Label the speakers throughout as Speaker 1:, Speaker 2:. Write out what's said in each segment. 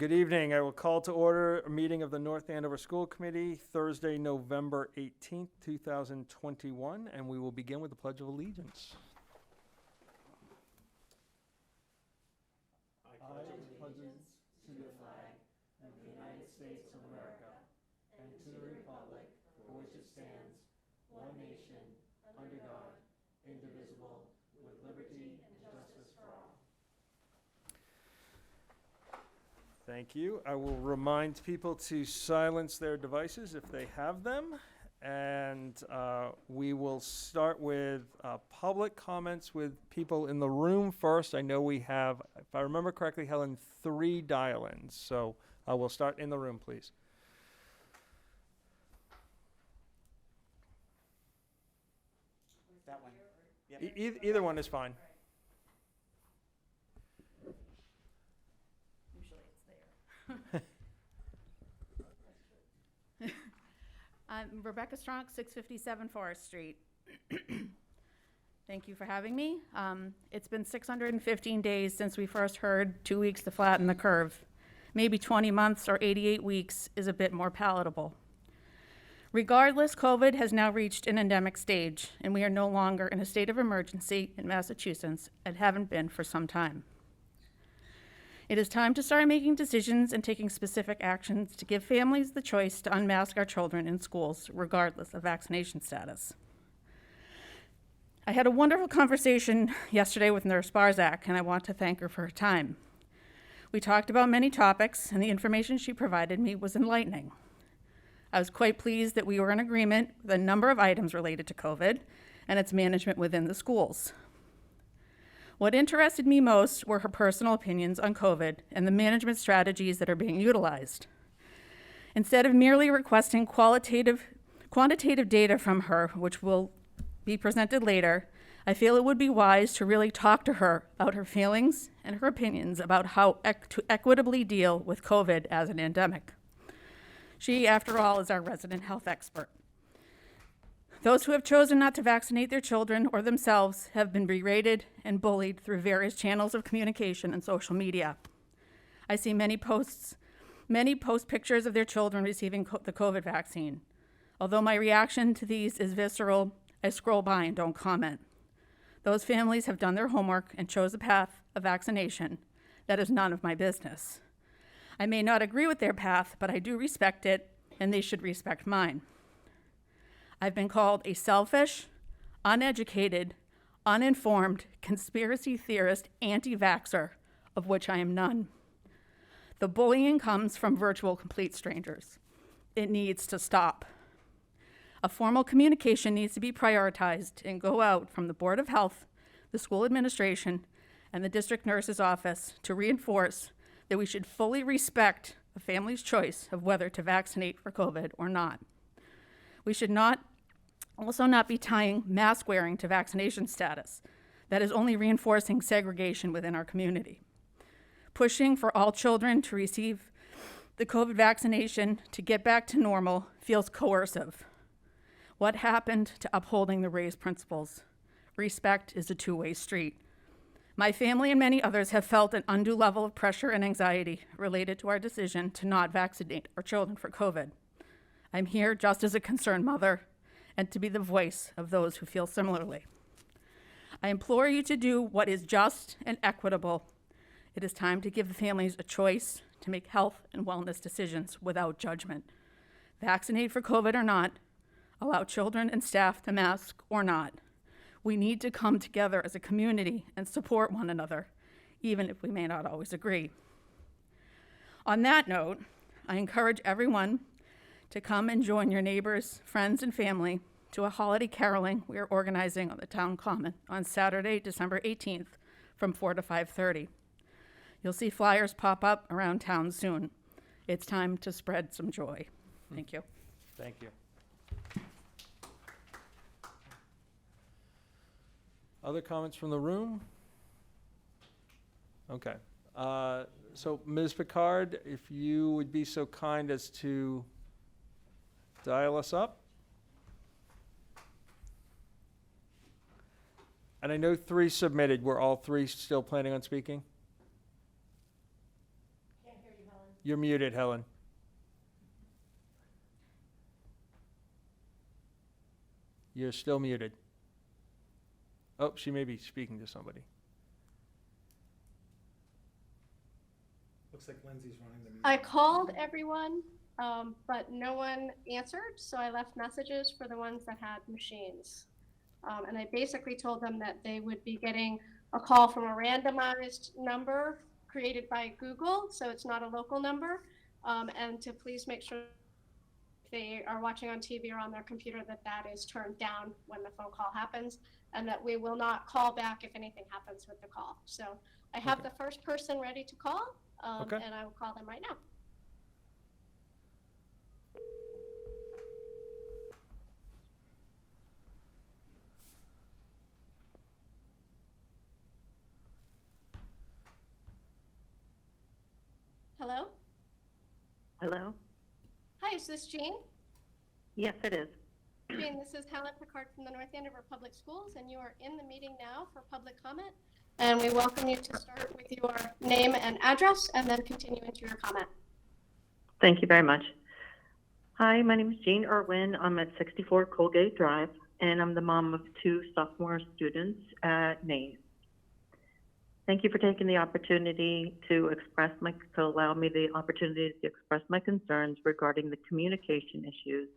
Speaker 1: Good evening. I will call to order a meeting of the North Andover School Committee, Thursday, November 18th, 2021, and we will begin with the Pledge of Allegiance. I pledge allegiance to the flag of the United States of America and to the republic for which it stands, one nation, under God, indivisible, with liberty and justice for all. Thank you. I will remind people to silence their devices if they have them. And we will start with public comments with people in the room first. I know we have, if I remember correctly, Helen, 3 dial-ins. So we'll start in the room, please.
Speaker 2: That one. Yep.
Speaker 1: Either one is fine.
Speaker 3: I'm Rebecca Strong, 657 Forest Street. Thank you for having me. It's been 615 days since we first heard 2 weeks to flatten the curve. Maybe 20 months or 88 weeks is a bit more palatable. Regardless, COVID has now reached an endemic stage, and we are no longer in a state of emergency in Massachusetts and haven't been for some time. It is time to start making decisions and taking specific actions to give families the choice to unmask our children in schools, regardless of vaccination status. I had a wonderful conversation yesterday with Nurse Barzak, and I want to thank her for her time. We talked about many topics, and the information she provided me was enlightening. I was quite pleased that we were in agreement with a number of items related to COVID and its management within the schools. What interested me most were her personal opinions on COVID and the management strategies that are being utilized. Instead of merely requesting quantitative data from her, which will be presented later, I feel it would be wise to really talk to her about her feelings and her opinions about how to equitably deal with COVID as an endemic. She, after all, is our resident health expert. Those who have chosen not to vaccinate their children or themselves have been berated and bullied through various channels of communication and social media. I see many post pictures of their children receiving the COVID vaccine. Although my reaction to these is visceral, I scroll by and don't comment. Those families have done their homework and chose a path of vaccination. That is none of my business. I may not agree with their path, but I do respect it, and they should respect mine. I've been called a selfish, uneducated, uninformed, conspiracy theorist, anti-vaxxer, of which I am none. The bullying comes from virtual complete strangers. It needs to stop. A formal communication needs to be prioritized and go out from the Board of Health, the school administration, and the district nurse's office to reinforce that we should fully respect a family's choice of whether to vaccinate for COVID or not. We should also not be tying mask wearing to vaccination status. That is only reinforcing segregation within our community. Pushing for all children to receive the COVID vaccination to get back to normal feels coercive. What happened to upholding the raised principles? Respect is a two-way street. My family and many others have felt an undue level of pressure and anxiety related to our decision to not vaccinate our children for COVID. I'm here just as a concerned mother and to be the voice of those who feel similarly. I implore you to do what is just and equitable. It is time to give the families a choice to make health and wellness decisions without judgment. Vaccinate for COVID or not, allow children and staff to mask or not. We need to come together as a community and support one another, even if we may not always agree. On that note, I encourage everyone to come and join your neighbors, friends, and family to a holiday caroling we are organizing on the town common on Saturday, December 18th from 4 to 5:30. You'll see flyers pop up around town soon. It's time to spread some joy. Thank you.
Speaker 1: Thank you. Other comments from the room? Okay. So Ms. Picard, if you would be so kind as to dial us up. And I know 3 submitted. Were all 3 still planning on speaking?
Speaker 3: Can't hear you, Helen.
Speaker 1: You're muted, Helen. You're still muted. Oh, she may be speaking to somebody.
Speaker 2: Looks like Lindsay's running the meeting.
Speaker 4: I called everyone, but no one answered, so I left messages for the ones that had machines. And I basically told them that they would be getting a call from a randomized number created by Google, so it's not a local number, and to please make sure if they are watching on TV or on their computer that that is turned down when the phone call happens, and that we will not call back if anything happens with the call. So I have
Speaker 1: Okay.
Speaker 4: the first person ready to call,
Speaker 1: Okay.
Speaker 4: and I will call them right now. Hello?
Speaker 5: Hello?
Speaker 4: Hi, is this Jean?
Speaker 5: Yes, it is.
Speaker 4: Jean, this is Helen Picard from the North Andover Public Schools, and you are in the meeting now for public comment. And we welcome you to start with your name and address, and then continue into your comment.
Speaker 5: Thank you very much. Hi, my name is Jean Irwin. I'm at 64 Colgate Drive, and I'm the mom of 2 sophomore students at NAES. Thank you for taking the opportunity to allow me the opportunity to express my concerns regarding the communication issues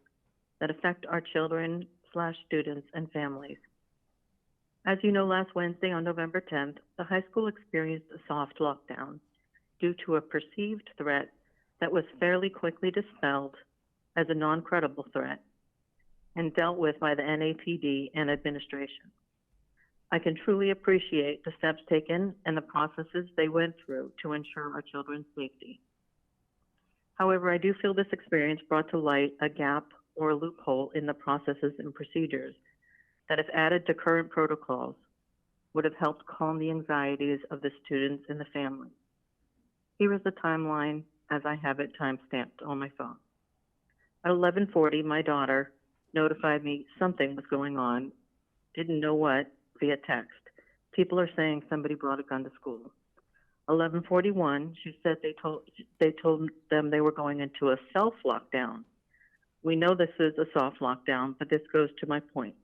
Speaker 5: that affect our children/students and families. As you know, last Wednesday on November 10th, the high school experienced a soft lockdown due to a perceived threat that was fairly quickly dispelled as a non-credible threat and dealt with by the NAPD and administration. I can truly appreciate the steps taken and the processes they went through to ensure our children's safety. However, I do feel this experience brought to light a gap or a loophole in the processes and procedures that, if added to current protocols, would have helped calm the anxieties of the students and the families. Here is the timeline as I have it time-stamped on my phone. At 11:40, my daughter notified me something was going on, didn't know what, via text. People are saying somebody brought a gun to school. 11:41, she said they told them they were going into a self-lockdown. We know this is a soft lockdown, but this goes to my point.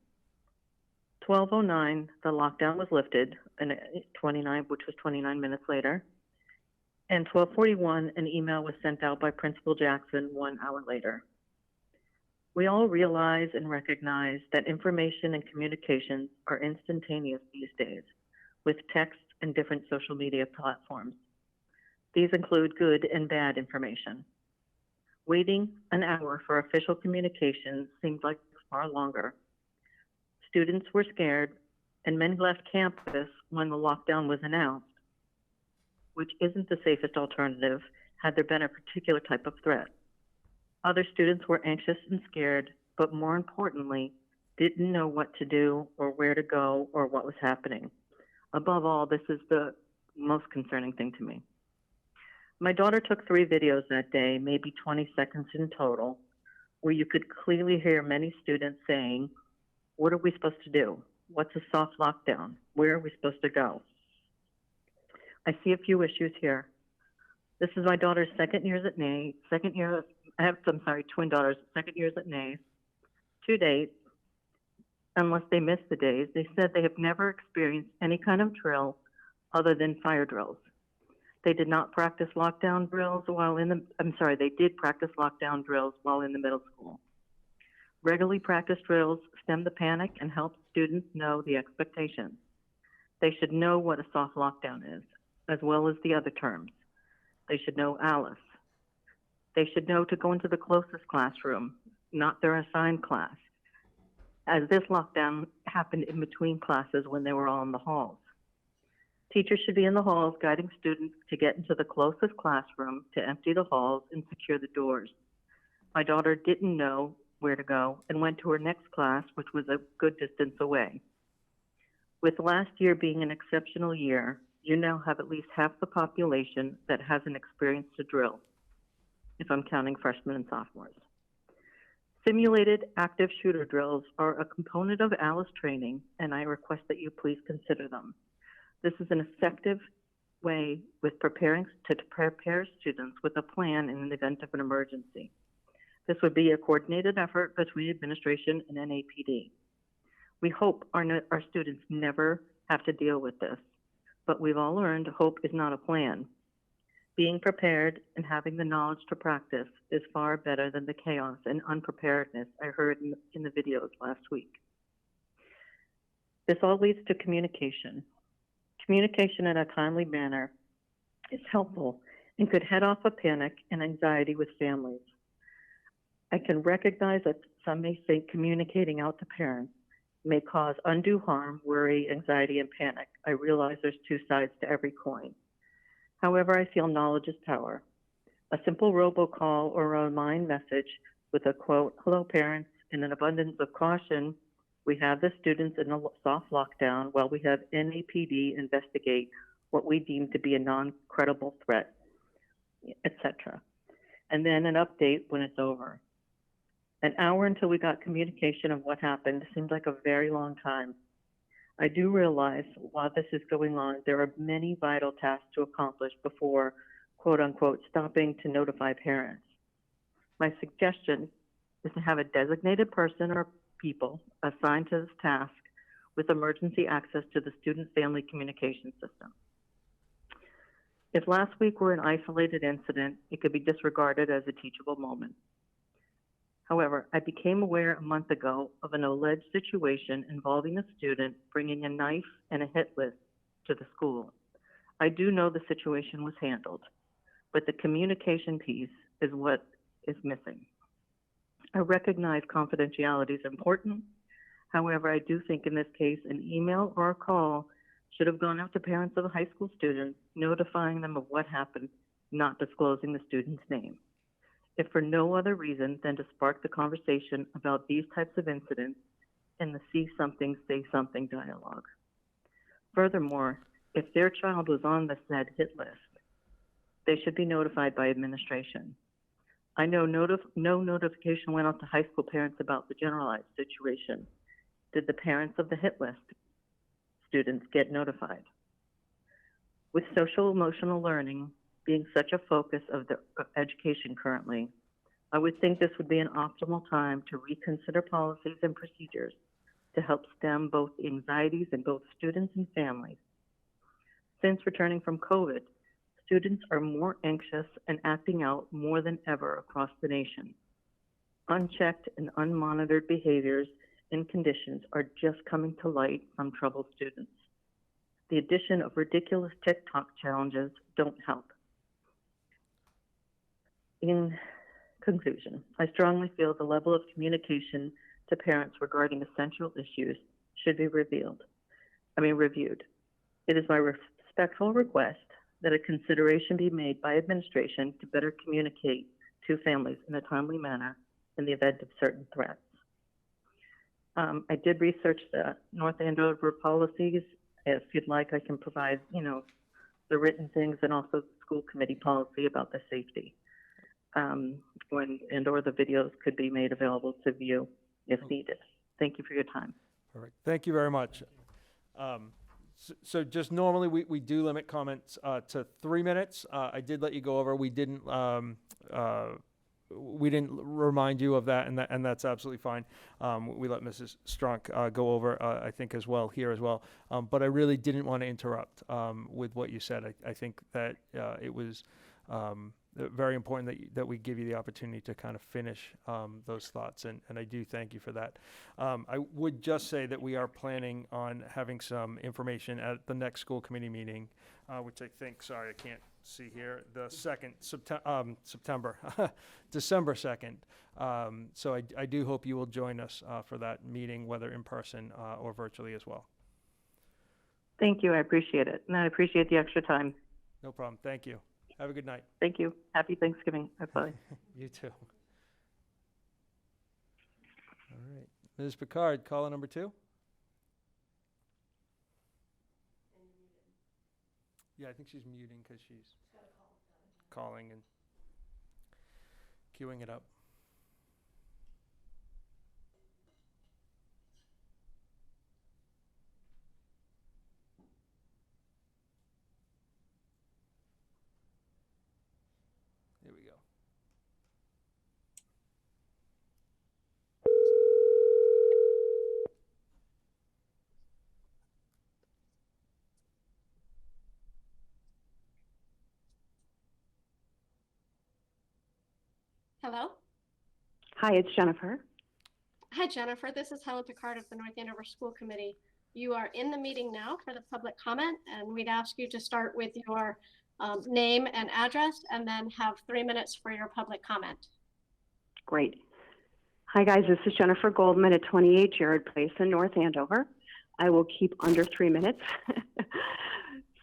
Speaker 5: 12:09, the lockdown was lifted, and which was 29 minutes later. And 12:41, an email was sent out by Principal Jackson 1 hour later. We all realize and recognize that information and communications are instantaneous these days, with text and different social media platforms. These include good and bad information. Waiting an hour for official communication seemed like far longer. Students were scared, and many left campus when the lockdown was announced, which isn't the safest alternative had there been a particular type of threat. Other students were anxious and scared, but more importantly, didn't know what to do or where to go or what was happening. Above all, this is the most concerning thing to me. My daughter took 3 videos that day, maybe 20 seconds in total, where you could clearly hear many students saying, "What are we supposed to do? What's a soft lockdown? Where are we supposed to go?" I see a few issues here. This is my daughter's second year at NAES, twin daughters, second years at NAES. To date, unless they missed the days, they said they have never experienced any kind of drill other than fire drills. They did not practice lockdown drills they did practice lockdown drills while in the middle school. Regularly practiced drills stem the panic and help students know the expectations. They should know what a soft lockdown is, as well as the other terms. They should know ALICE. They should know to go into the closest classroom, not their assigned class, as this lockdown happened in between classes when they were all in the halls. Teachers should be in the halls guiding students to get into the closest classroom, to empty the halls and secure the doors. My daughter didn't know where to go and went to her next class, which was a good distance away. With last year being an exceptional year, you now have at least half the population that hasn't experienced a drill, if I'm counting freshmen and sophomores. Simulated active shooter drills are a component of ALICE training, and I request that you please consider them. This is an effective way with prepare students with a plan in the event of an emergency. This would be a coordinated effort between administration and NAPD. We hope our students never have to deal with this, but we've all learned hope is not a plan. Being prepared and having the knowledge to practice is far better than the chaos and unpreparedness I heard in the videos last week. This all leads to communication. Communication in a timely manner is helpful and could head off a panic and anxiety with families. I can recognize that some may think communicating out to parents may cause undue harm, worry, anxiety, and panic. I realize there's two sides to every coin. However, I feel knowledge is power. A simple robocall or a remind message with a quote, "Hello parents, in an abundance of caution, we have the students in a soft lockdown while we have NAPD investigate what we deem to be a non-credible threat," etc. And then an update when it's over. An hour until we got communication of what happened seemed like a very long time. I do realize while this is going on, there are many vital tasks to accomplish before, quote unquote, stopping to notify parents. My suggestion is to have a designated person or people assigned to this task with emergency access to the student family communication system. If last week were an isolated incident, it could be disregarded as a teachable moment. However, I became aware a month ago of an alleged situation involving a student bringing a knife and a hit list to the school. I do know the situation was handled, but the communication piece is what is missing. I recognize confidentiality is important. However, I do think in this case, an email or a call should have gone out to parents of a high school student, notifying them of what happened, not disclosing the student's name. If for no other reason than to spark the conversation about these types of incidents in the see something, say something dialogue. Furthermore, if their child was on the said hit list, they should be notified by administration. I know no notification went out to high school parents about the generalized situation. Did the parents of the hit list students get notified? With social emotional learning being such a focus of education currently, I would think this would be an optimal time to reconsider policies and procedures to help stem both anxieties in both students and families. Since returning from COVID, students are more anxious and acting out more than ever across the nation. Unchecked and unmonitored behaviors and conditions are just coming to light from troubled students. The addition of ridiculous TikTok challenges don't help. In conclusion, I strongly feel the level of communication to parents regarding essential issues should be reviewed. It is my respectful request that a consideration be made by administration to better communicate to families in a timely manner in the event of certain threats. I did research the North Andover policies. If you'd like, I can provide, the written things and also the school committee policy about the safety. Or the videos could be made available to view if needed. Thank you for your time.
Speaker 1: Perfect. Thank you very much. So just normally we do limit comments to 3 minutes. I did let you go over. We didn't remind you of that, and that's absolutely fine. We let Mrs. Strunk go over, I think, as well here as well. But I really didn't want to interrupt with what you said. I think that it was very important that we give you the opportunity to kind of finish those thoughts, and I do thank you for that. I would just say that we are planning on having some information at the next school committee meeting, which I think, sorry, I can't see here, the 2nd September, December 2nd. So I do hope you will join us for that meeting, whether in person or virtually as well.
Speaker 5: Thank you. I appreciate it. And I appreciate the extra time.
Speaker 1: No problem. Thank you. Have a good night.
Speaker 5: Thank you. Happy Thanksgiving. Bye-bye.
Speaker 1: You too. All right. Ms. Picard, caller number 2. Yeah, I think she's muting because she's calling and queuing it up.
Speaker 4: Hello?
Speaker 6: Hi, it's Jennifer.
Speaker 4: Hi, Jennifer. This is Helen Picard of the North Andover School Committee. You are in the meeting now for the public comment, and we'd ask you to start with your name and address, and then have 3 minutes for your public comment.
Speaker 6: Great. Hi, guys. This is Jennifer Goldman at 28 Jared Place in North Andover. I will keep under 3 minutes.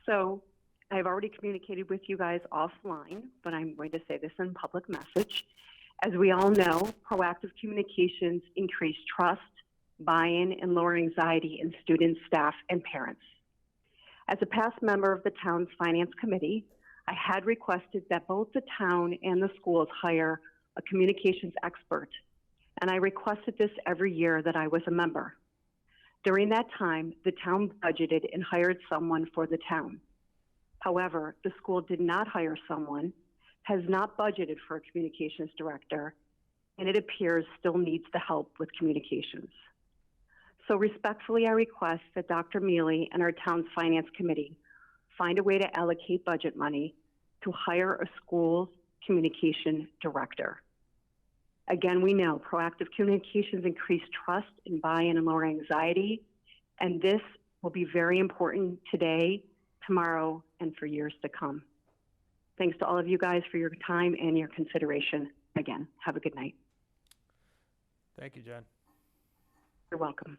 Speaker 6: So I've already communicated with you guys offline, but I'm going to say this in public message. As we all know, proactive communications increase trust, buy-in, and lower anxiety in students, staff, and parents. As a past member of the town's finance committee, I had requested that both the town and the schools hire a communications expert, and I requested this every year that I was a member. During that time, the town budgeted and hired someone for the town. However, the school did not hire someone, has not budgeted for a communications director, and it appears still needs the help with communications. So respectfully, I request that Dr. Mealy and our town's finance committee find a way to allocate budget money to hire a school communication director. Again, we know proactive communications increase trust and buy-in and lower anxiety, and this will be very important today, tomorrow, and for years to come. Thanks to all of you guys for your time and your consideration. Again, have a good night.
Speaker 1: Thank you, Jen.
Speaker 6: You're welcome.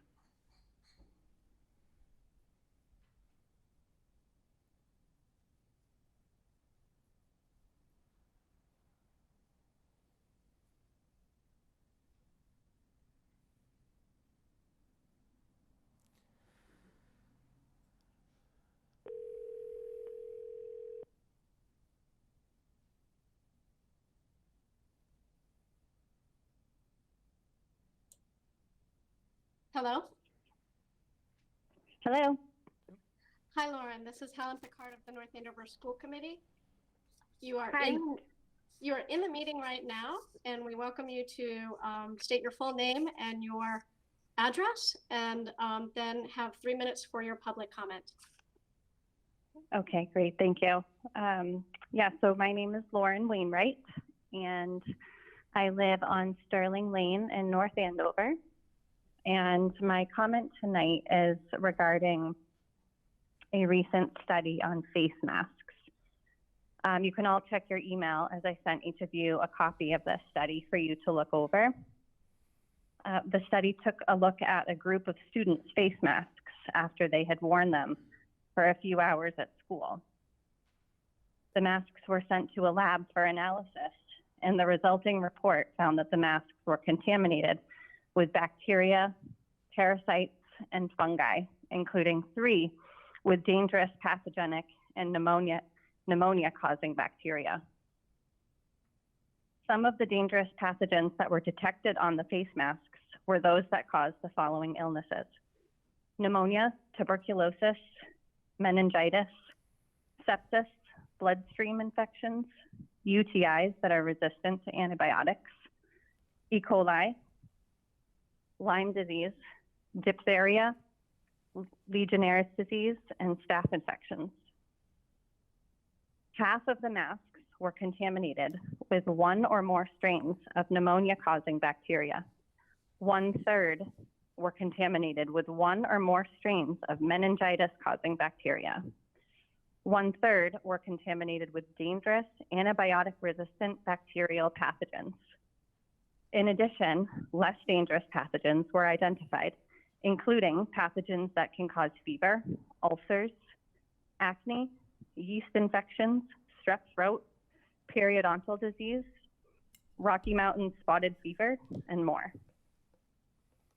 Speaker 4: Hello?
Speaker 7: Hello.
Speaker 4: Hi, Lauren. This is Helen Picard of the North Andover School Committee. You are
Speaker 7: Hi.
Speaker 4: in the meeting right now, and we welcome you to state your full name and your address, and then have 3 minutes for your public comment.
Speaker 7: Okay, great. Thank you. Yeah, so my name is Lauren Wainwright, and I live on Sterling Lane in North Andover. And my comment tonight is regarding a recent study on face masks. You can all check your email as I sent each of you a copy of this study for you to look over. The study took a look at a group of students' face masks after they had worn them for a few hours at school. The masks were sent to a lab for analysis, and the resulting report found that the masks were contaminated with bacteria, parasites, and fungi, including 3 with dangerous pathogenic and pneumonia-causing bacteria. Some of the dangerous pathogens that were detected on the face masks were those that caused the following illnesses: pneumonia, tuberculosis, meningitis, sepsis, bloodstream infections, UTIs that are resistant to antibiotics, E. coli, Lyme disease, diphtheria, Legionnaire's disease, and staph infections. Half of the masks were contaminated with 1 or more strains of pneumonia-causing bacteria. 1/3 were contaminated with 1 or more strains of meningitis-causing bacteria. 1/3 were contaminated with dangerous antibiotic-resistant bacterial pathogens. In addition, less dangerous pathogens were identified, including pathogens that can cause fever, ulcers, acne, yeast infections, strep throat, periodontal disease, Rocky Mountain spotted fever, and more.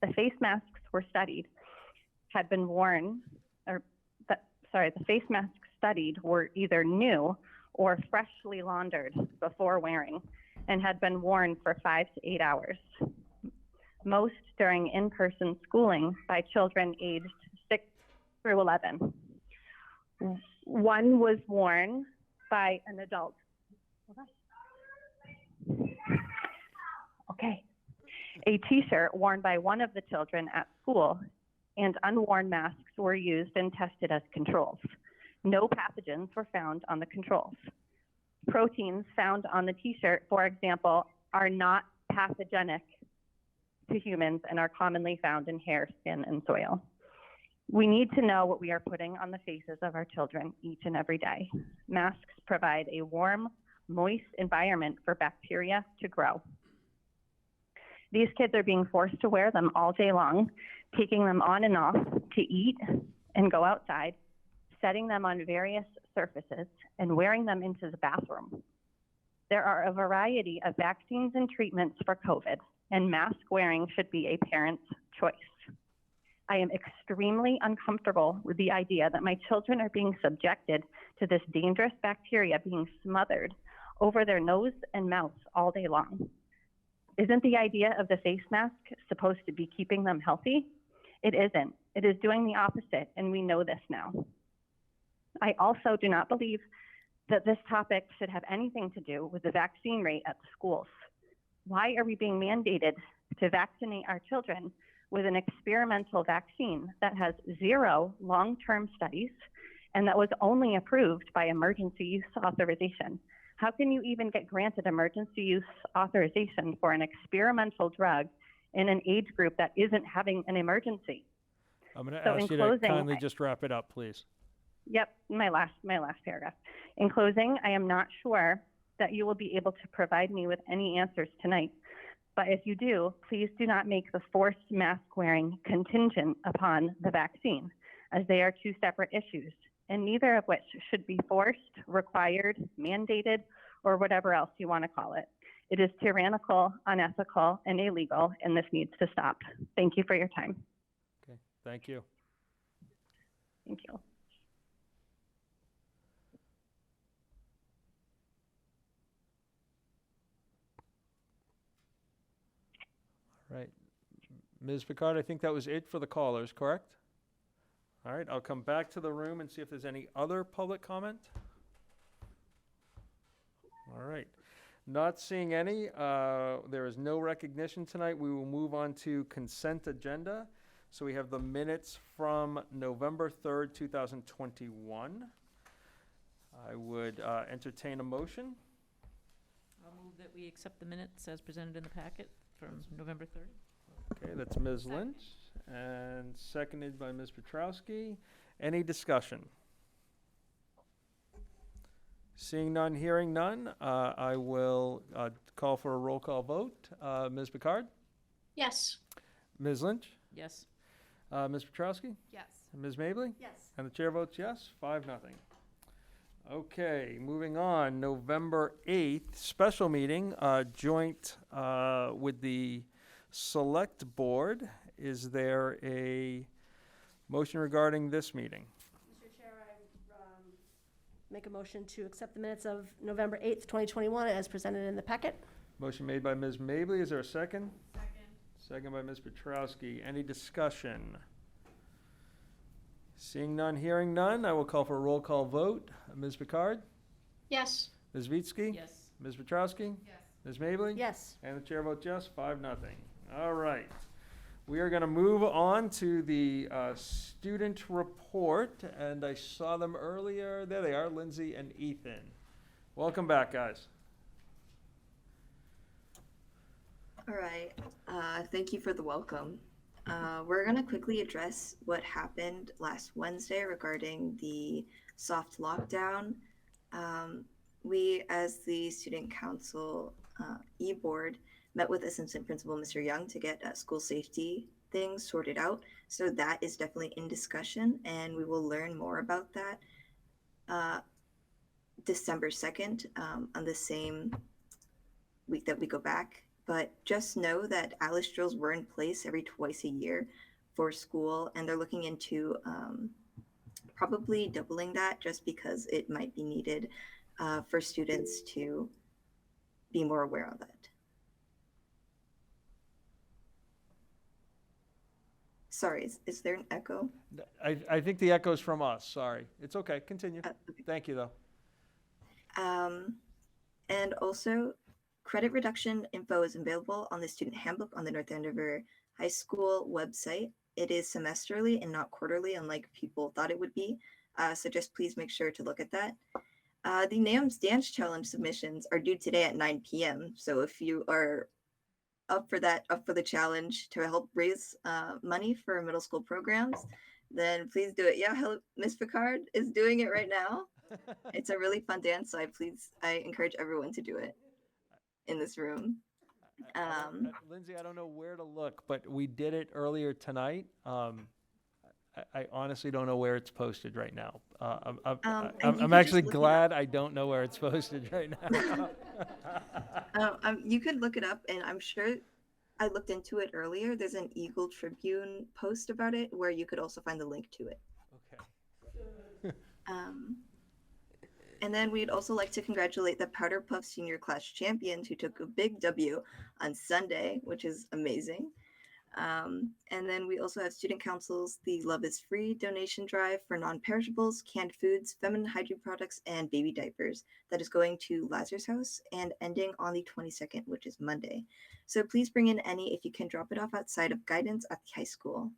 Speaker 7: The face masks were studied had been worn, the face masks studied were either new or freshly laundered before wearing and had been worn for 5 to 8 hours, most during in-person schooling by children aged 6 through 11. One was worn by an adult. Okay. A t-shirt worn by one of the children at school, and unworn masks were used and tested as controls. No pathogens were found on the controls. Proteins found on the t-shirt, for example, are not pathogenic to humans and are commonly found in hair, skin, and soil. We need to know what we are putting on the faces of our children each and every day. Masks provide a warm, moist environment for bacteria to grow. These kids are being forced to wear them all day long, taking them on and off to eat and go outside, setting them on various surfaces, and wearing them into the bathroom. There are a variety of vaccines and treatments for COVID, and mask wearing should be a parent's choice. I am extremely uncomfortable with the idea that my children are being subjected to this dangerous bacteria being smothered over their nose and mouth all day long. Isn't the idea of the face mask supposed to be keeping them healthy? It isn't. It is doing the opposite, and we know this now. I also do not believe that this topic should have anything to do with the vaccine rate at the schools. Why are we being mandated to vaccinate our children with an experimental vaccine that has 0 long-term studies and that was only approved by emergency use authorization? How can you even get granted emergency use authorization for an experimental drug in an age group that isn't having an emergency?
Speaker 1: I'm going to
Speaker 7: So
Speaker 1: ask
Speaker 7: in
Speaker 1: you to
Speaker 7: closing,
Speaker 1: kindly just wrap it up, please.
Speaker 7: Yep, my last paragraph. In closing, I am not sure that you will be able to provide me with any answers tonight, but if you do, please do not make the forced mask wearing contingent upon the vaccine, as they are 2 separate issues, and neither of which should be forced, required, mandated, or whatever else you want to call it. It is tyrannical, unethical, and illegal, and this needs to stop. Thank you for your time.
Speaker 1: Okay, thank you.
Speaker 7: Thank you.
Speaker 1: Right. Ms. Picard, I think that was it for the callers, correct? All right, I'll come back to the room and see if there's any other public comment. All right. Not seeing any. There is no recognition tonight. We will move on to consent agenda. So we have the minutes from November 3rd, 2021. I would entertain a motion.
Speaker 8: I'll move that we accept the minutes as presented in the packet from November 3rd.
Speaker 1: Okay, that's Ms. Lynch, and seconded by Ms. Petrowski. Any discussion? Seeing none, hearing none, I will call for a roll call vote. Ms. Picard?
Speaker 4: Yes.
Speaker 1: Ms. Lynch?
Speaker 8: Yes.
Speaker 1: Ms. Petrowski?
Speaker 3: Yes.
Speaker 1: And Ms. Mably?
Speaker 3: Yes.
Speaker 1: And the chair votes yes, 5-0. Okay, moving on, November 8th, special meeting, joint with the Select Board. Is there a motion regarding this meeting?
Speaker 9: Mr. Chair, I make a motion to accept the minutes of November 8th, 2021 as presented in the packet.
Speaker 1: Motion made by Ms. Mably, is there a second? Second by Ms. Petrowski. Any discussion? Seeing none, hearing none, I will call for a roll call vote. Ms. Picard?
Speaker 4: Yes.
Speaker 1: Ms. Vitsky?
Speaker 8: Yes.
Speaker 1: Ms. Petrowski?
Speaker 3: Yes.
Speaker 1: Ms. Mably?
Speaker 9: Yes.
Speaker 1: And the chair votes yes, 5-0. All right. We are going to move on to the student report, and I saw them earlier. There they are, Lindsay and Ethan. Welcome back, guys.
Speaker 10: All right. Thank you for the welcome. We're going to quickly address what happened last Wednesday regarding the soft lockdown. We, as the Student Council e-board, met with Assistant Principal Mr. Young to get school safety things sorted out. So that is definitely in discussion, and we will learn more about that December 2nd on the same week that we go back. But just know that Alice drills were in place every twice a year for school, and they're looking into probably doubling that just because it might be needed for students to be more aware of that. Sorry, is there an echo?
Speaker 1: I think the echo's from us, sorry. It's okay, continue.
Speaker 10: Okay.
Speaker 1: Thank you, though.
Speaker 10: And also, credit reduction info is available on the student handbook on the North Andover High School website. It is semesterly and not quarterly, unlike people thought it would be. So just please make sure to look at that. The NAM's Dance Challenge submissions are due today at 9 p.m. So if you are up for the challenge to help raise money for middle school programs, then please do it. Yeah, Miss Picard is doing it right now. It's a really fun dance, so I encourage everyone to do it in this room.
Speaker 1: Lindsay, I don't know where to look, but we did it earlier tonight. I honestly don't know where it's posted right now.
Speaker 10: And you
Speaker 1: I'm
Speaker 10: can
Speaker 1: actually
Speaker 10: just look it
Speaker 1: glad I don't know where it's posted right now.
Speaker 10: You could look it up, and I'm sure I looked into it earlier. There's an Eagle Tribune post about it where you could also find the link to it.
Speaker 1: Okay.
Speaker 10: And then we'd also like to congratulate the Powder Puff Senior Class champions who took a big W on Sunday, which is amazing. And then we also have Student Council's The Love is Free donation drive for non-perishables, canned foods, feminine hygiene products, and baby diapers that is going to Lazarus House and ending on the 22nd, which is Monday. So please bring in any if you can drop it off outside of guidance at the high school.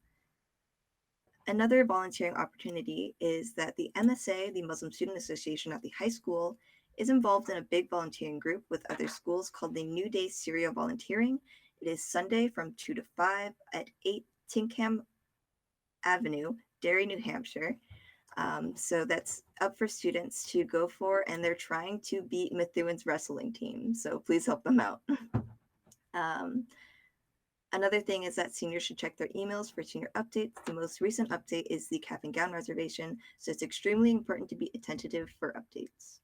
Speaker 10: Another volunteering opportunity is that the MSA, the Muslim Student Association at the high school, is involved in a big volunteering group with other schools called the New Day Serial Volunteering. It is Sunday from 2 to 5 at 8 Tinkham Avenue, Derry, New Hampshire. So that's up for students to go for, and they're trying to beat Methuen's wrestling team. So please help them out. Another thing is that seniors should check their emails for senior updates. The most recent update is the cap and gown reservation, so it's extremely important to be attentive for updates.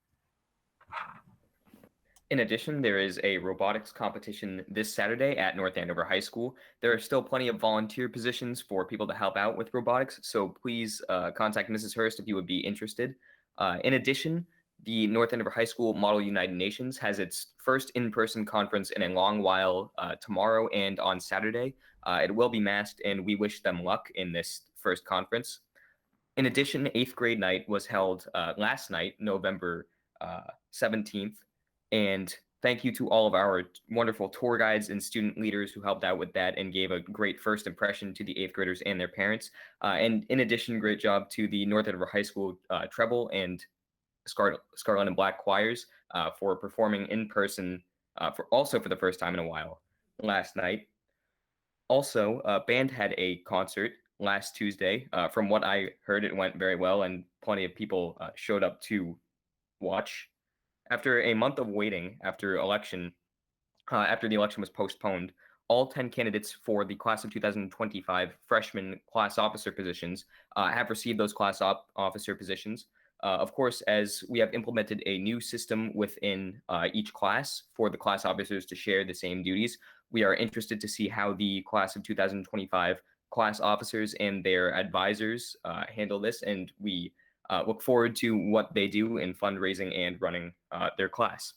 Speaker 11: In addition, there is a robotics competition this Saturday at North Andover High School. There are still plenty of volunteer positions for people to help out with robotics, so please contact Mrs. Hurst if you would be interested. In addition, the North Andover High School Model United Nations has its first in-person conference in a long while tomorrow and on Saturday. It will be masked, and we wish them luck in this first conference. In addition, 8th grade night was held last night, November 17th, and thank you to all of our wonderful tour guides and student leaders who helped out with that and gave a great first impression to the 8th graders and their parents. And in addition, great job to the North Andover High School treble and Scarlet and Black choirs for performing in person for the first time in a while last night. Also, band had a concert last Tuesday. From what I heard, it went very well, and plenty of people showed up to watch. After a month of waiting after the election was postponed, all 10 candidates for the class of 2025 freshman class officer positions have received those class officer positions. Of course, as we have implemented a new system within each class for the class officers to share the same duties, we are interested to see how the class of 2025 class officers and their advisors handle this, and we look forward to what they do in fundraising and running their class.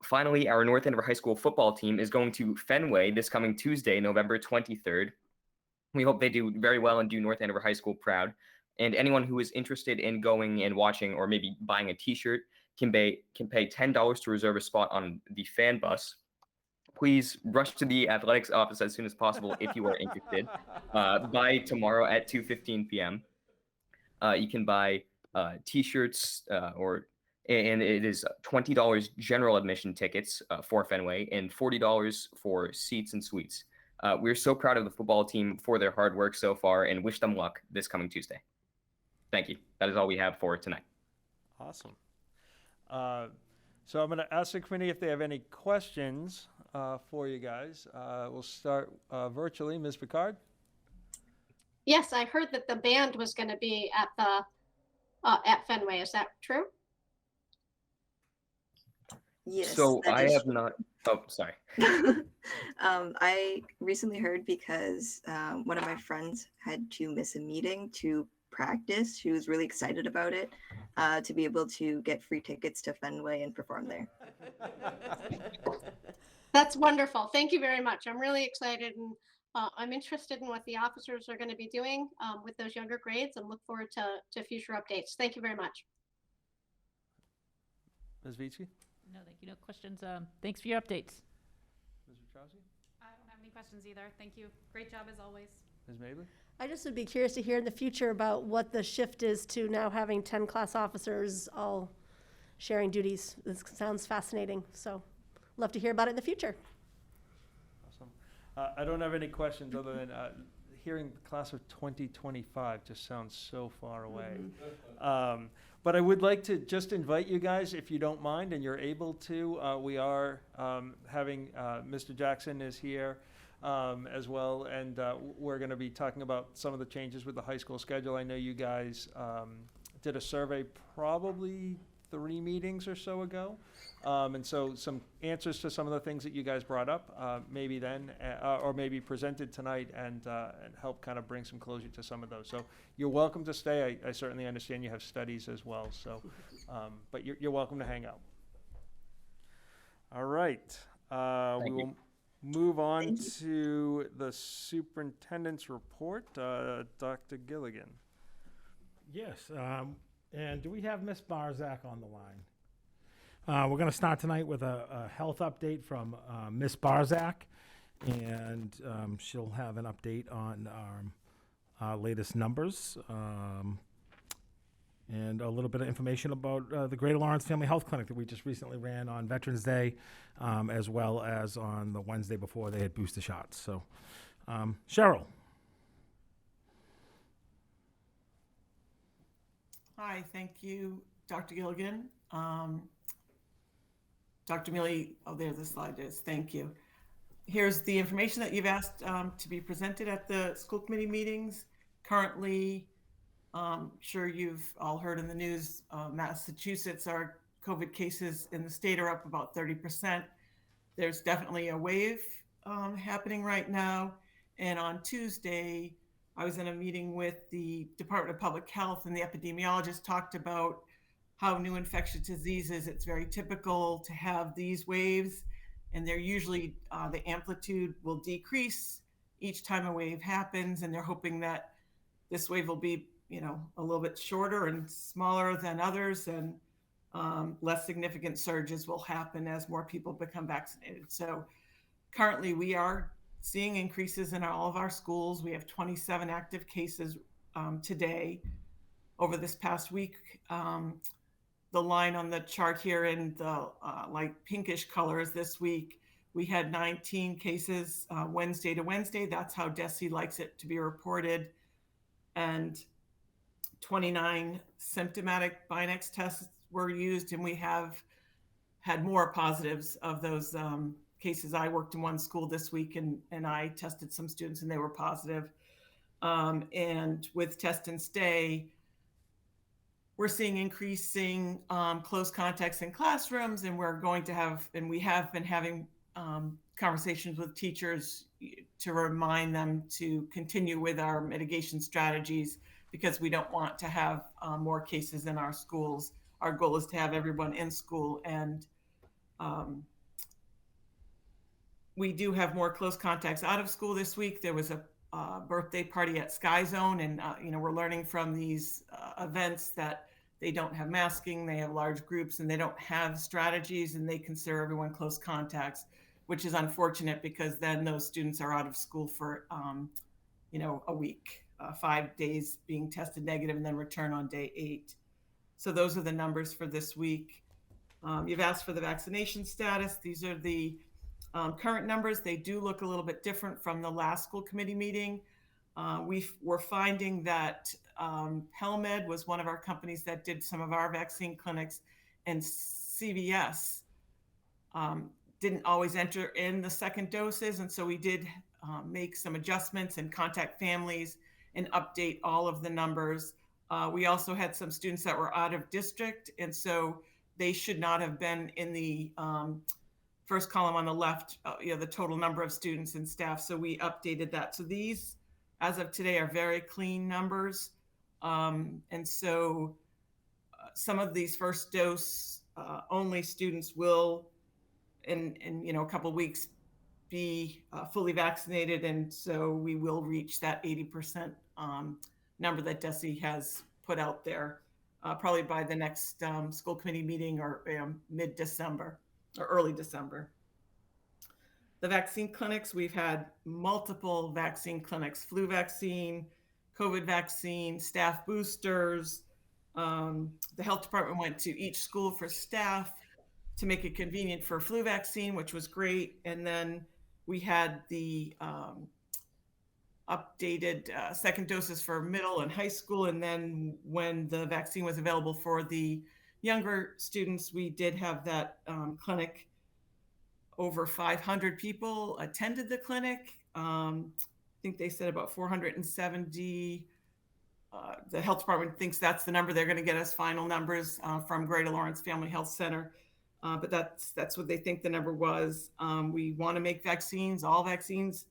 Speaker 11: Finally, our North Andover High School football team is going to Fenway this coming Tuesday, November 23rd. We hope they do very well and do North Andover High School proud. And anyone who is interested in going and watching or maybe buying a t-shirt can pay $10 to reserve a spot on the fan bus. Please rush to the athletics office as soon as possible if you are interested. By tomorrow at 2:15 p.m. You can buy t-shirts and it is $20 general admission tickets for Fenway and $40 for seats and suites. We're so proud of the football team for their hard work so far and wish them luck this coming Tuesday. Thank you. That is all we have for tonight.
Speaker 1: Awesome. So I'm going to ask the committee if they have any questions for you guys. We'll start virtually. Ms. Picard?
Speaker 4: Yes, I heard that the band was going to be at at Fenway. Is that true?
Speaker 10: Yes.
Speaker 11: So
Speaker 10: that
Speaker 11: I
Speaker 10: is
Speaker 11: have
Speaker 10: true.
Speaker 11: not. Oh, sorry.
Speaker 10: I recently heard because one of my friends had to miss a meeting to practice. She was really excited about it to be able to get free tickets to Fenway and perform there.
Speaker 4: That's wonderful. Thank you very much. I'm really excited, and I'm interested in what the officers are going to be doing with those younger grades, and look forward to future updates. Thank you very much.
Speaker 1: Ms. Vitsky?
Speaker 8: No, thank you. No questions. Thanks for your updates.
Speaker 1: Ms. Wachowski?
Speaker 3: I don't have any questions either. Thank you. Great job as always.
Speaker 1: Ms. Mably?
Speaker 9: I just would be curious to hear in the future about what the shift is to now having 10 class officers all sharing duties. This sounds fascinating, so love to hear about it in the future.
Speaker 1: Awesome. I don't have any questions other than hearing the class of 2025 just sounds so far away. But I would like to just invite you guys, if you don't mind and you're able to, we are having, Mr. Jackson is here as well, and we're going to be talking about some of the changes with the high school schedule. I know you guys did a survey probably 3 meetings or so ago. And so some answers to some of the things that you guys brought up, maybe then, or maybe presented tonight, and help kind of bring some closure to some of those. So you're welcome to stay. I certainly understand you have studies as well. So, but you're welcome to hang out. All right. We will move on to the superintendent's report. Dr. Gilligan.
Speaker 2: Yes, and do we have Miss Barzak on the line? We're going to start tonight with a health update from Miss Barzak, and she'll have an update on our latest numbers and a little bit of information about the Greater Lawrence Family Health Clinic that we just recently ran on Veterans Day, as well as on the Wednesday before they had booster shots. So, Cheryl.
Speaker 12: Hi, thank you, Dr. Gilligan. Dr. Mealy, oh, there the slide is. Thank you. Here's the information that you've asked to be presented at the school committee meetings. Currently, sure you've all heard in the news, Massachusetts, our COVID cases in the state are up about 30%. There's definitely a wave happening right now. And on Tuesday, I was in a meeting with the Department of Public Health, and the epidemiologist talked about how new infectious diseases, it's very typical to have these waves, and they're usually, the amplitude will decrease each time a wave happens, and they're hoping that this wave will be, a little bit shorter and smaller than others, and less significant surges will happen as more people become vaccinated. So currently we are seeing increases in all of our schools. We have 27 active cases today. Over this past week, the line on the chart here in the light pinkish colors this week, we had 19 cases Wednesday to Wednesday. That's how DESE likes it to be reported. And 29 symptomatic Binax tests were used, and we have had more positives of those cases. I worked in one school this week, and I tested some students and they were positive. And with test and stay, we're seeing increasing close contacts in classrooms, and we're going to have, and we have been having conversations with teachers to remind them to continue with our mitigation strategies, because we don't want to have more cases in our schools. Our goal is to have everyone in school, and we do have more close contacts out of school this week. There was a birthday party at Sky Zone, and we're learning from these events that they don't have masking, they have large groups, and they don't have strategies, and they consider everyone close contacts, which is unfortunate, because then those students are out of school for a week, 5 days being tested negative, and then return on day 8. So those are the numbers for this week. You've asked for the vaccination status. These are the current numbers. They do look a little bit different from the last school committee meeting. We're finding that HealthMed was one of our companies that did some of our vaccine clinics, and CVS didn't always enter in the second doses. And so we did make some adjustments and contact families and update all of the numbers. We also had some students that were out of district, and so they should not have been in the first column on the left, the total number of students and staff. So we updated that. So these, as of today, are very clean numbers. And so some of these first dose only students will, in a couple of weeks, be fully vaccinated. And so we will reach that 80% number that DESE has put out there, probably by the next school committee meeting, or mid-December or early December. The vaccine clinics, we've had multiple vaccine clinics, flu vaccine, COVID vaccine, staff boosters, The health department went to each school for staff to make it convenient for flu vaccine, which was great. And then we had the updated second doses for middle and high school. And then when the vaccine was available for the younger students, we did have that clinic. Over 500 people attended the clinic. I think they said about 470. The health department thinks that's the number. They're going to get us final numbers from Greater Lawrence Family Health Center. But that's what they think the number was. We want to make all vaccines,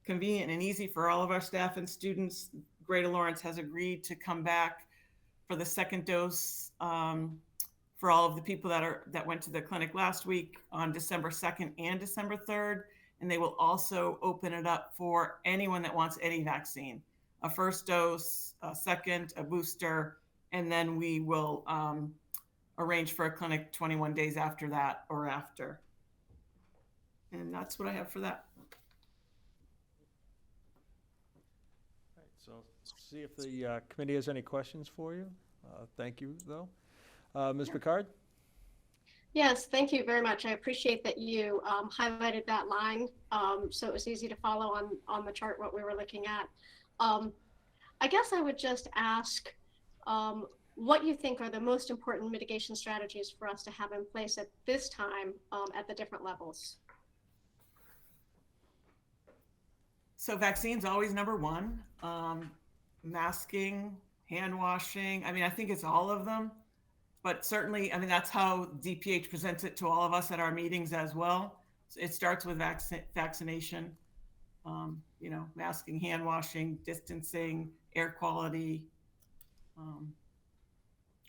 Speaker 12: convenient and easy for all of our staff and students. Greater Lawrence has agreed to come back for the second dose for all of the people that went to the clinic last week on December 2nd and December 3rd. And they will also open it up for anyone that wants any vaccine, a first dose, a second, a booster, and then we will arrange for a clinic 21 days after that or after. And that's what I have for that.
Speaker 1: All right, so see if the committee has any questions for you. Thank you, though. Ms. Picard?
Speaker 4: Yes, thank you very much. I appreciate that you highlighted that line, so it was easy to follow on the chart what we were looking at. I guess I would just ask what you think are the most important mitigation strategies for us to have in place at this time at the different levels.
Speaker 12: So vaccines always number one. Masking, hand washing. I mean, I think it's all of them. But certainly, I mean, that's how DPH presents it to all of us at our meetings as well. It starts with vaccination, masking, hand washing, distancing, air quality.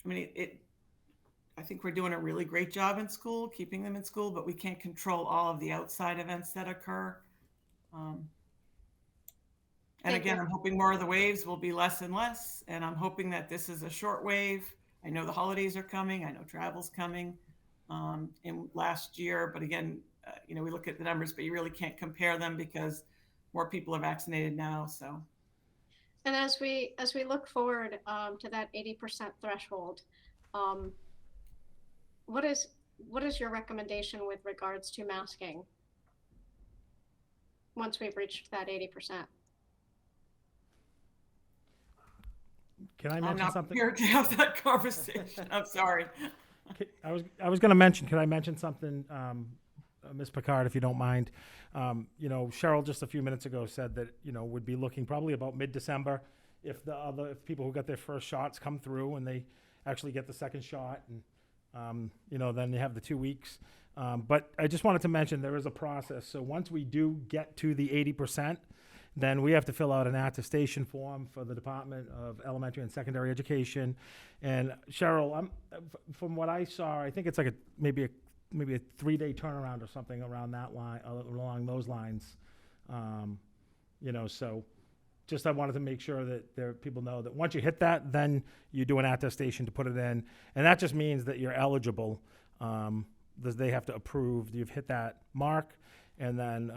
Speaker 12: I think we're doing a really great job in school, keeping them in school, but we can't control all of the outside events that occur. And again, I'm hoping more of the waves will be less and less, and I'm hoping that this is a short wave. I know the holidays are coming. I know travel's coming in last year, but again, we look at the numbers, but you really can't compare them because more people are vaccinated now. So,
Speaker 4: and as we look forward to that 80% threshold, what is your recommendation with regards to masking once we've reached that 80%?
Speaker 2: Can I mention something?
Speaker 12: I'm not prepared to have that conversation. I'm sorry.
Speaker 2: I was going to mention. Can I mention something, Ms. Picard, if you don't mind? Cheryl just a few minutes ago said that would be looking probably about mid-December if people who got their first shots come through and they actually get the second shot, and then they have the 2 weeks. But I just wanted to mention there is a process. So once we do get to the 80%. Then we have to fill out an attestation form for the Department of Elementary and Secondary Education. And Cheryl, from what I saw, I think it's like maybe a 3-day turnaround or something around that line, along those lines. So just I wanted to make sure that people know that once you hit that, then you do an attestation to put it in, and that just means that you're eligible. They have to approve you've hit that mark, and then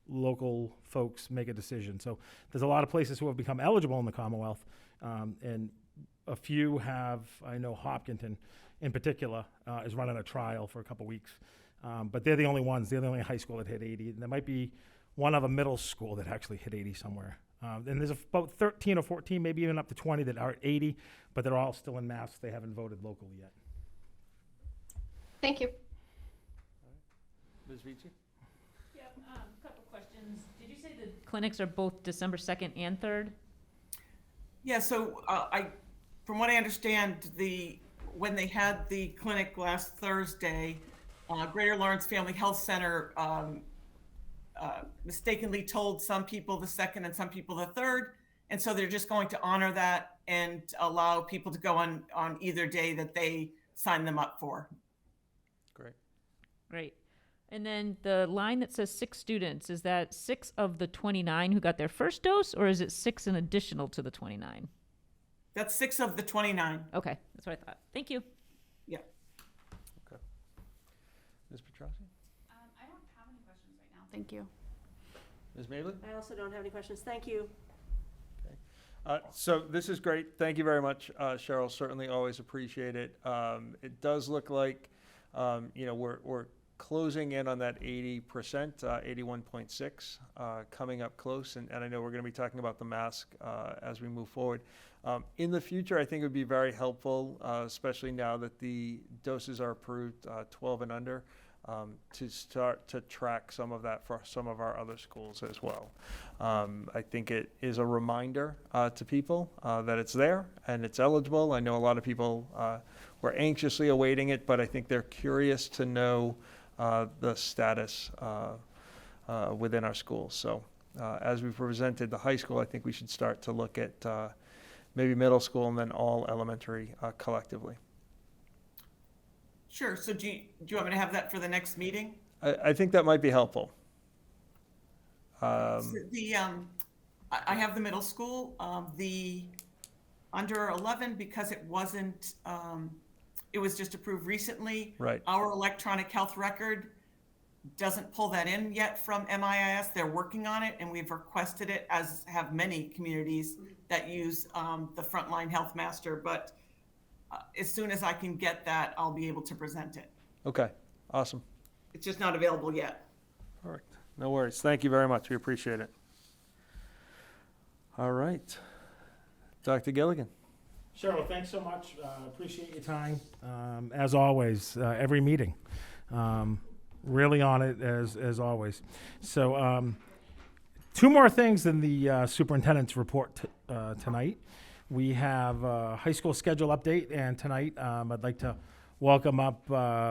Speaker 2: local folks make a decision. So there's a lot of places who have become eligible in the Commonwealth, and a few have. I know Hopkinton in particular is running a trial for a couple weeks, but they're the only ones. They're the only high school that hit 80. And there might be one other middle school that actually hit 80 somewhere. And there's about 13 or 14, maybe even up to 20 that are at 80, but they're all still in masks. They haven't voted locally yet.
Speaker 4: Thank you.
Speaker 1: Ms. Vici?
Speaker 8: Couple questions. Did you say the clinics are both December 2nd and 3rd?
Speaker 12: Yeah, so from what I understand, when they had the clinic last Thursday, Greater Lawrence Family Health Center mistakenly told some people the 2nd and some people the 3rd, and so they're just going to honor that and allow people to go on either day that they sign them up for.
Speaker 8: Great. And then the line that says 6 students, is that 6 of the 29 who got their first dose, or is it 6 in additional to the 29?
Speaker 12: That's 6 of the 29.
Speaker 8: Okay, that's what I thought. Thank you.
Speaker 12: Yeah.
Speaker 1: Okay. Ms. Petrossi?
Speaker 3: I don't have any questions right now. Thank you.
Speaker 1: Ms. Mably?
Speaker 9: I also don't have any questions. Thank you.
Speaker 1: So this is great. Thank you very much, Cheryl. Certainly always appreciate it. It does look like, we're closing in on that 80%, 81.6, coming up close. And I know we're going to be talking about the mask as we move forward. In the future, I think it would be very helpful, especially now that the doses are approved 12 and under, to start to track some of that for some of our other schools as well. I think it is a reminder to people that it's there and it's eligible. I know a lot of people were anxiously awaiting it, but I think they're curious to know the status within our schools. So as we presented the high school, I think we should start to look at maybe middle school and then all elementary collectively.
Speaker 12: Sure. So do you want me to have that for the next meeting?
Speaker 1: I think that might be helpful.
Speaker 12: So I have the middle school, the under 11, because it wasn't, it was just approved recently.
Speaker 1: Right.
Speaker 12: Our electronic health record doesn't pull that in yet from MIS. They're working on it, and we've requested it, as have many communities that use the Frontline Health Master. But as soon as I can get that, I'll be able to present it.
Speaker 1: Okay, awesome.
Speaker 12: It's just not available yet.
Speaker 1: Perfect. No worries. Thank you very much. We appreciate it. All right. Dr. Gilligan.
Speaker 2: Cheryl, thanks so much. Appreciate your time. As always, every meeting. Really on it as always. So 2 more things in the superintendent's report tonight. We have a high school schedule update, and tonight I'd like to welcome up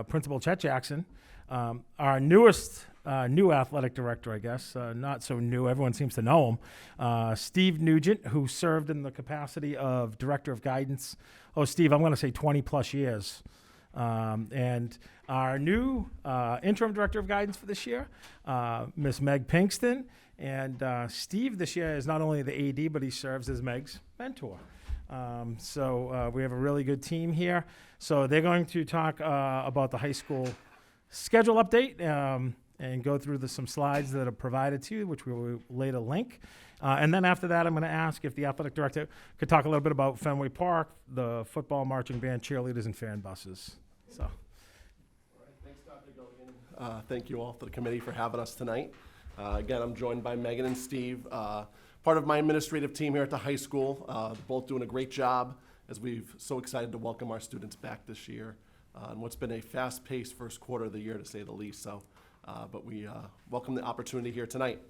Speaker 2: Principal Chet Jackson, our newest new athletic director, I guess. Not so new, everyone seems to know him. Steve Nugent, who served in the capacity of Director of Guidance. Oh, Steve, I'm going to say 20 plus years. And our new interim Director of Guidance for this year, Miss Meg Pinkston. And Steve this year is not only the AD, but he serves as Meg's mentor. So we have a really good team here. So they're going to talk about the high school schedule update and go through some slides that are provided to you, which we will later link. And then after that, I'm going to ask if the athletic director could talk a little bit about Fenway Park, the football, marching band, cheerleaders, and fan buses. So.
Speaker 13: All right, thanks, Dr. Gilligan. Thank you all for the committee for having us tonight. Again, I'm joined by Megan and Steve, part of my administrative team here at the high school. They're both doing a great job, as we've so excited to welcome our students back this year in what's been a fast-paced first quarter of the year, to say the least. So, but we welcome the opportunity here tonight.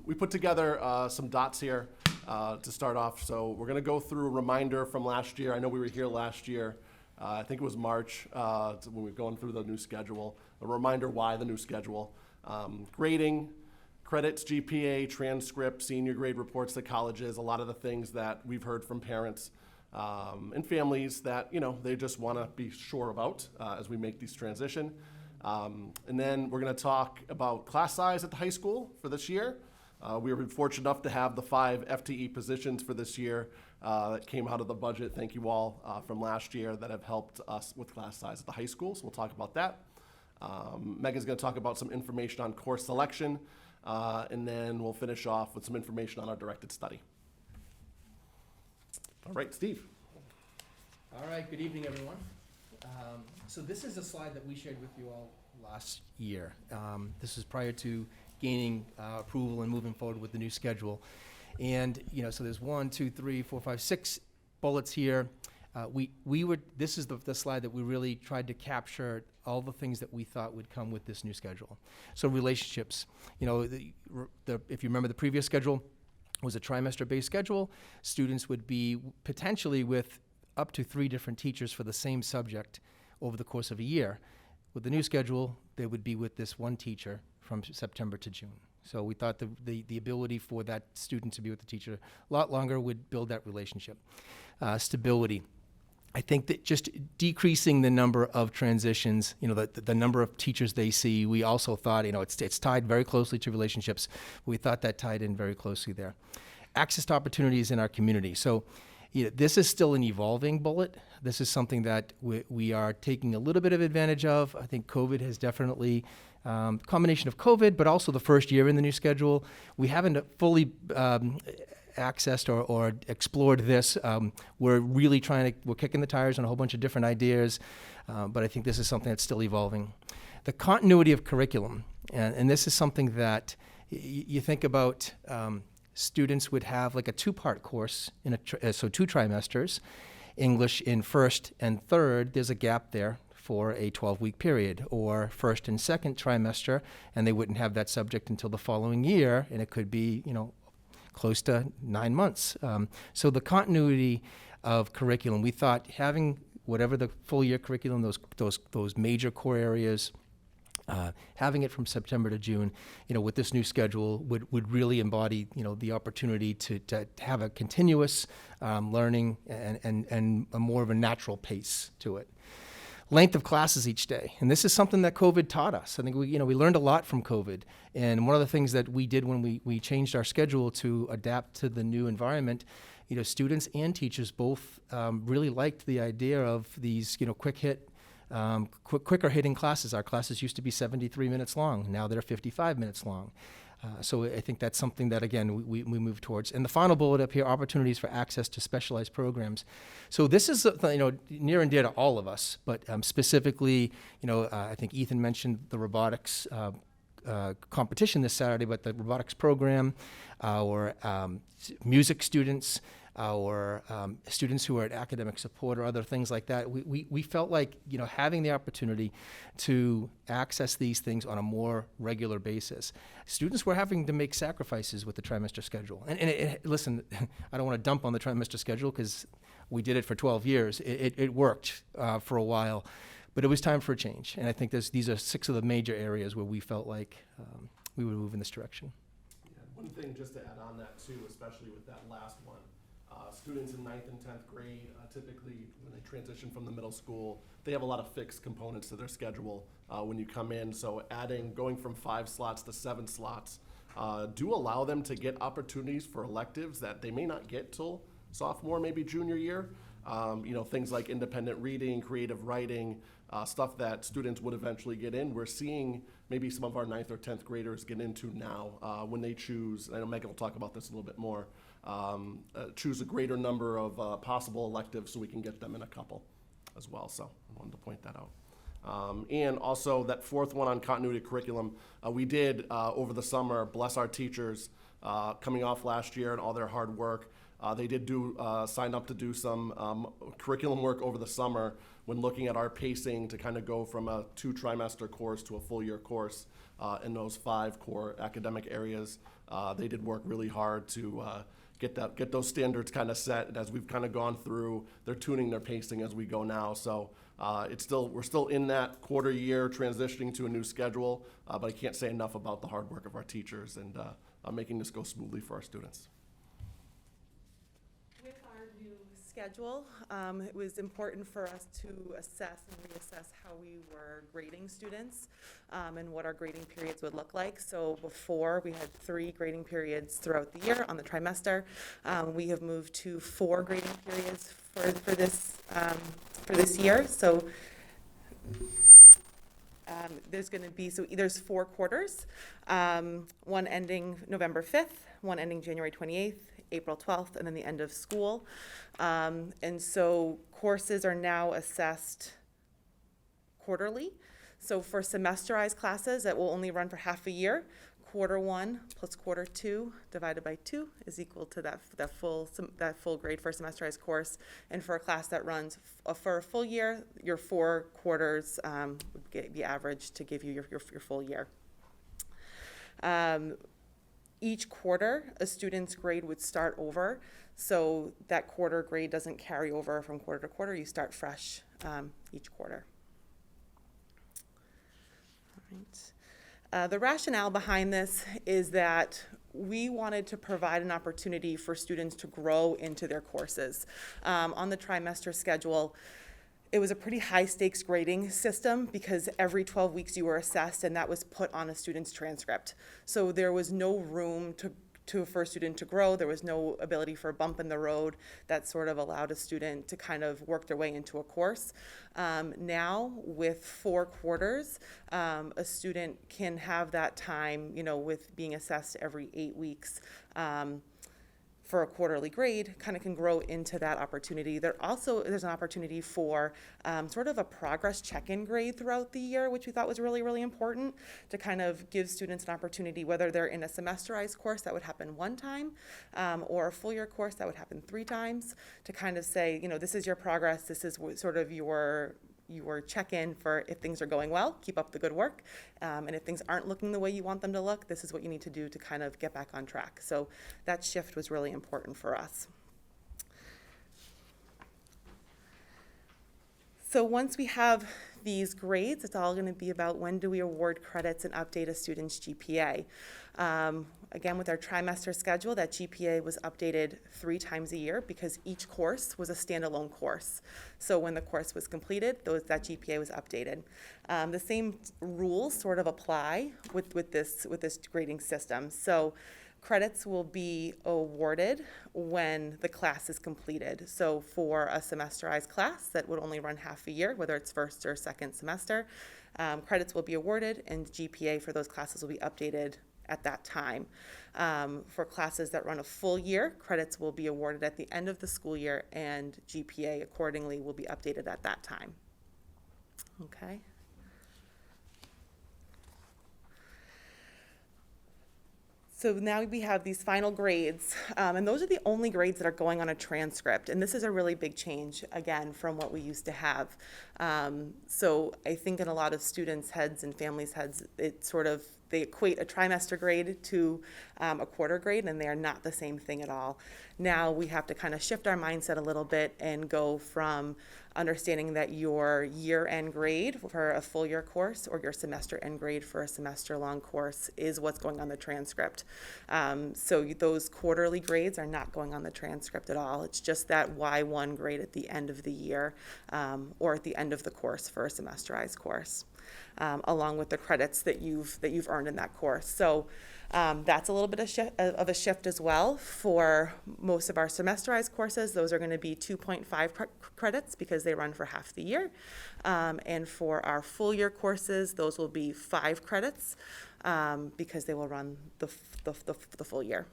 Speaker 13: We put together some dots here to start off. So we're going to go through a reminder from last year. I know we were here last year. I think it was March when we were going through the new schedule. A reminder why the new schedule. Grading, credits, GPA, transcript, senior grade reports to colleges, a lot of the things that we've heard from parents and families that, they just want to be sure about as we make this transition. And then we're going to talk about class size at the high school for this year. We were fortunate enough to have the 5 FTE positions for this year that came out of the budget. Thank you all from last year that have helped us with class size at the high school. So we'll talk about that. Megan's going to talk about some information on course selection, and then we'll finish off with some information on our directed study. All right, Steve.
Speaker 14: All right, good evening, everyone. So this is a slide that we shared with you all last year. This is prior to gaining approval and moving forward with the new schedule. And, so there's 1, 2, 3, 4, 5, 6 bullets here. This is the slide that we really tried to capture all the things that we thought would come with this new schedule. So relationships, if you remember the previous schedule was a trimester-based schedule. Students would be potentially with up to 3 different teachers for the same subject over the course of a year. With the new schedule, they would be with this one teacher from September to June. So we thought the ability for that student to be with the teacher a lot longer would build that relationship. Stability. I think that just decreasing the number of transitions, the number of teachers they see, we also thought, it's tied very closely to relationships. We thought that tied in very closely there. Access to opportunities in our community. So this is still an evolving bullet. This is something that we are taking a little bit of advantage of. I think COVID has definitely, combination of COVID, but also the first year in the new schedule, we haven't fully accessed or explored this. We're really we're kicking the tires on a whole bunch of different ideas, but I think this is something that's still evolving. The continuity of curriculum, and this is something that you think about. Students would have like a 2-part course so 2 trimesters, English in first and third. There's a gap there for a 12-week period, or first and second trimester, and they wouldn't have that subject until the following year, and it could be, close to 9 months. So the continuity of curriculum, we thought having whatever the full year curriculum, those major core areas, having it from September to June, with this new schedule would really embody, the opportunity to have a continuous learning and a more of a natural pace to it. Length of classes each day, and this is something that COVID taught us. I think we learned a lot from COVID, and one of the things that we did when we changed our schedule to adapt to the new environment, students and teachers both really liked the idea of these, quick hit. Quicker hitting classes. Our classes used to be 73 minutes long. Now they're 55 minutes long. So I think that's something that, again, we move towards. And the final bullet up here, opportunities for access to specialized programs. So this is, near and dear to all of us, but specifically, I think Ethan mentioned the robotics competition this Saturday, but the robotics program, our music students, our students who are at academic support or other things like that, we felt like, having the opportunity to access these things on a more regular basis. Students were having to make sacrifices with the trimester schedule. And listen, I don't want to dump on the trimester schedule because we did it for 12 years. It worked for a while, but it was time for a change. And I think these are 6 of the major areas where we felt like we would move in this direction.
Speaker 13: Yeah, one thing just to add on that too, especially with that last one, students in 9th and 10th grade, typically when they transition from the middle school, they have a lot of fixed components to their schedule when you come in. So going from 5 slots to 7 slots, do allow them to get opportunities for electives that they may not get till sophomore, maybe junior year. Things like independent reading, creative writing, stuff that students would eventually get in. We're seeing maybe some of our 9th or 10th graders get into now when they choose, I know Megan will talk about this a little bit more, choose a greater number of possible electives so we can get them in a couple as well. So I wanted to point that out. And also that 4th one on continuity of curriculum, we did over the summer bless our teachers coming off last year and all their hard work. They did sign up to do some curriculum work over the summer when looking at our pacing to kind of go from a 2 trimester course to a full year course in those 5 core academic areas. They did work really hard to get those standards kind of set. And as we've kind of gone through, they're tuning their pacing as we go now. So we're still in that quarter year transitioning to a new schedule, but I can't say enough about the hard work of our teachers and making this go smoothly for our students.
Speaker 15: With our new schedule, it was important for us to assess and reassess how we were grading students and what our grading periods would look like. So before, we had 3 grading periods throughout the year on the trimester. We have moved to 4 grading periods for this year. So there's 4 quarters, one ending November 5th, one ending January 28th, April 12th, and then the end of school. And so courses are now assessed quarterly. So for semesterized classes that will only run for half a year, quarter 1 plus quarter 2 divided by 2 is equal to that full grade for a semesterized course. And for a class that runs for a full year, your 4 quarters would be averaged to give you your full year. Each quarter, a student's grade would start over, so that quarter grade doesn't carry over from quarter to quarter. You start fresh each quarter. All right. The rationale behind this is that we wanted to provide an opportunity for students to grow into their courses. On the trimester schedule, it was a pretty high stakes grading system because every 12 weeks you were assessed, and that was put on a student's transcript. So there was no room for a student to grow. There was no ability for a bump in the road that sort of allowed a student to kind of work their way into a course. Now with 4 quarters, a student can have that time, with being assessed every 8 weeks. for a quarterly grade kind of can grow into that opportunity. There's an opportunity for sort of a progress check-in grade throughout the year, which we thought was really, really important to kind of give students an opportunity, whether they're in a semesterized course that would happen one time or a full year course that would happen 3 times, to kind of say, this is your progress, this is sort of your check-in for if things are going well, keep up the good work. And if things aren't looking the way you want them to look, this is what you need to do to kind of get back on track. So that shift was really important for us. So once we have these grades, it's all going to be about when do we award credits and update a student's GPA. Again, with our trimester schedule, that GPA was updated 3 times a year because each course was a standalone course. So when the course was completed, that GPA was updated. The same rules sort of apply with this grading system. So credits will be awarded when the class is completed. So for a semesterized class that would only run half a year, whether it's first or second semester, credits will be awarded and GPA for those classes will be updated at that time. For classes that run a full year, credits will be awarded at the end of the school year and GPA accordingly will be updated at that time. Okay. So now we have these final grades, and those are the only grades that are going on a transcript. And this is a really big change, again, from what we used to have. So I think in a lot of students' heads and families' heads, they equate a trimester grade to a quarter grade, and they are not the same thing at all. Now we have to kind of shift our mindset a little bit and go from understanding that your year-end grade for a full year course or your semester-end grade for a semester-long course is what's going on the transcript. So those quarterly grades are not going on the transcript at all. It's just that Y1 grade at the end of the year or at the end of the course for a semesterized course, along with the credits that you've earned in that course. So that's a little bit of a shift as well. For most of our semesterized courses, those are going to be 2.5 credits because they run for half the year. And for our full year courses, those will be 5 credits because they will run the full year.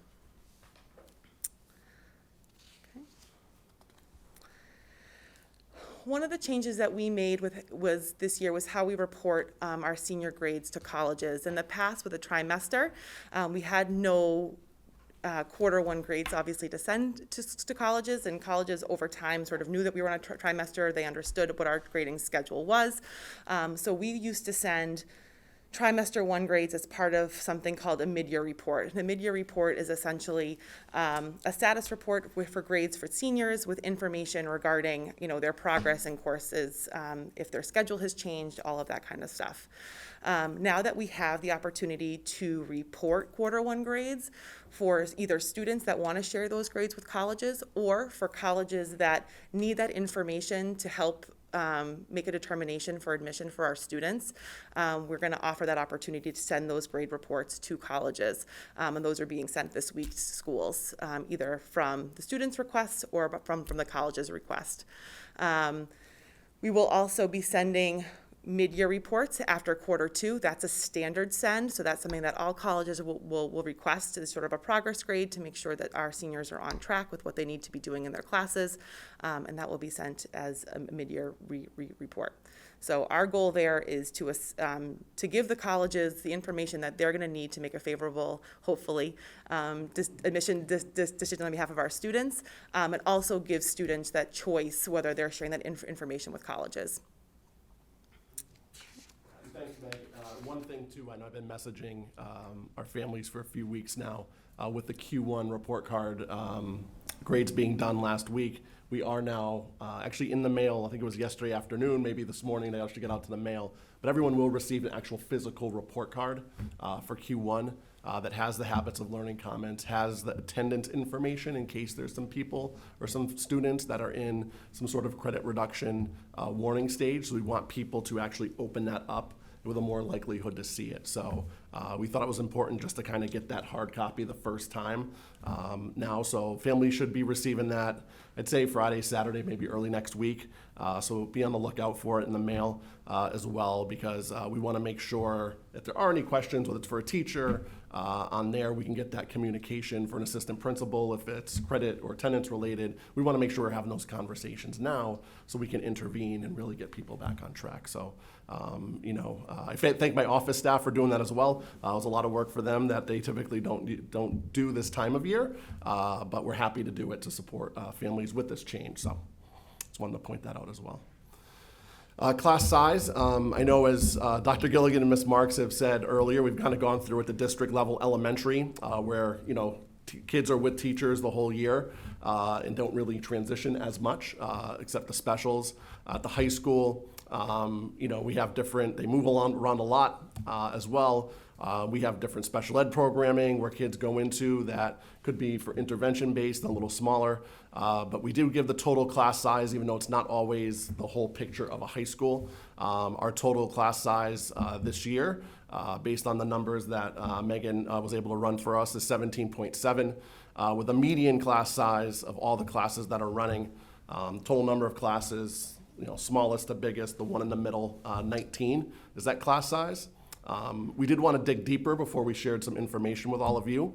Speaker 15: One of the changes that we made this year was how we report our senior grades to colleges. In the past, with a trimester, we had no quarter 1 grades, obviously, to send to colleges, and colleges over time sort of knew that we were on a trimester. They understood what our grading schedule was. So we used to send trimester 1 grades as part of something called a mid-year report. The mid-year report is essentially a status report for grades for seniors with information regarding, their progress in courses, if their schedule has changed, all of that kind of stuff. Now that we have the opportunity to report quarter 1 grades for either students that want to share those grades with colleges or for colleges that need that information to help make a determination for admission for our students, we're going to offer that opportunity to send those grade reports to colleges. And those are being sent this week to schools, either from the students' requests or from the college's request. We will also be sending mid-year reports after quarter 2. That's a standard send, so that's something that all colleges will request as sort of a progress grade to make sure that our seniors are on track with what they need to be doing in their classes, and that will be sent as a mid-year report. So our goal there is to give the colleges the information that they're going to need to make a favorable, hopefully, admission decision on behalf of our students, and also give students that choice whether they're sharing that information with colleges.
Speaker 13: Thanks, Meg. One thing, too, I know I've been messaging our families for a few weeks now with the Q1 report card grades being done last week. We are now actually in the mail. I think it was yesterday afternoon, maybe this morning, they actually get out to the mail. But everyone will receive an actual physical report card for Q1 that has the habits of learning comments, has the attendance information in case there's some people or some students that are in some sort of credit reduction warning stage. So we want people to actually open that up with a more likelihood to see it. So we thought it was important just to kind of get that hard copy the first time now. So families should be receiving that, I'd say Friday, Saturday, maybe early next week. So be on the lookout for it in the mail as well, because we want to make sure if there are any questions, whether it's for a teacher On there, we can get that communication for an assistant principal if it's credit or attendance related. We want to make sure we're having those conversations now so we can intervene and really get people back on track. So, I thank my office staff for doing that as well. It was a lot of work for them that they typically don't do this time of year, but we're happy to do it to support families with this change. So, just wanted to point that out as well. Class size, I know as Dr. Gilligan and Ms. Marks have said earlier, we've kind of gone through at the district level elementary where, kids are with teachers the whole year and don't really transition as much except the specials. At the high school, we have different, they move around a lot as well. We have different special ed programming where kids go into that could be for intervention based, a little smaller. But we do give the total class size, even though it's not always the whole picture of a high school. Our total class size this year, based on the numbers that Megan was able to run for us, is 17.7, with a median class size of all the classes that are running. Total number of classes, smallest to biggest, the one in the middle, 19 is that class size. We did want to dig deeper before we shared some information with all of you.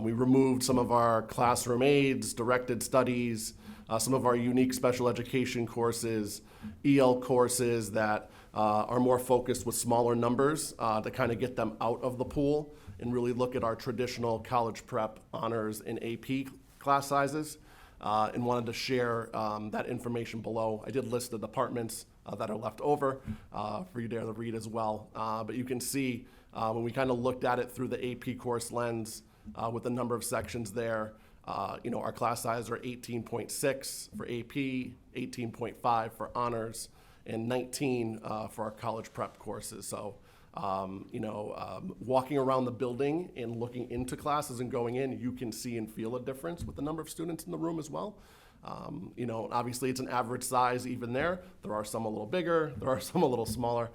Speaker 13: We removed some of our classroom aids, directed studies, some of our unique special education courses, EL courses that are more focused with smaller numbers to kind of get them out of the pool and really look at our traditional college prep, honors, and AP class sizes, and wanted to share that information below. I did list the departments that are left over for you to read as well. But you can see when we kind of looked at it through the AP course lens with the number of sections there, our class size are 18.6 for AP, 18.5 for honors, and 19 for our college prep courses. So, walking around the building and looking into classes and going in, you can see and feel a difference with the number of students in the room as well. Obviously it's an average size even there. There are some a little bigger, there are some a little smaller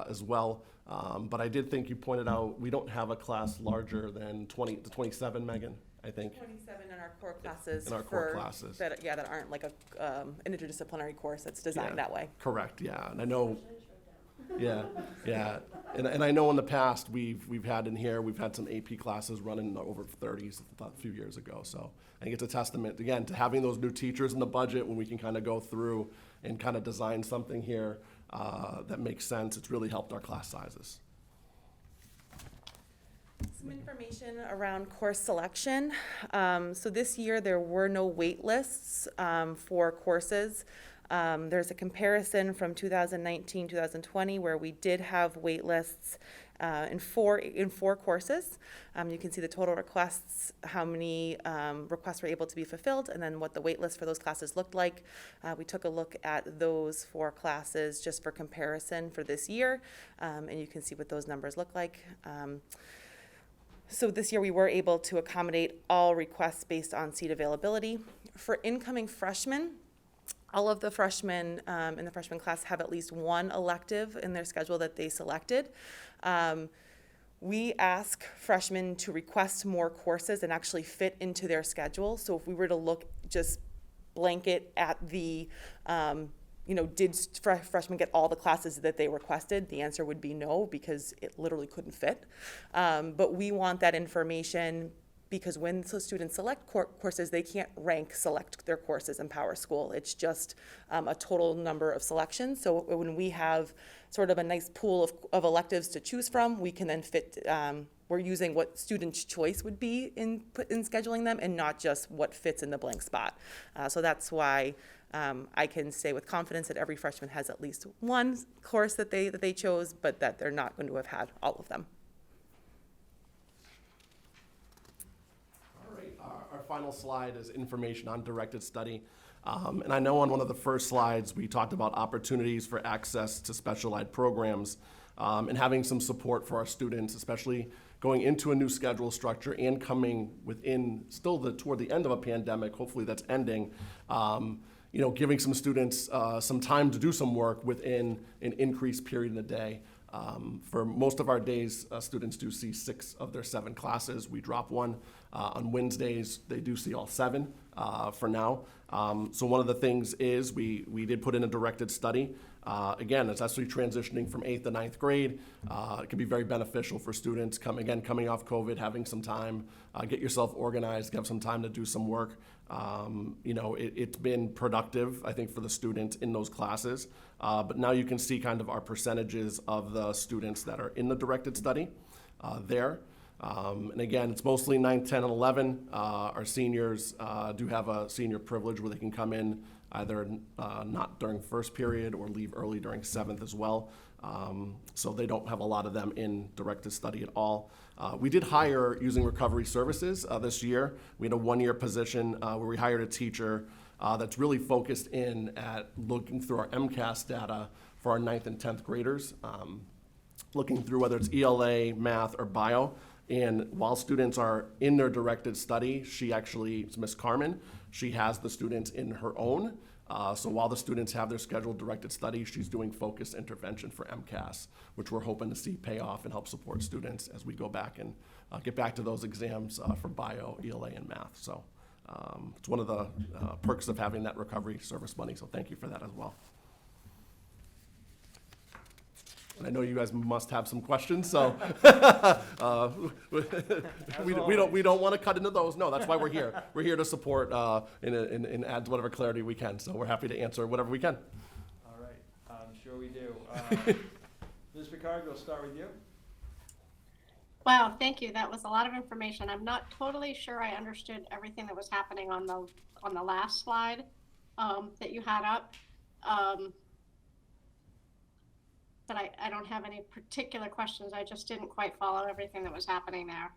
Speaker 13: as well. But I did think you pointed out we don't have a class larger than 20 to 27, Megan, I think.
Speaker 15: 27 in our core classes.
Speaker 13: In our core classes.
Speaker 15: That aren't like an interdisciplinary course that's designed that way.
Speaker 13: Correct, yeah. And I know, yeah. And I know in the past we've had in here, we've had some AP classes running over 30s a few years ago. So I think it's a testament, again, to having those new teachers in the budget when we can kind of go through and kind of design something here that makes sense. It's really helped our class sizes.
Speaker 15: Some information around course selection. So this year there were no wait lists for courses. There's a comparison from 2019, 2020 where we did have wait lists in four courses. You can see the total requests, how many requests were able to be fulfilled, and then what the wait list for those classes looked like. We took a look at those 4 classes just for comparison for this year, and you can see what those numbers look like. So this year we were able to accommodate all requests based on seat availability. For incoming freshmen, all of the freshmen in the freshman class have at least one elective in their schedule that they selected. We ask freshmen to request more courses and actually fit into their schedule. So if we were to look just blanket at the, did freshmen get all the classes that they requested? The answer would be no, because it literally couldn't fit. But we want that information because when the students select courses, they can't select their courses in PowerSchool. It's just a total number of selections. So when we have sort of a nice pool of electives to choose from, we can then fit, we're using what students' choice would be in scheduling them and not just what fits in the blank spot. So that's why I can say with confidence that every freshman has at least one course that they chose, but that they're not going to have had all of them.
Speaker 13: Our final slide is information on directed study. And I know on one of the first slides, we talked about opportunities for access to special ed programs and having some support for our students, especially going into a new schedule structure and coming within still toward the end of a pandemic, hopefully that's ending, giving some students some time to do some work within an increased period in the day. For most of our days, students do see 6 of their 7 classes. We drop one. On Wednesdays, they do see all 7 for now. So one of the things is we did put in a directed study Again, it's actually transitioning from 8th to 9th grade. It can be very beneficial for students coming off COVID, having some time, get yourself organized, have some time to do some work. It's been productive, I think, for the students in those classes. But now you can see kind of our percentages of the students that are in the directed study there. And again, it's mostly 9th, 10, and 11. Our seniors do have a senior privilege where they can come in either not during first period or leave early during 7th as well. So they don't have a lot of them in directed study at all. We did hire using recovery services this year. We had a 1-year position where we hired a teacher that's really focused in at looking through our MCAS data for our 9th and 10th graders, looking through whether it's ELA, math, or bio. And while students are in their directed study, it's Miss Carmen, she has the students in her own. So while the students have their scheduled directed study, she's doing focused intervention for MCAS, which we're hoping to see pay off and help support students as we go back and get back to those exams for bio, ELA, and math. So it's one of the perks of having that recovery service money. So thank you for that as well. And I know you guys must have some questions, so we don't want to cut into those. No, that's why we're here. We're here to support and add whatever clarity we can. So we're happy to answer whatever we can.
Speaker 1: All right, I'm sure we do. Ms. Picard, we'll start with you.
Speaker 4: Wow, thank you. That was a lot of information. I'm not totally sure I understood everything that was happening on the last slide that you had up. But I don't have any particular questions. I just didn't quite follow everything that was happening there.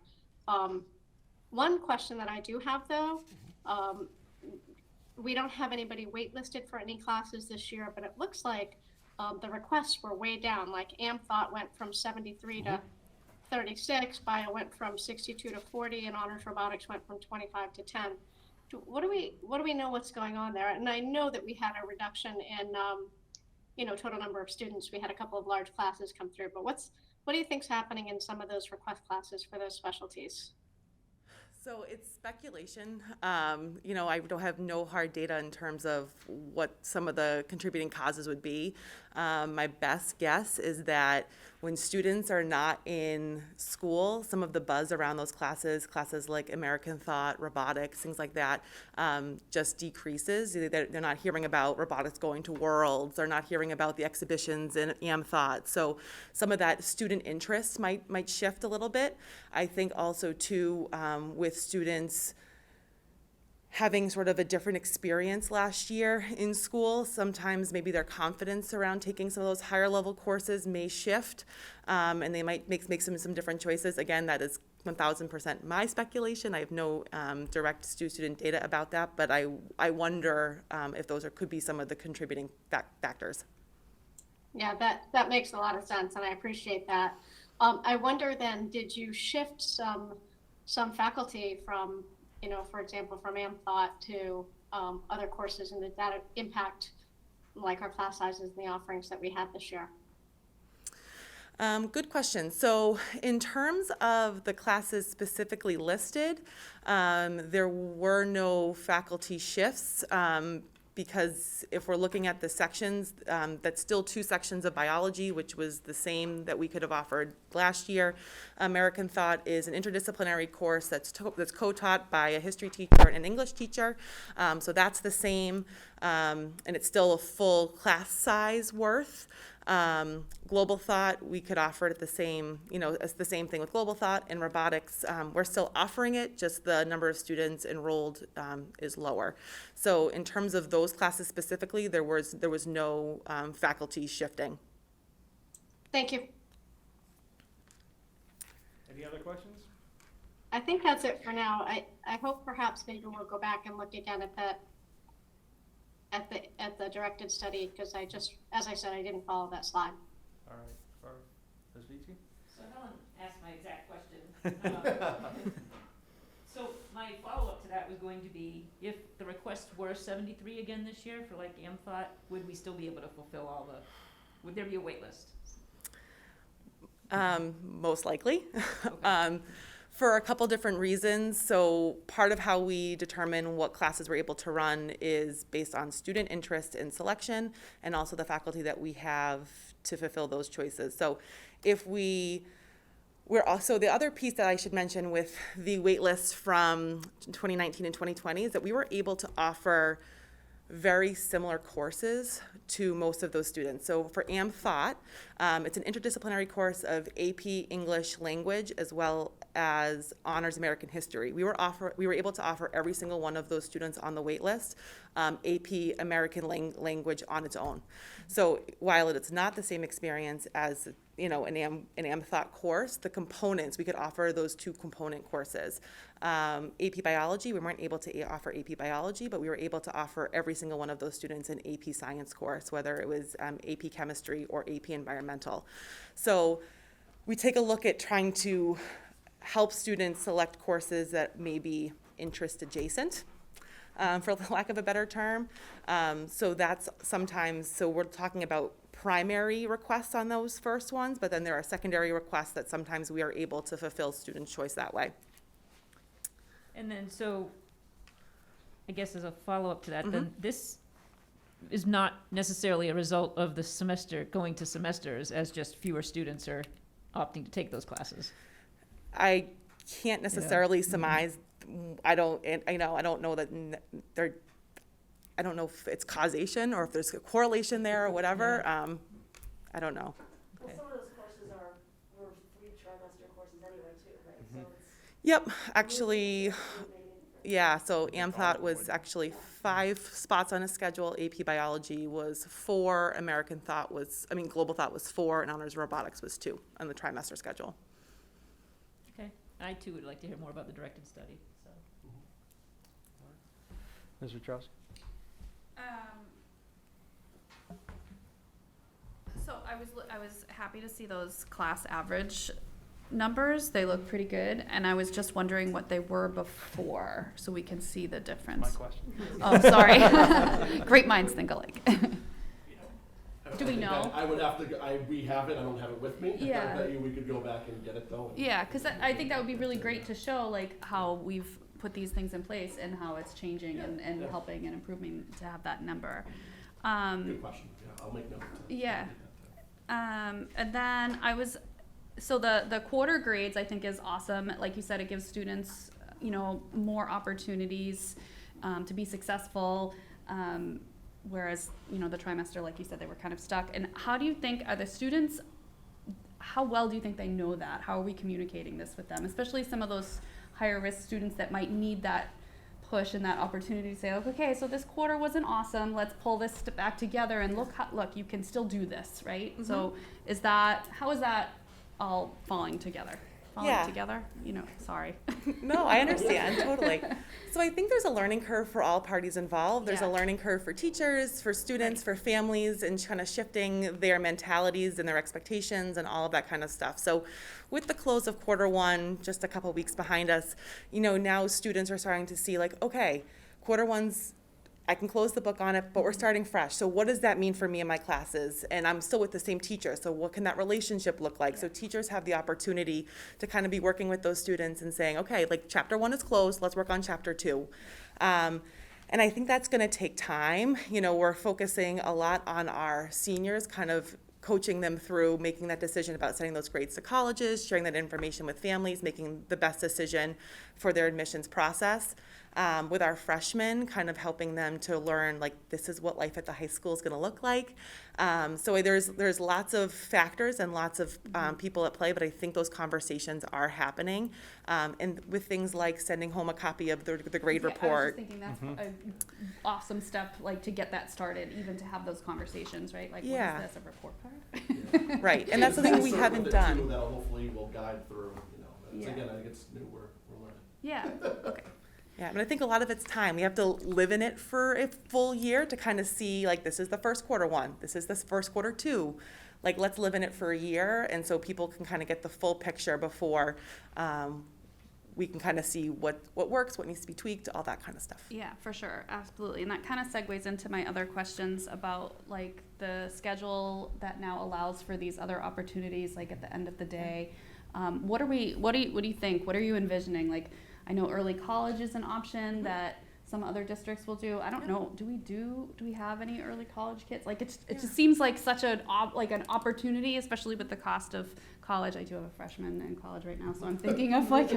Speaker 4: One question that I do have, though, we don't have anybody waitlisted for any classes this year, but it looks like the requests were way down. Like AmThought went from 73 to 36, Bio went from 62 to 40, and Honors Robotics went from 25 to 10. What do we know what's going on there? And I know that we had a reduction in total number of students. We had a couple of large classes come through, but what do you think's happening in some of those request classes for those specialties?
Speaker 15: So it's speculation. I don't have no hard data in terms of what some of the contributing causes would be. My best guess is that when students are not in school, some of the buzz around those classes like American Thought, robotics, things like that, just decreases. They're not hearing about robotics going to Worlds. They're not hearing about the exhibitions in AmThought. So some of that student interest might shift a little bit. I think also too, with students having sort of a different experience last year in school, sometimes maybe their confidence around taking some of those higher level courses may shift, and they might make some different choices. Again, that is 1000% my speculation. I have no direct student data about that, but I wonder if those could be some of the contributing factors.
Speaker 4: Yeah, that makes a lot of sense, and I appreciate that. I wonder then, did you shift some faculty from, for example, from AmThought to other courses, and did that impact like our class sizes and the offerings that we had this year?
Speaker 15: Good question. So in terms of the classes specifically listed, there were no faculty shifts. Because if we're looking at the sections, that's still 2 sections of biology, which was the same that we could have offered last year. American Thought is an interdisciplinary course that's co-taught by a history teacher and an English teacher. So that's the same, and it's still a full class size worth. Global Thought, we could offer it at the same, as the same thing with Global Thought. And robotics, we're still offering it, just the number of students enrolled is lower. So in terms of those classes specifically, there was no faculty shifting.
Speaker 4: Thank you.
Speaker 1: Any other questions?
Speaker 4: I think that's it for now. I hope perhaps maybe we'll go back and look again at the directed study, because as I said, I didn't follow that slide.
Speaker 1: All right, for Ms. Vici?
Speaker 8: So Helen asked my exact question. So my follow-up to that was going to be, if the requests were 73 again this year for like AmThought, would we still be able to fulfill would there be a wait list?
Speaker 15: Most likely. Okay. For a couple different reasons. So part of how we determine what classes we're able to run is based on student interest in selection and also the faculty that we have to fulfill those choices. So if we're also, the other piece that I should mention with the wait list from 2019 and 2020 is that we were able to offer very similar courses to most of those students. So for Thought, it's an interdisciplinary course of AP English language as well as Honors American History. We were able to offer every single one of those students on the wait list AP American language on its own. So while it's not the same experience as an Thought course, the components, we could offer those two component courses. AP Biology, we weren't able to offer AP Biology, but we were able to offer every single one of those students an AP Science course, whether it was AP Chemistry or AP Environmental. So we take a look at trying to help students select courses that may be interest adjacent, for lack of a better term. So that's sometimes, so we're talking about primary requests on those first ones, but then there are secondary requests that sometimes we are able to fulfill student choice that way.
Speaker 8: And then, so, I guess as a follow-up to that, then this is not necessarily a result of the semester going to semesters, as just fewer students are opting to take those classes.
Speaker 15: I can't necessarily surmise. I don't know that I don't know if it's causation or if there's a correlation there or whatever. I don't know.
Speaker 9: Well, some of those courses were 3 trimester courses anyway, too, right? So it's
Speaker 15: Yep, actually, yeah, so Thought was actually 5 spots on a schedule, AP Biology was 4, Global Thought was 4, and Honors Robotics was 2 on the trimester schedule.
Speaker 8: Okay, I too would like to hear more about the directed study, so.
Speaker 1: Ms. Wachowski?
Speaker 3: So I was happy to see those class average numbers. They look pretty good, and I was just wondering what they were before, so we can see the difference.
Speaker 1: My question.
Speaker 3: Oh, sorry. Great minds think alike. Do we know?
Speaker 13: I would have to, we have it, I don't have it with me.
Speaker 3: Yeah.
Speaker 13: I bet you we could go back and get it though.
Speaker 3: Yeah, because I think that would be really great to show like how we've put these things in place and how it's changing and helping and improving to have that number.
Speaker 13: Good question, yeah, I'll make note.
Speaker 3: Yeah. And then so the quarter grades I think is awesome. Like you said, it gives students, more opportunities to be successful. Whereas, the trimester, like you said, they were kind of stuck. And how do you think, how well do you think they know that? How are we communicating this with them? Especially some of those higher risk students that might need that push and that opportunity to say, okay, so this quarter wasn't awesome. Let's pull this back together and look, you can still do this, right? Mm-hmm. So how is that all falling together? Together? Sorry.
Speaker 15: No, I understand, totally. So I think there's a learning curve for all parties involved. There's a learning curve for teachers, for students, for families, and kind of shifting their mentalities and their expectations and all of that kind of stuff. So with the close of quarter 1, just a couple weeks behind us, now students are starting to see like, okay, quarter 1's, I can close the book on it, but we're starting fresh. So what does that mean for me and my classes? And I'm still with the same teacher, so what can that relationship look like? So teachers have the opportunity to kind of be working with those students and saying, okay, like chapter 1 is closed, let's work on chapter 2. And I think that's gonna take time. We're focusing a lot on our seniors, kind of coaching them through making that decision about sending those grades to colleges, sharing that information with families, making the best decision for their admissions process. With our freshmen, kind of helping them to learn, like, this is what life at the high school is going to look like. So there's lots of factors and lots of people at play, but I think those conversations are happening. And with things like sending home a copy of the grade report.
Speaker 3: I was just thinking that's an awesome step, like, to get that started, even to have those conversations, right? Like, what is this, a report card?
Speaker 15: Right, and that's something we haven't done.
Speaker 13: That hopefully will guide through, Again, I think it's new, we're learning.
Speaker 3: Yeah, okay.
Speaker 15: Yeah, but I think a lot of it's time. We have to live in it for a full year to kind of see, like, this is the first quarter 1, this is the first quarter 2. Like, let's live in it for a year, and so people can kind of get the full picture before we can kind of see what works, what needs to be tweaked, all that kind of stuff.
Speaker 3: Yeah, for sure, absolutely. And that kind of segues into my other questions about, like, the schedule that now allows for these other opportunities, like at the end of the day. What do you think? What are you envisioning? Like, I know early college is an option that some other districts will do. I don't know. Do we have any early college kids? Like, it just seems like such an opportunity, especially with the cost of college. I do have a freshman in college right now, so I'm thinking of like,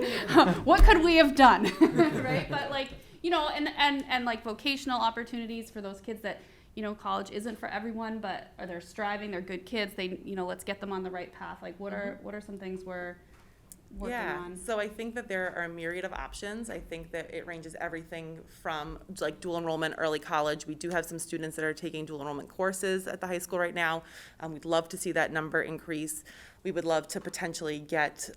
Speaker 3: what could we have done, right? But like, you know, and like vocational opportunities for those kids that, you know, college isn't for everyone, but they're striving, they're good kids. They, you know, let's get them on the right path. Like, what are some things we're working on?
Speaker 15: So I think that there are a myriad of options. I think that it ranges everything from like dual enrollment, early college. We do have some students that are taking dual enrollment courses at the high school right now. We'd love to see that number increase. We would love to potentially get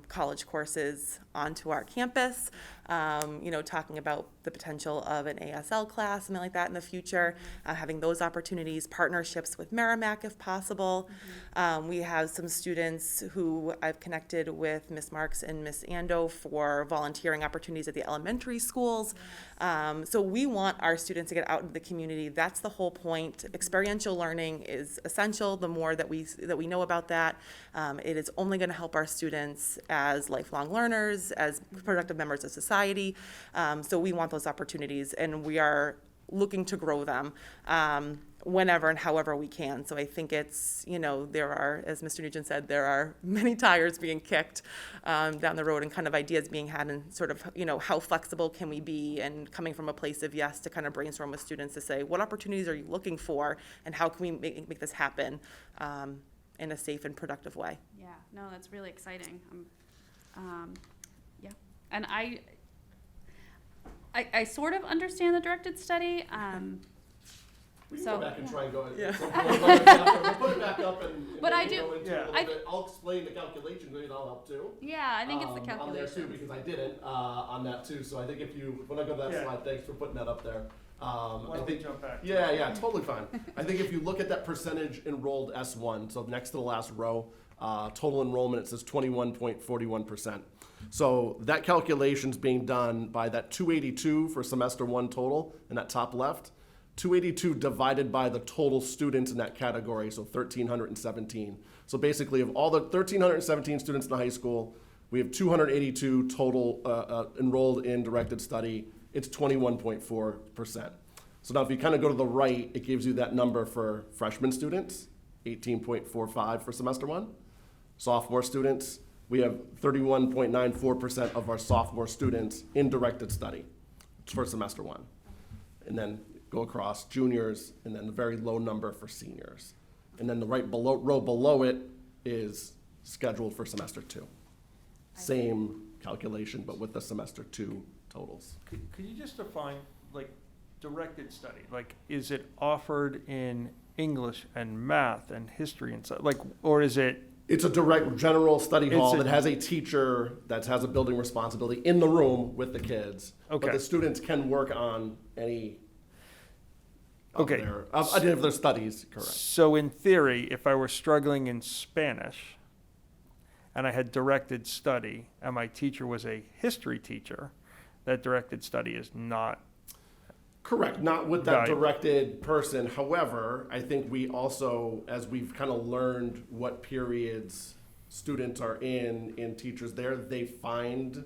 Speaker 15: college courses onto our campus, you know, talking about the potential of an ASL class, something like that in the future, having those opportunities, partnerships with Merrimack if possible. We have some students who I've connected with Ms. Marks and Ms. Ando for volunteering opportunities at the elementary schools. So we want our students to get out into the community. That's the whole point. Experiential learning is essential. The more that we know about that, it is only going to help our students as lifelong learners, as productive members of society. So we want those opportunities, and we are looking to grow them whenever and however we can. So I think it's, you know, there are, as Mr. Nugent said, there are many tires being kicked down the road and kind of ideas being had, and sort of, you know, how flexible can we be, and coming from a place of yes to kind of brainstorm with students to say, what opportunities are you looking for, and how can we make this happen in a safe and productive way.
Speaker 3: Yeah, no, that's really exciting. Yeah, and I sort of understand the directed study.
Speaker 13: We can
Speaker 3: So-
Speaker 13: go back and try and go.
Speaker 15: Yeah.
Speaker 13: We'll put it back up and
Speaker 3: But I
Speaker 13: maybe
Speaker 3: do-
Speaker 13: go into
Speaker 1: yeah.
Speaker 13: it a little bit. I'll explain the calculation, maybe that'll help too.
Speaker 3: Yeah, I think it's the
Speaker 13: On there too,
Speaker 3: calculation.
Speaker 13: because I didn't on that too. So I think when I go to that
Speaker 1: Yeah.
Speaker 13: slide, thanks for putting that up there.
Speaker 1: Why
Speaker 13: I
Speaker 1: don't we
Speaker 13: think,
Speaker 1: jump back?
Speaker 13: yeah, totally fine. I think if you look at that percentage enrolled S1, so next to the last row, total enrollment, it says 21.41%. So that calculation's being done by that 282 for semester one total in that top left. 282 divided by the total students in that category, so 1,317. So basically, of all the 1,317 students in the high school, we have 282 total enrolled in directed study. It's 21.4%. So now if you kind of go to the right, it gives you that number for freshman students, 18.45 for semester one. Sophomore students, we have 31.94% of our sophomore students in directed study for semester one. And then go across juniors, and then the very low number for seniors. And then the row below it is scheduled for semester two. Same calculation, but with the semester two totals.
Speaker 1: Could you just define, like, directed study? Like, is it offered in English and math and history and stuff? Like, or is it?
Speaker 13: It's a direct general study hall
Speaker 1: It's a-
Speaker 13: that has a teacher that has a building responsibility in the room with the kids.
Speaker 1: Okay.
Speaker 13: But the students can work on any of
Speaker 1: Okay.
Speaker 13: their studies, correct.
Speaker 1: So in theory, if I were struggling in Spanish and I had directed study and my teacher was a history teacher, that directed study is not.
Speaker 13: Correct, not with that
Speaker 1: Right.
Speaker 13: directed person. However, I think we also, as we've kind of learned what periods students are in teachers there, they find,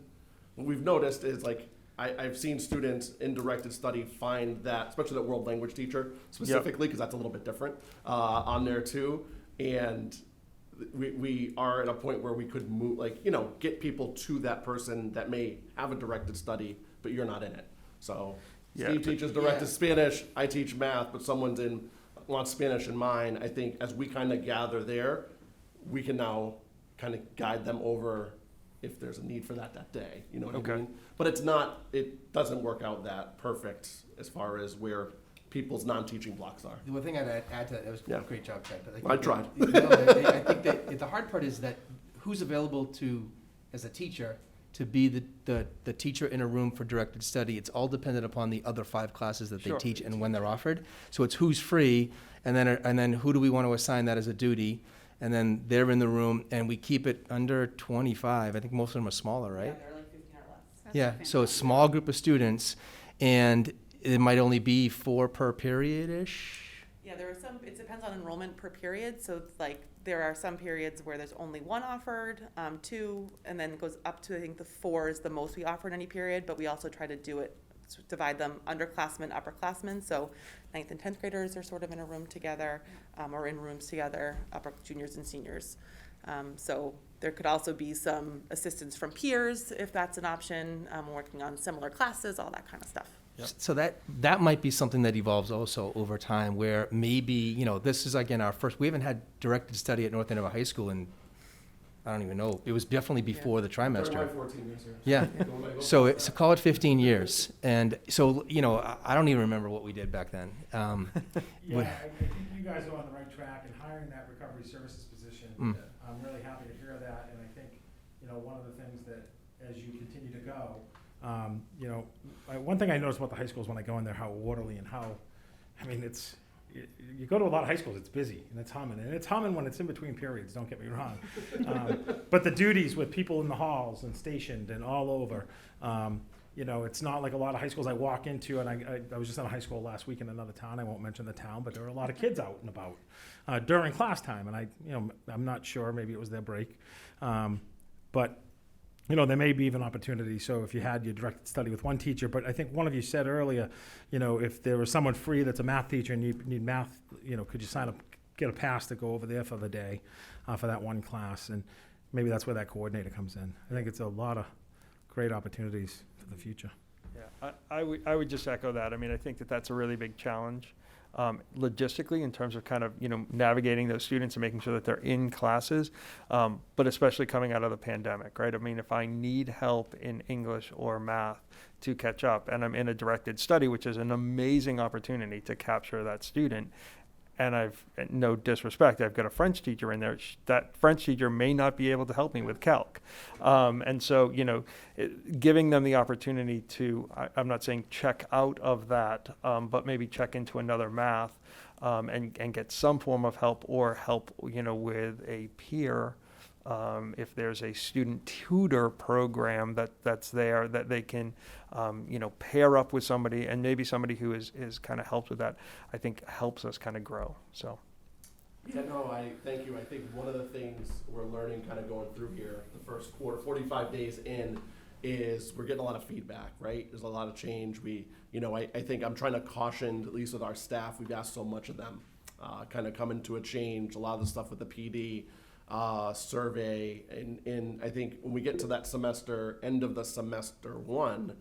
Speaker 13: what we've noticed is like, I've seen students in directed study find that, especially that world language teacher specifically, because that's a little bit different, on there too. And we are at a point where we could move, like, you know, get people to that person that may have a directed study, but you're not in it. So
Speaker 1: Yeah,
Speaker 13: Steve
Speaker 1: but-
Speaker 13: teaches directed Spanish, I teach math, but someone's wants Spanish in mine. I think as we kind of gather there, we can now kind of guide them over if there's a need for that day, you know what I
Speaker 1: Okay.
Speaker 13: mean? But it doesn't work out that perfect as far as where people's non-teaching blocks are.
Speaker 14: The one thing I'd add to that, was
Speaker 13: Yeah.
Speaker 14: a great job, Ted. But
Speaker 13: I
Speaker 14: think
Speaker 13: tried.
Speaker 14: I think that the hard part is that who's available to, as a teacher, to be the teacher in a room for directed study. It's all dependent upon the other 5 classes that they
Speaker 1: Sure.
Speaker 14: teach and when they're offered. So it's who's free, and then who do we want to assign that as a duty? And then they're in the room, and we keep it under 25. I think most of them are smaller, right?
Speaker 15: Yeah, they're like 15 or less.
Speaker 3: That's
Speaker 14: Yeah, so a small group of students, and it might only be 4 per period-ish,
Speaker 15: Yeah, there are some, it depends on enrollment per period, so it's like, there are some periods where there's only one offered, two, and then it goes up to, I think the 4 is the most we offer in any period, but we also try to do it, divide them underclassmen, upperclassmen, so 9th and 10th graders are sort of in a room together, or in rooms together, upper juniors and seniors. So there could also be some assistance from peers, if that's an option, working on similar classes, all that kind of stuff.
Speaker 1: Yep.
Speaker 14: So that might be something that evolves also over time, where maybe, you know, this is again our first, we haven't had directed study at North Andover High School in, I don't even know, it was definitely before the trimester.
Speaker 13: 14 years here.
Speaker 14: Yeah, so it's, call it 15 years. And so, you know, I don't even remember what we did back then.
Speaker 2: Yeah, I think you guys are on the right track in hiring that recovery services position. I'm really happy to hear that, and I think, you know, one of the things that, as you continue to go, you know, one thing I notice about the high schools when I go in there, how orderly and how, I mean, it's, you go to a lot of high schools, it's busy and it's humming when it's in between periods, don't get me wrong. But the duties with people in the halls and stationed and all over, you know, it's not like a lot of high schools I walk into, and I was just in a high school last week in another town, I won't mention the town, but there were a lot of kids out and about during class time, and I'm not sure, maybe it was their break. But you know, there may be even opportunity. So if you had your directed study with one teacher, but I think one of you said earlier, you know, if there was someone free that's a math teacher and you need math, you know, could you sign up, get a pass to go over there for the day, for that one class? And maybe that's where that coordinator comes in. I think it's a lot of great opportunities for the future.
Speaker 1: Yeah, I would just echo that. I mean, I think that that's a really big challenge. Logistically, in terms of kind of, you know, navigating those students and making sure that they're in classes, but especially coming out of the pandemic, right? I mean, if I need help in English or math to catch up, and I'm in a directed study, which is an amazing opportunity to capture that student, and I've, no disrespect, I've got a French teacher in there. That French teacher may not be able to help me with calc. And so, you know, giving them the opportunity to, I'm not saying check out of that, but maybe check into another math and get some form of help, or help, you know, with a peer. If there's a student tutor program that's there, that they can, you know, pair up with somebody, and maybe somebody who is kind of helped with that, I think helps us kind of grow. So.
Speaker 13: Yeah, no, I thank you. I think one of the things we're learning kind of going through here, the first quarter, 45 days in, is we're getting a lot of feedback, right? There's a lot of change. You know, I think I'm trying to caution, at least with our staff, we've asked so much of them, kind of coming to a change, a lot of the stuff with the PD, survey, and I think when we get to that semester, end of the semester one,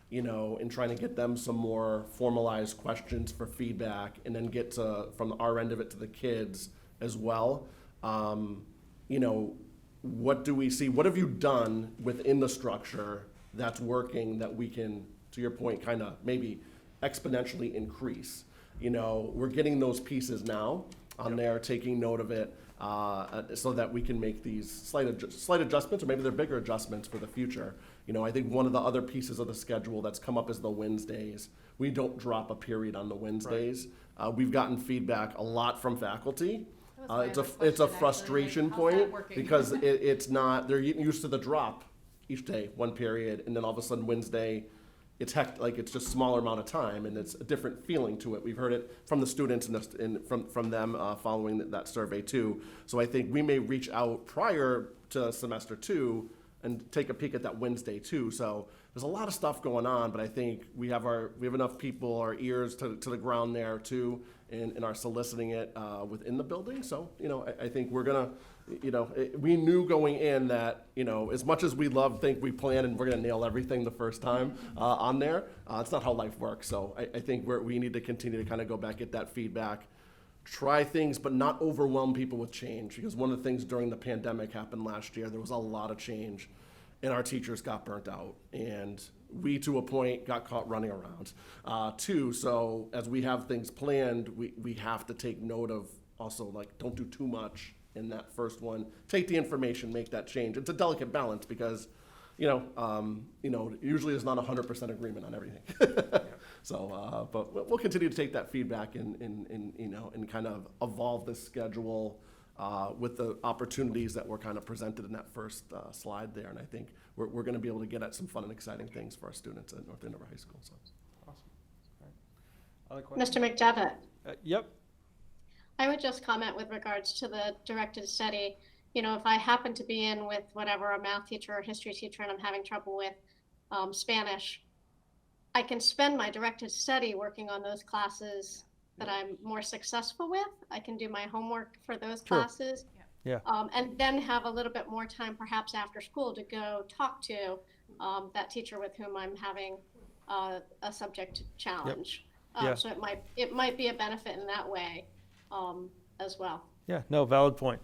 Speaker 13: you know, and trying to get them some more formalized questions for feedback, and then get to, from our end of it, to the kids as well. You know, what do we see? What have you done within the structure that's working that we can, to your point, kind of maybe exponentially increase? You know, we're getting those pieces now on there, taking note of it, so that we can make these slight adjustments, or maybe they're bigger adjustments for the future. You know, I think one of the other pieces of the schedule that's come up is the Wednesdays. We don't drop a period on the Wednesdays. Right. We've gotten feedback a lot from faculty. It's a frustration point, because it's not, they're getting used to the drop each day, one period, and then all of a sudden Wednesday, it's like it's just a smaller amount of time, and it's a different feeling to it. We've heard it from the students and from them following that survey too. So I think we may reach out prior to semester 2 and take a peek at that Wednesday too. So there's a lot of stuff going on, but I think we have enough people, our ears to the ground there too, and are soliciting it within the building. So, you know, I think we're gonna, you know, we knew going in that, you know, as much as we think we plan and we're gonna nail everything the first time on there, it's not how life works. So I think we need to continue to kind of go back, get that feedback, try things, but not overwhelm people with change. Because one of the things during the pandemic happened last year, there was a lot of change, and our teachers got burnt out, and we, to a point, got caught running around too. So as we have things planned, we have to take note of also, like, don't do too much in that first one. Take the information, make that change. It's a delicate balance, because, you know, usually there's not 100% agreement on everything. So, but we'll continue to take that feedback and you know, and kind of evolve this schedule with the opportunities that were kind of presented in that first slide there. And I think we're going to be able to get at some fun and exciting things for our students at North Andover High School. So.
Speaker 1: Awesome. All right. Other questions?
Speaker 4: Mr. McDevitt.
Speaker 1: Yep.
Speaker 4: I would just comment with regards to the directed study. You know, if I happen to be in with whatever, a math teacher or history teacher, and I'm having trouble with Spanish, I can spend my directed study working on those classes that I'm more successful with. I can do my homework for those
Speaker 1: Sure.
Speaker 4: classes.
Speaker 1: Yeah.
Speaker 4: And then have a little bit more time, perhaps after school, to go talk to that teacher with whom I'm having a subject challenge.
Speaker 1: Yeah.
Speaker 4: So it might be a benefit in that way as well.
Speaker 1: Yeah, no, valid point.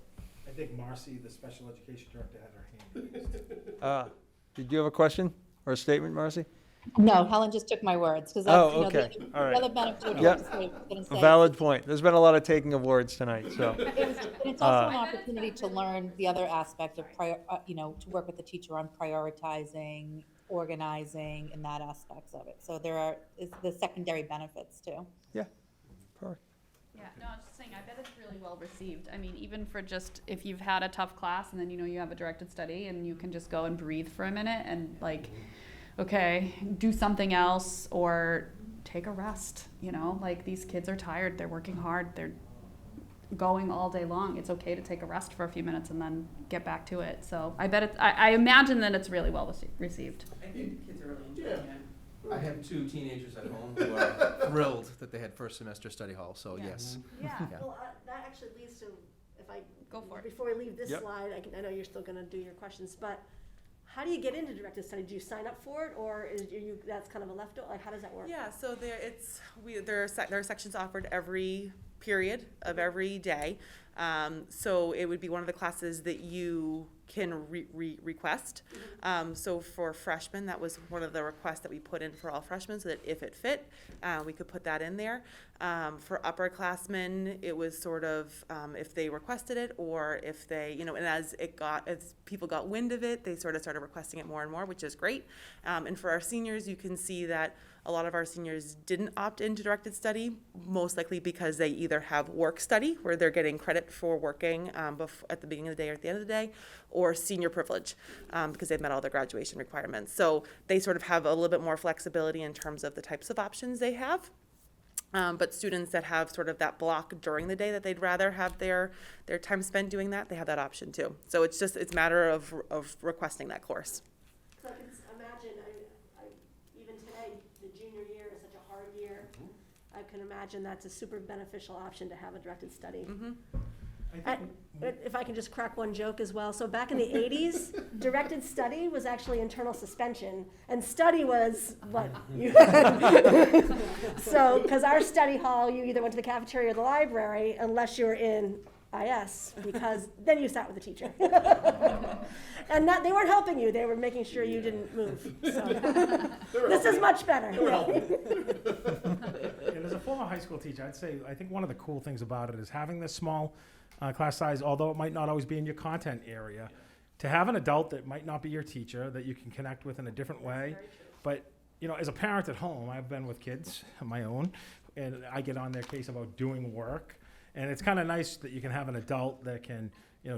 Speaker 2: I think Marcy, the special education director, had her hand raised.
Speaker 1: Did you have a question or a statement, Marcy?
Speaker 16: No, Helen just took my words, because
Speaker 1: Oh,
Speaker 16: that's,
Speaker 1: okay. All right.
Speaker 16: the other benefit of
Speaker 1: Yep.
Speaker 16: what I was gonna say.
Speaker 1: Valid point. There's been a lot of taking of words tonight, so.
Speaker 16: It's also an opportunity to learn the other aspect of to work with the teacher on prioritizing, organizing, and that aspects of it. So is the secondary benefits too.
Speaker 1: Yeah, perfect.
Speaker 3: Yeah, no, I was just saying, I bet it's really well received. I mean, even for just, if you've had a tough class and then you have a directed study and you can just go and breathe for a minute and like, okay, do something else or take a rest, like these kids are tired, they're working hard, they're going all day long. It's okay to take a rest for a few minutes and then get back to it. So I bet I imagine that it's really well received.
Speaker 14: I think kids are really enjoying it. I have 2 teenagers at home who are thrilled that they had first semester study hall, so yes.
Speaker 9: Yeah,
Speaker 14: Yeah.
Speaker 9: well, that actually leads to, if I,
Speaker 3: Go for it.
Speaker 9: before we leave this
Speaker 1: Yep.
Speaker 9: slide, I know you're still gonna do your questions, but how do you get into directed study? Do you sign up for it, or that's kind of a leftover, like, how does that work?
Speaker 15: Yeah, so there are sections offered every period of every day. So it would be one of the classes that you can request. So for freshmen, that was one of the requests that we put in for all freshmen, so that if it fit, we could put that in there. For upperclassmen, it was sort of if they requested it, or if they, and as people got wind of it, they sort of started requesting it more and more, which is great. And for our seniors, you can see that a lot of our seniors didn't opt into directed study, most likely because they either have work study, where they're getting credit for working at the beginning of the day or at the end of the day, or senior privilege, because they've met all their graduation requirements. So they sort of have a little bit more flexibility in terms of the types of options they have. But students that have sort of that block during the day that they'd rather have their time spent doing that, they have that option too. So it's a matter of requesting that course.
Speaker 9: So I can imagine, even today, the junior year is such a hard year. I can imagine that's a super beneficial option to have a directed study. If I can just crack one joke as well. So back in the 80s, directed study was actually internal suspension, and study was what you had. So, because our study hall, you either went to the cafeteria or the library, unless you were in IS, because then you sat with the teacher. And they weren't helping you, they were making sure you didn't move. So. This is much better.
Speaker 2: And as a former high school teacher, I think one of the cool things about it is having this small class size, although it might not always be in your content area, to have an adult that might not be your teacher, that you can connect with in a different way. But, as a parent at home, I've been with kids of my own, and I get on their case about doing work. And it's kind of nice that you can have an adult that can,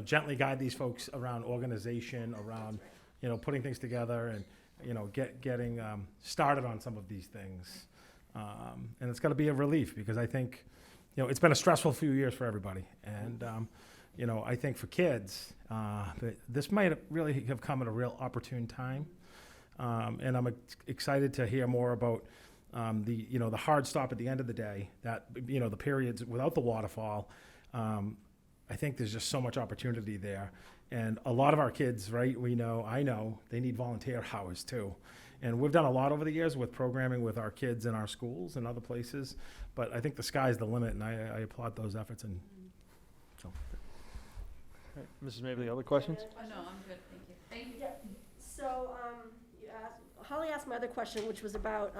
Speaker 2: gently guide these folks around organization, around, putting things together and, getting started on some of these things. And it's got to be a relief, because I think, it's been a stressful few years for everybody. And, I think for kids, this might really have come at a real opportune time. And I'm excited to hear more about the hard stop at the end of the day, that, the periods without the waterfall. I think there's just so much opportunity there. And a lot of our kids, right, I know, they need volunteer hours too. And we've done a lot over the years with programming with our kids in our schools and other places, but I think the sky's the limit, and I applaud those efforts. And so.
Speaker 1: All right, Mrs. Mabley, other questions?
Speaker 3: Oh, no, I'm good, thank you. Thank you.
Speaker 9: Yeah. So Holly asked my other question, which was about,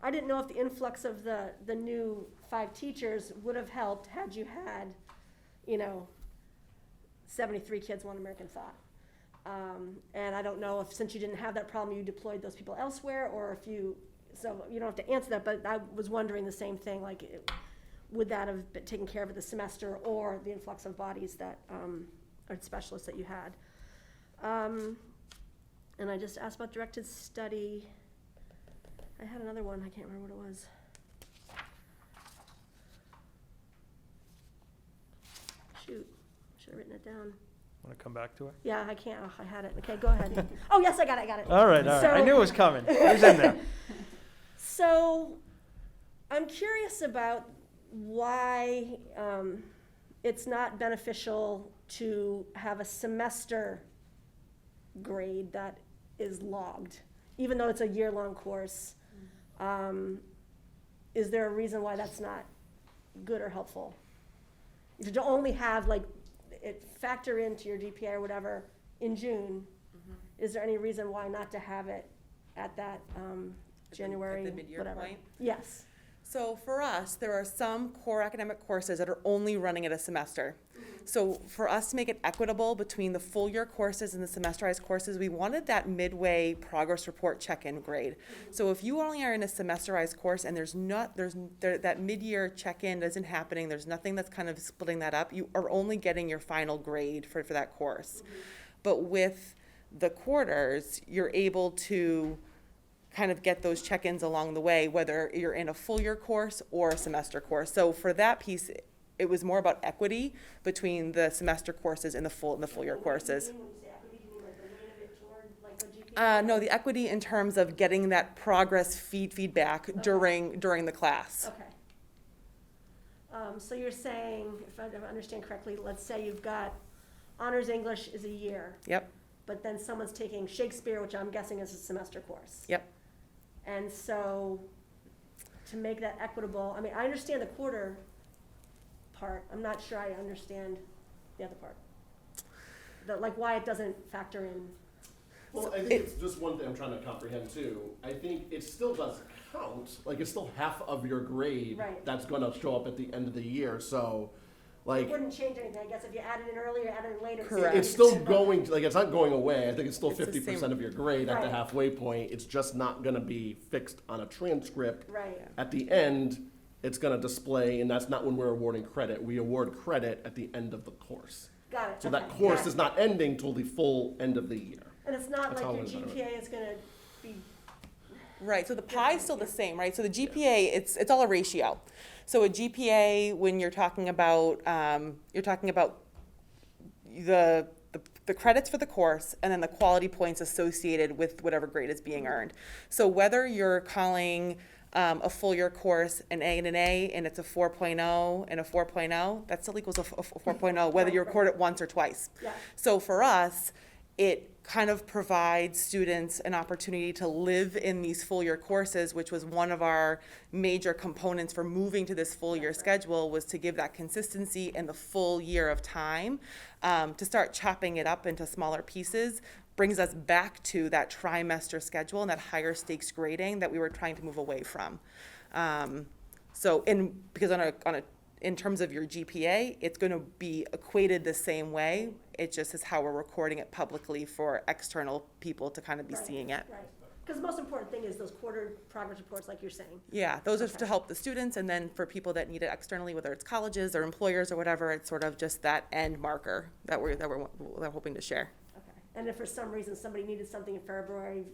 Speaker 9: I didn't know if the influx of the new 5 teachers would have helped had you had, 73 kids, one American thought. And I don't know if, since you didn't have that problem, you deployed those people elsewhere, or if so you don't have to answer that, but I was wondering the same thing, like, would that have been taken care of this semester, or the influx of bodies that, or specialists that you had? And I just asked about directed study. I had another one, I can't remember what it was. shoot, should have written it down.
Speaker 1: Want to come back to it?
Speaker 9: Yeah, I can't, oh, I had it, okay, go ahead. Oh, yes, I got it.
Speaker 1: All right. I
Speaker 9: So-
Speaker 1: knew it was coming. It was in there.
Speaker 9: So, I'm curious about why it's not beneficial to have a semester grade that is logged, even though it's a year-long course. Is there a reason why that's not good or helpful? To only have like it factor into your GPA or whatever in June, is there any reason why not to have it at that January,
Speaker 15: At the mid-year
Speaker 9: whatever?
Speaker 15: point?
Speaker 9: Yes.
Speaker 15: So for us, there are some core academic courses that are only running at a semester. So for us to make it equitable between the full year courses and the semesterized courses, we wanted that midway progress report check-in grade. So if you only are in a semesterized course and that mid-year check-in isn't happening, there's nothing that's kind of splitting that up, you are only getting your final grade for that course. But with the quarters, you're able to kind of get those check-ins along the way, whether you're in a full year course or a semester course. So for that piece, it was more about equity between the semester courses and the full year courses. No, the equity in terms of getting that progress feedback during the class.
Speaker 9: Okay. So you're saying, if I understand correctly, let's say you've got honors English is a year.
Speaker 15: Yep,
Speaker 9: But then someone's taking Shakespeare, which I'm guessing is a semester course.
Speaker 15: yep.
Speaker 9: And so, to make that equitable, I mean, I understand the quarter part, I'm not sure I understand the other part. Like why it doesn't factor in.
Speaker 13: Well, I think it's just one thing I'm trying to comprehend too. I think it still does count, like it's still half of your grade
Speaker 9: Right.
Speaker 13: that's gonna show up at the end of the year, so, like.
Speaker 9: It wouldn't change anything, I guess, if you added it earlier, added it later.
Speaker 15: Correct.
Speaker 13: It's still going, like, it's not going away. I think it's still
Speaker 15: It's the
Speaker 13: 50%
Speaker 15: same-
Speaker 13: of your grade at the
Speaker 9: Right.
Speaker 13: halfway point. It's just not gonna be fixed on a transcript.
Speaker 9: Right,
Speaker 13: At the end, it's gonna display, and that's not when we're awarding credit. We award credit at the end of the course.
Speaker 9: got it.
Speaker 13: So that
Speaker 9: okay,
Speaker 13: course
Speaker 9: got
Speaker 13: is
Speaker 9: it.
Speaker 13: not ending till the full end of the year.
Speaker 9: And it's not
Speaker 13: That's
Speaker 9: like
Speaker 13: how
Speaker 9: your
Speaker 13: it is, I don't know.
Speaker 9: GPA is gonna be,
Speaker 15: Right, so the pie is still the same, right? So the GPA, it's all a ratio. So a GPA, when you're talking about the credits for the course and then the quality points associated with whatever grade is being earned. So whether you're calling a full year course an A and it's a 4.0 and a 4.0, that still equals a 4.0, whether you record it once or twice.
Speaker 9: yeah,
Speaker 15: So for us, it kind of provides students an opportunity to live in these full year courses, which was one of our major components for moving to this full year schedule, was to give that consistency and the full year of time. To start chopping it up into smaller pieces brings us back to that trimester schedule and that higher stakes grading that we were trying to move away from. Because in terms of your GPA, it's going to be equated the same way. It just is how we're recording it publicly for external people to kind of be
Speaker 9: Right,
Speaker 15: seeing it.
Speaker 9: right. Because the most important thing is those quarter progress reports, like you're saying.
Speaker 15: Yeah, those are
Speaker 9: Okay.
Speaker 15: to help the students, and then for people that need it externally, whether it's colleges or employers or whatever, it's sort of just that end marker that we're hoping to share.
Speaker 9: Okay. And if for some reason somebody needed something in February,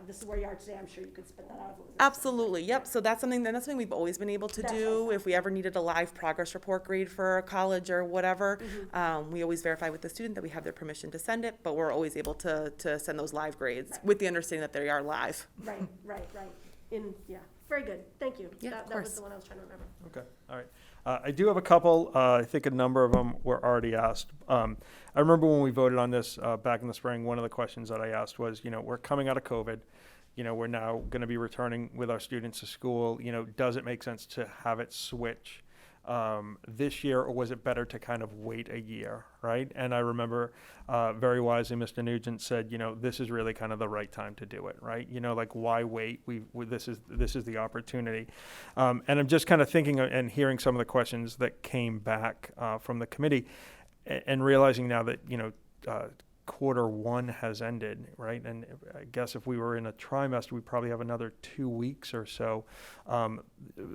Speaker 9: this is where you are today, I'm sure you could spit that out. if it was-
Speaker 15: Absolutely, yep. So that's something we've always been able to
Speaker 9: That's
Speaker 15: do.
Speaker 9: awesome.
Speaker 15: If we ever needed a live progress report grade for a college or whatever,
Speaker 9: Mm-hmm.
Speaker 15: we always verify with the student that we have their permission to send it, but we're always able to send those live grades
Speaker 9: Right.
Speaker 15: with the understanding that they are live.
Speaker 9: Right, right, right. Yeah, very good, thank you.
Speaker 15: Yeah,
Speaker 9: That
Speaker 15: of
Speaker 9: was
Speaker 15: course.
Speaker 9: the one I was trying to remember.
Speaker 1: Okay, all right. I do have a couple, I think a number of them were already asked. I remember when we voted on this back in the spring, one of the questions that I asked was, we're coming out of COVID. We're now going to be returning with our students to school. Does it make sense to have it switch this year, or was it better to kind of wait a year, right? And I remember very wisely, Mr. Nugent said, this is really kind of the right time to do it, right? Like why wait? This is the opportunity. And I'm just kind of thinking and hearing some of the questions that came back from the committee, and realizing now that quarter one has ended, right? And I guess if we were in a trimester, we probably have another 2 weeks or so,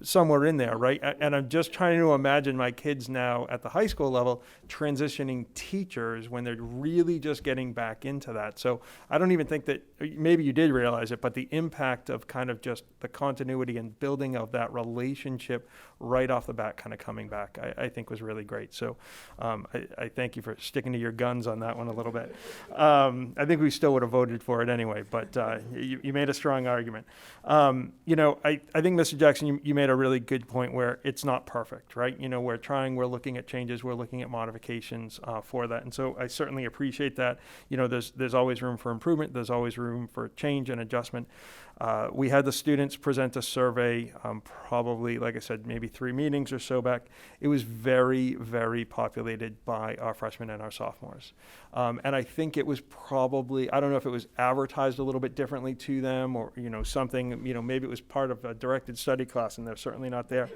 Speaker 1: somewhere in there, right? And I'm just trying to imagine my kids now at the high school level transitioning teachers when they're really just getting back into that. So I don't even think that, maybe you did realize it, but the impact of kind of just the continuity and building of that relationship right off the bat kind of coming back, I think was really great. So I thank you for sticking to your guns on that one a little bit. I think we still would have voted for it anyway, but you made a strong argument. I think, Mr. Jackson, you made a really good point where it's not perfect, right? We're looking at changes, we're looking at modifications for that. And so I certainly appreciate that. There's always room for improvement, there's always room for change and adjustment. We had the students present a survey, probably, like I said, maybe 3 meetings or so back. It was very, very populated by our freshmen and our sophomores. And I think it was probably, I don't know if it was advertised a little bit differently to them or, something, maybe it was part of a directed study class and they're certainly not there.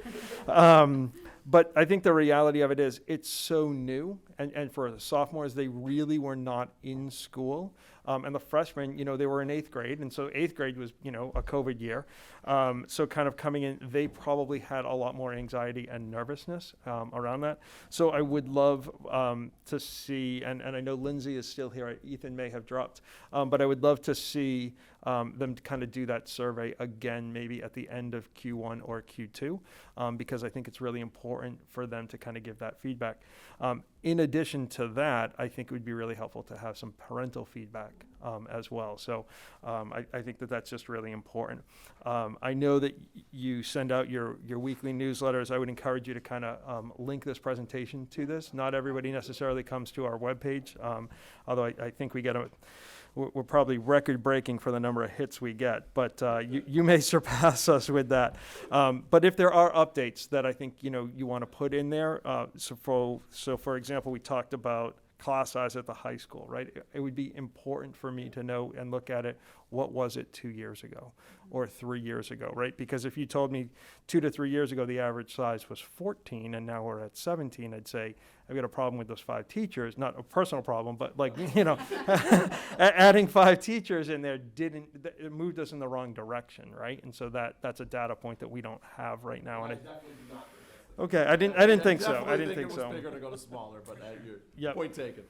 Speaker 1: But I think the reality of it is it's so new. And for the sophomores, they really were not in school. And the freshmen, they were in 8th grade. And so 8th grade was, a COVID year. So kind of coming in, they probably had a lot more anxiety and nervousness around that. So I would love to see, and I know Lindsay is still here, Ethan may have dropped, but I would love to see them kind of do that survey again, maybe at the end of Q1 or Q2, because I think it's really important for them to kind of give that feedback. In addition to that, I think it would be really helpful to have some parental feedback as well. So I think that that's just really important. I know that you send out your weekly newsletters. I would encourage you to kind of link this presentation to this. Not everybody necessarily comes to our webpage, although I think we're probably record-breaking for the number of hits we get, but you may surpass us with that. But if there are updates that I think you want to put in there, so for example, we talked about class size at the high school, right? It would be important for me to know and look at it. What was it 2 years ago or 3 years ago, right? Because if you told me 2 to 3 years ago the average size was 14 and now we're at 17, I'd say I've got a problem with those 5 teachers. Not a personal problem, but adding 5 teachers in there it moved us in the wrong direction, right? And so that's a data point that we don't have right now. And
Speaker 13: definitely do not.
Speaker 1: Okay, I didn't think so.
Speaker 13: I didn't think so. It was bigger to go to smaller, but your point taken.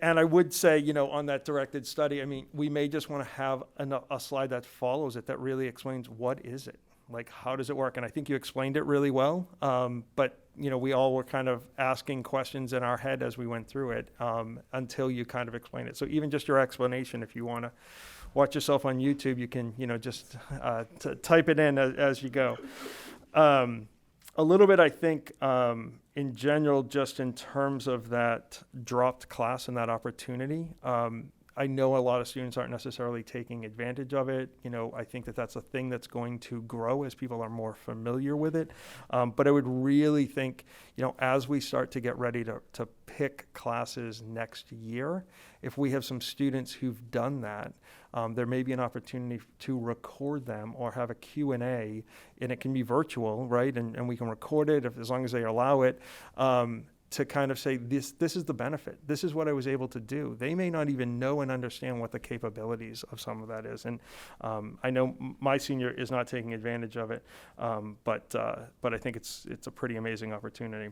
Speaker 1: And I would say, on that directed study, I mean, we may just want to have a slide that follows it that really explains what is it, like how does it work. And I think you explained it really well. But we all were kind of asking questions in our head as we went through it until you kind of explained it. So even just your explanation, if you want to watch yourself on YouTube, you can just type it in as you go. A little bit, I think, in general, just in terms of that dropped class and that opportunity, I know a lot of students aren't necessarily taking advantage of it. I think that that's a thing that's going to grow as people are more familiar with it. But I would really think, as we start to get ready to pick classes next year, if we have some students who've done that, there may be an opportunity to record them or have a Q&A, and it can be virtual, right? And we can record it as long as they allow it. To kind of say, this is the benefit. This is what I was able to do. They may not even know and understand what the capabilities of some of that is. And I know my senior is not taking advantage of it, but I think it's a pretty amazing opportunity.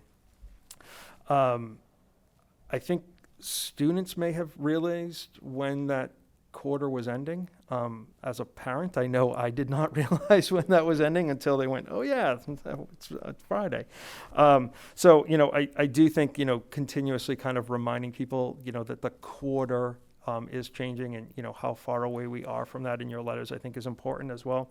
Speaker 1: I think students may have realized when that quarter was ending. As a parent, I know I did not realize when that was ending until they went, oh yeah, it's Friday. So, I do think, continuously kind of reminding people, that the quarter is changing and, how far away we are from that in your letters, I think is important as well.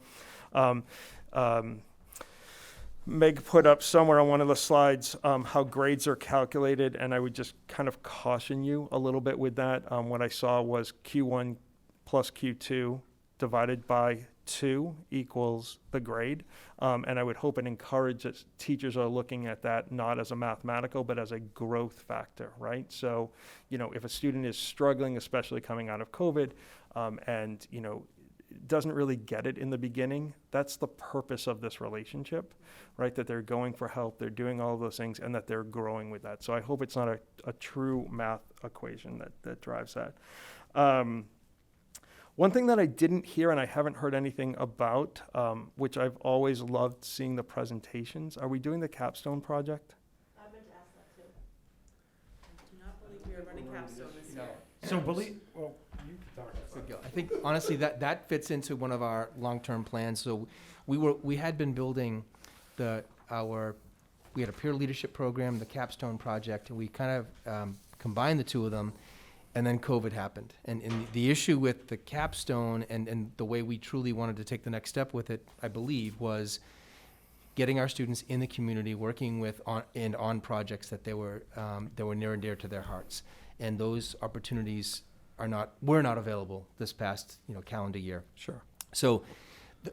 Speaker 1: Meg put up somewhere on one of the slides how grades are calculated, and I would just kind of caution you a little bit with that. What I saw was Q1 plus Q2 divided by 2 equals the grade. And I would hope and encourage that teachers are looking at that not as a mathematical, but as a growth factor, right? So, if a student is struggling, especially coming out of COVID, and, doesn't really get it in the beginning. That's the purpose of this relationship, right? That they're going for help, they're doing all of those things, and that they're growing with that. So I hope it's not a true math equation that drives that. One thing that I didn't hear and I haven't heard anything about, which I've always loved seeing the presentations, are we doing the Capstone Project?
Speaker 9: I meant to ask that too.
Speaker 15: I do not believe we are running Capstone this year.
Speaker 2: So well, you can talk.
Speaker 14: Good go. I think honestly that fits into one of our long-term plans. So we had been building we had a peer leadership program, the Capstone Project, and we kind of combined the two of them, and then COVID happened. And the issue with the Capstone and the way we truly wanted to take the next step with it, I believe, was getting our students in the community, working with on projects that were near and dear to their hearts. And those opportunities were not available this past calendar year.
Speaker 1: Sure.
Speaker 14: So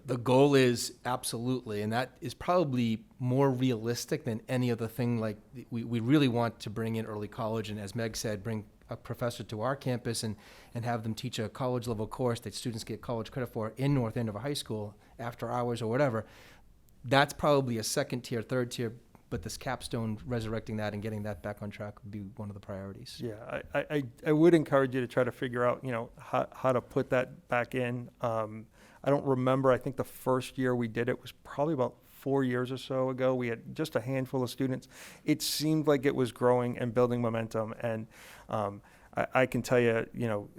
Speaker 14: the goal is absolutely, and that is probably more realistic than any other thing. Like we really want to bring in early college, and as Meg said, bring a professor to our campus and have them teach a college level course that students get college credit for in North Andover High School after hours or whatever. That's probably a second tier, third tier, but this Capstone, resurrecting that and getting that back on track would be one of the priorities.
Speaker 1: Yeah, I would encourage you to try to figure out, how to put that back in. I don't remember, I think the first year we did it was probably about 4 years or so ago. We had just a handful of students. It seemed like it was growing and building momentum. And I can tell you,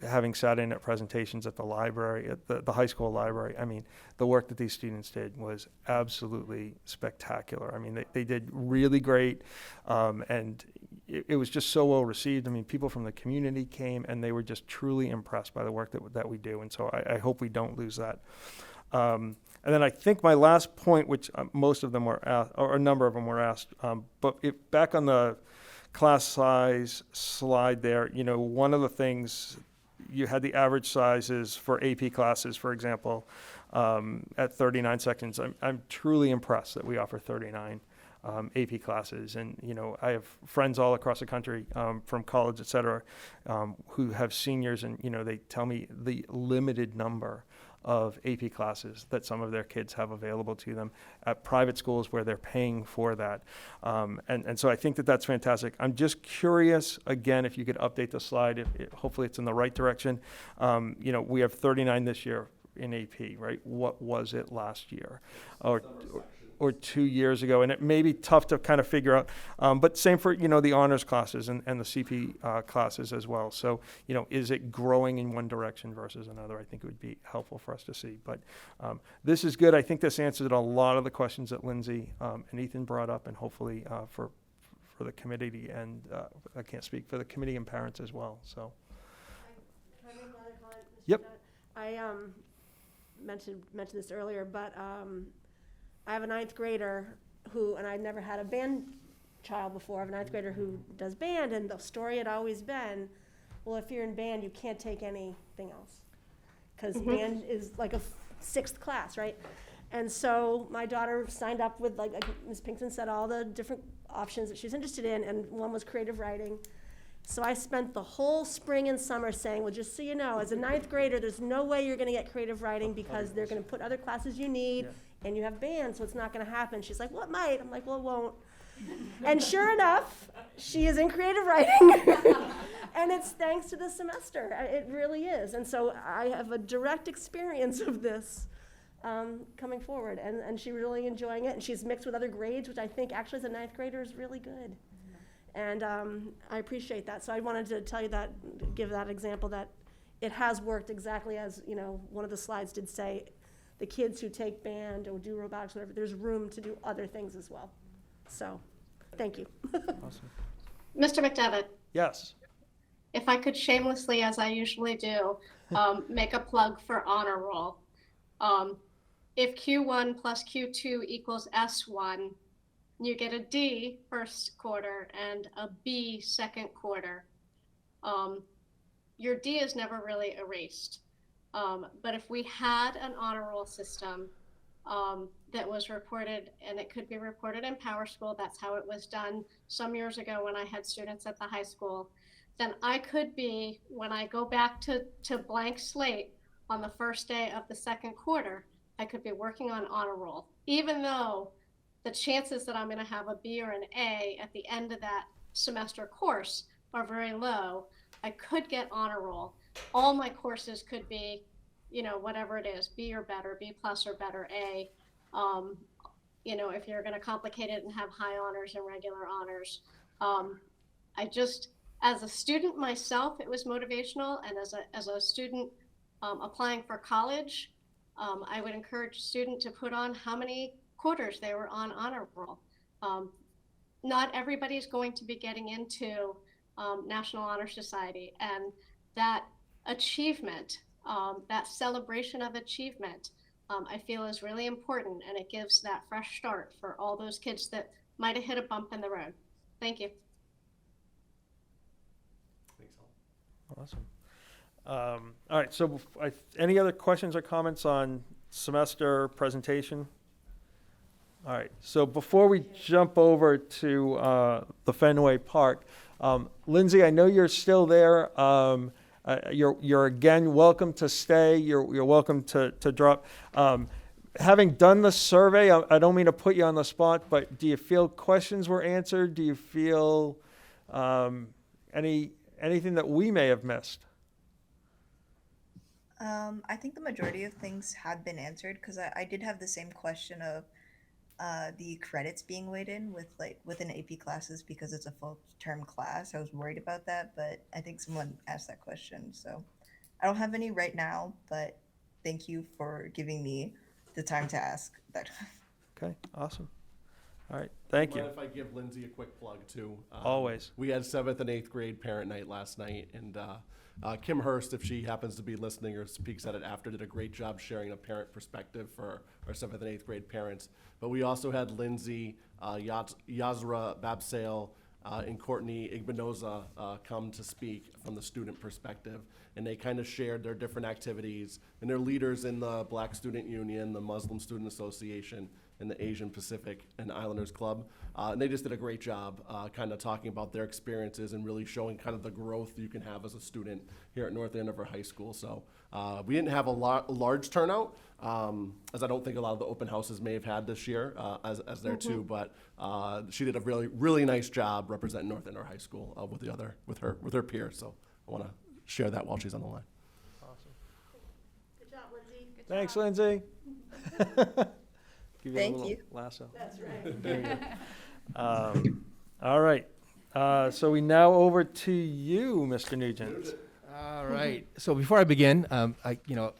Speaker 1: having sat in at presentations at the library, at the high school library, I mean, the work that these students did was absolutely spectacular. I mean, they did really great, and it was just so well received. I mean, people from the community came, and they were just truly impressed by the work that we do. And so I hope we don't lose that. And then I think my last point, which most of them were asked, or a number of them were asked, but back on the class size slide there, one of the things, you had the average sizes for AP classes, for example, at 39 sections. I'm truly impressed that we offer 39 AP classes. And, I have friends all across the country from college, et cetera, who have seniors, and, they tell me the limited number of AP classes that some of their kids have available to them at private schools where they're paying for that. And so I think that's fantastic. I'm just curious, again, if you could update the slide, hopefully it's in the right direction. We have 39 this year in AP, right? What was it last year? Or 2 years ago, and it may be tough to kind of figure out, but same for, the honors classes and the CP classes as well. So, is it growing in one direction versus another? I think it would be helpful for us to see, but this is good. I think this answered a lot of the questions that Lindsay and Ethan brought up, and hopefully for the committee and, I can't speak, for the committee and parents as well, so.
Speaker 9: Can I make another comment, Mr.
Speaker 1: Yep.
Speaker 9: Chair? I mentioned this earlier, but I have a ninth grader who, and I've never had a band child before, I have a ninth grader who does band, and the story had always been, well, if you're in band, you can't take anything else. Because band is like a sixth class, right? And so my daughter signed up with, like Ms. Pinkton said, all the different options that she was interested in, and one was creative writing. So I spent the whole spring and summer saying, well, just so you know, as a ninth grader, there's no way you're gonna get creative writing because they're gonna put other classes you need, and you have band, so it's not gonna happen. She's like, well, it might. I'm like, well, it won't. And sure enough, she is in creative writing. And it's thanks to the semester. It really is. And so I have a direct experience of this coming forward, and she's really enjoying it. And she's mixed with other grades, which I think actually as a ninth grader is really good. And I appreciate that. So I wanted to tell you that, give that example, that it has worked exactly as, one of the slides did say. The kids who take band or do robotics, whatever, there's room to do other things as well. So, thank you.
Speaker 1: Awesome.
Speaker 4: Mr. McDevitt,
Speaker 1: Yes.
Speaker 4: if I could shamelessly, as I usually do, make a plug for honor roll. If Q1 plus Q2 equals S1, you get a D first quarter and a B second quarter. Your D is never really erased. But if we had an honor roll system that was reported, and it could be reported in Power School, that's how it was done some years ago when I had students at the high school, then I could be, when I go back to blank slate, on the first day of the second quarter, I could be working on honor roll, even though the chances that I'm going to have a B or an A at the end of that semester course are very low. I could get honor roll. All my courses could be, you know, whatever it is, B or better, B plus or better, A. You know, if you're going to complicate it and have high honors and regular honors. I just, as a student myself, it was motivational, and as a student applying for college, I would encourage a student to put on how many quarters they were on honor roll. Not everybody's going to be getting into National Honor Society, and that achievement, that celebration of achievement, I feel is really important, and it gives that fresh start for all those kids that might have hit a bump in the road. Thank you.
Speaker 1: Awesome. All right, so any other questions or comments on semester presentation? All right, so before we jump over to the Fenway Park, Lindsay, I know you're still there. You're again welcome to stay. You're welcome to drop. Having done the survey, I don't mean to put you on the spot, but do you feel questions were answered? Do you feel anything that we may have missed?
Speaker 10: I think the majority of things have been answered, because I did have the same question of the credits being weighed in within AP classes because it's a full term class. I was worried about that, but I think someone asked that question. So I don't have any right now, but thank you for giving me the time to ask that.
Speaker 1: Okay, awesome. All right, thank you.
Speaker 13: Mind if I give Lindsay a quick plug too?
Speaker 1: Always.
Speaker 13: We had 7th and 8th grade parent night last night, and Kim Hurst, if she happens to be listening or speaks at it after, did a great job sharing a parent perspective for our 7th and 8th grade parents. But we also had Lindsay, Yazra Babsale, and Courtney Igbinoza come to speak from the student perspective. And they kind of shared their different activities, and they're leaders in the Black Student Union, the Muslim Student Association, and the Asian Pacific and Islanders Club. And they just did a great job kind of talking about their experiences and really showing kind of the growth you can have as a student here at North Andover High School. So we didn't have a large turnout, as I don't think a lot of the open houses may have had this year as there too, but she did a really, really nice job representing North Andover High School with her peers. So I want to share that while she's on the line.
Speaker 1: Awesome.
Speaker 9: Good job, Lindsay. Good
Speaker 1: Thanks,
Speaker 9: job.
Speaker 1: Lindsay. Give
Speaker 10: Thank
Speaker 1: a little
Speaker 10: you.
Speaker 1: lasso.
Speaker 9: That's right.
Speaker 1: There you go. All right. So we now over to you, Mr. Nugent.
Speaker 14: All right. So before I begin, I'm going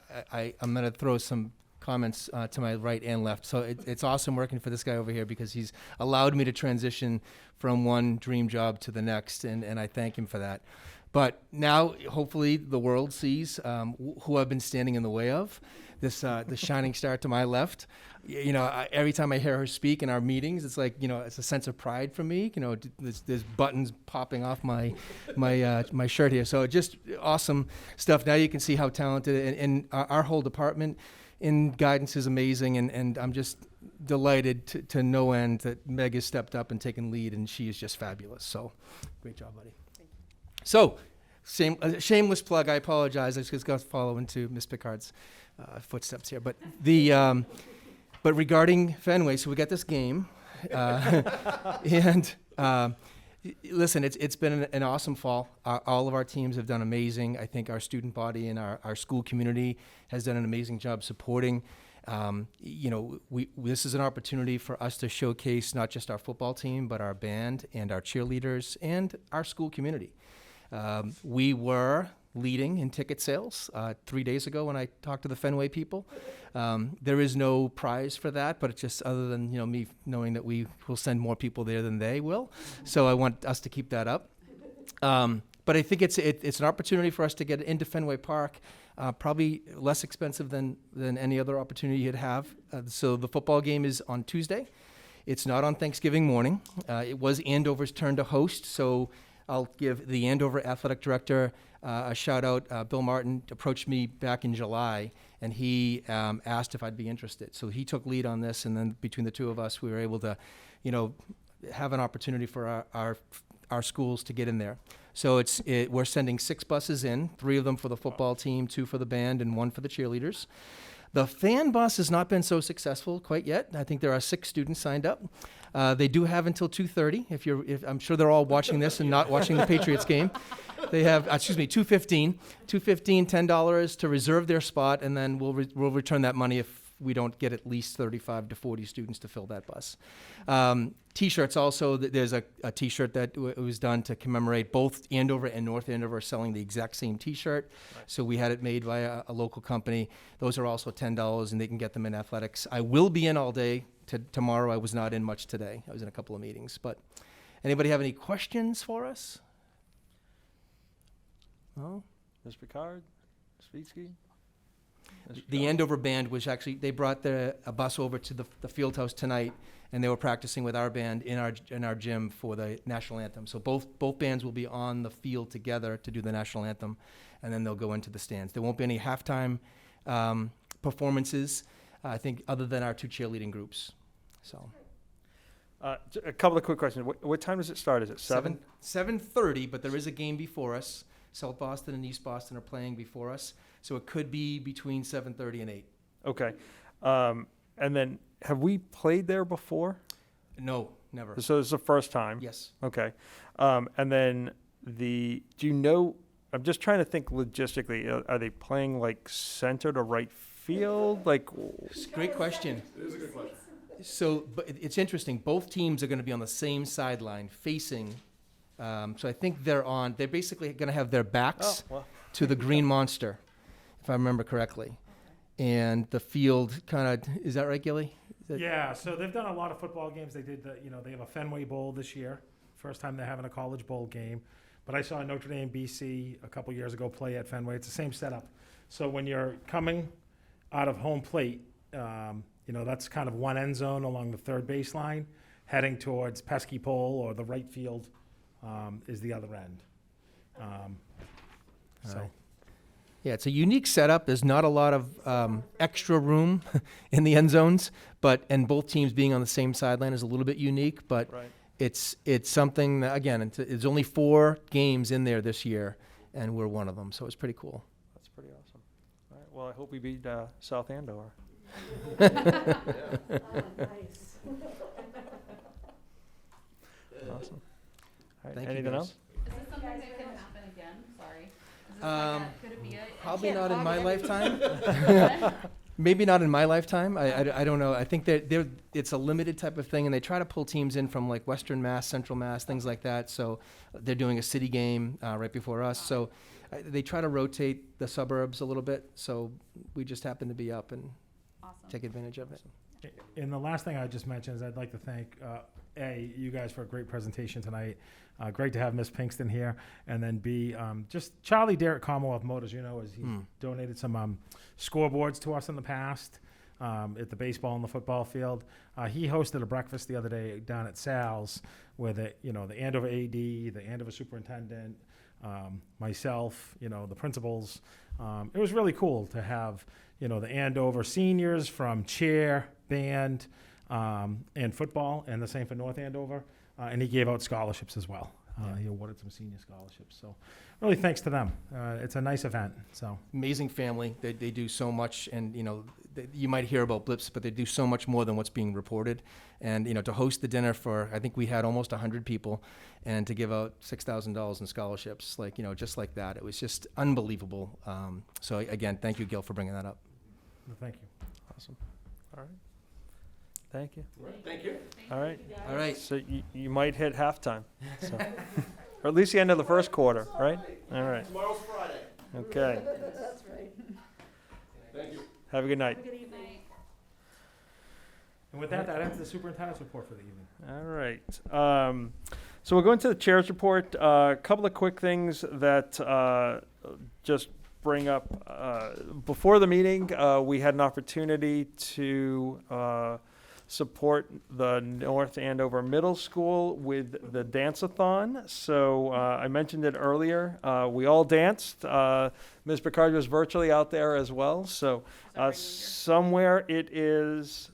Speaker 14: to throw some comments to my right and left. So it's awesome working for this guy over here because he's allowed me to transition from one dream job to the next, and I thank him for that. But now, hopefully, the world sees who I've been standing in the way of. This the shining star to my left. Every time I hear her speak in our meetings, it's like, it's a sense of pride for me. There's buttons popping off my shirt here. So just awesome stuff. Now you can see how talented, and our whole department in guidance is amazing. And I'm just delighted to no end that Meg has stepped up and taken lead, and she is just fabulous. So great job, buddy. So, shameless plug. I apologize. I just got to follow into Ms. Picard's footsteps here. But but regarding Fenway, so we got this game, and listen, it's been an awesome fall. All of our teams have done amazing. I think our student body and our school community has done an amazing job supporting. This is an opportunity for us to showcase not just our football team, but our band and our cheerleaders and our school community. We were leading in ticket sales 3 days ago when I talked to the Fenway people. There is no prize for that, but it's just other than me knowing that we will send more people there than they will. So I want us to keep that up. But I think it's an opportunity for us to get into Fenway Park, probably less expensive than any other opportunity you'd have. So the football game is on Tuesday. It's not on Thanksgiving morning. It was Andover's turn to host, so I'll give the Andover Athletic Director a shout out. Bill Martin approached me back in July, and he asked if I'd be interested. So he took lead on this, and then between the two of us, we were able to, have an opportunity for our schools to get in there. So we're sending 6 buses in, 3 of them for the football team, 2 for the band, and 1 for the cheerleaders. The fan bus has not been so successful quite yet. I think there are 6 students signed up. They do have until 2:30. If I'm sure they're all watching this and not watching the Patriots game. They have, $2:15, $10 to reserve their spot, and then we'll return that money if we don't get at least 35 to 40 students to fill that bus. T-shirts also, there's a T-shirt that was done to commemorate both Andover and North Andover selling the exact same T-shirt. Right. So we had it made by a local company. Those are also $10, and they can get them in athletics. I will be in all day tomorrow. I was not in much today. I was in a couple of meetings. But anybody have any questions for us? No?
Speaker 1: Ms. Picard? Ms. Vitsky?
Speaker 14: The Andover band was actually, they brought a bus over to the field house tonight, and they were practicing with our band in our gym for the national anthem. So both bands will be on the field together to do the national anthem, and then they'll go into the stands. There won't be any halftime performances, I think, other than our 2 cheerleading groups. So.
Speaker 1: A couple of quick questions. What time does it start? Is it 7?
Speaker 14: 7:30, but there is a game before us. South Boston and East Boston are playing before us. So it could be between 7:30 and 8.
Speaker 1: Okay. And then, have we played there before?
Speaker 14: No, never.
Speaker 1: So this is the first time?
Speaker 14: Yes.
Speaker 1: Okay. And then do you know, I'm just trying to think logistically, are they playing like center to right field? Like,
Speaker 14: Great question.
Speaker 13: It is a good question.
Speaker 14: So, but it's interesting. Both teams are going to be on the same sideline facing. So I think they're basically going to have their backs to the green monster, if I remember correctly. And the field is that right, Gilly?
Speaker 2: Yeah, so they've done a lot of football games. They did they have a Fenway Bowl this year. First time they're having a college bowl game. But I saw Notre Dame BC a couple years ago play at Fenway. It's the same setup. So when you're coming out of home plate, that's kind of one end zone along the third baseline, heading towards Pesky Pole or the right field is the other end.
Speaker 14: Right. Yeah, it's a unique setup. There's not a lot of extra room in the end zones, and both teams being on the same sideline is a little bit unique. But
Speaker 1: right.
Speaker 14: It's something that, again, it's only 4 games in there this year, and we're one of them. So it's pretty cool.
Speaker 1: That's pretty awesome. All right. Well, I hope we beat South Andover.
Speaker 9: Nice.
Speaker 1: Awesome. All right.
Speaker 14: Thank you,
Speaker 1: Anything
Speaker 14: guys.
Speaker 1: else?
Speaker 8: Is this something that can happen again? Sorry. Could it be
Speaker 14: Probably not in my lifetime. Maybe not in my lifetime. I don't know. I think that it's a limited type of thing, and they try to pull teams in from like Western Mass, Central Mass, things like that. So they're doing a city game right before us. So they try to rotate the suburbs a little bit. So we just happen to be up and take advantage of it.
Speaker 2: And the last thing I just mentioned is I'd like to thank you guys for a great presentation tonight. Great to have Miss Pinkston here. And then B, just Charlie Derrick, Commonwealth Motors, he's donated some scoreboards to us in the past at the baseball and the football field. He hosted a breakfast the other day down at Sal's where the Andover AD, the Andover Superintendent, myself, the principals. It was really cool to have, the Andover seniors from cheer, band, and football, and the same for North Andover. And he gave out scholarships as well. He awarded some senior scholarships. So really thanks to them. It's a nice event. So
Speaker 14: amazing family. They do so much, and you might hear about blips, but they do so much more than what's being reported. And to host the dinner for, I think we had almost 100 people, and to give out $6,000 in scholarships, just like that, it was just unbelievable. So again, thank you, Gil, for bringing that up.
Speaker 2: Thank you.
Speaker 1: Awesome. All right. Thank you.
Speaker 13: Thank you.
Speaker 1: All right.
Speaker 14: All right.
Speaker 1: So you might hit halftime. So. Or at least the end of the first quarter, right? All right.
Speaker 13: Tomorrow's Friday.
Speaker 1: Okay.
Speaker 9: That's right.
Speaker 13: Thank you.
Speaker 1: Have a good night.
Speaker 9: Have a good evening.
Speaker 2: And with that ends the superintendent's report for the evening.
Speaker 1: All right. So we'll go into the chair's report. A couple of quick things that just bring up. Before the meeting, we had an opportunity to support the North Andover Middle School with the dance-a-thon. So I mentioned it earlier. We all danced. Ms. Picard was virtually out there as well. So somewhere it is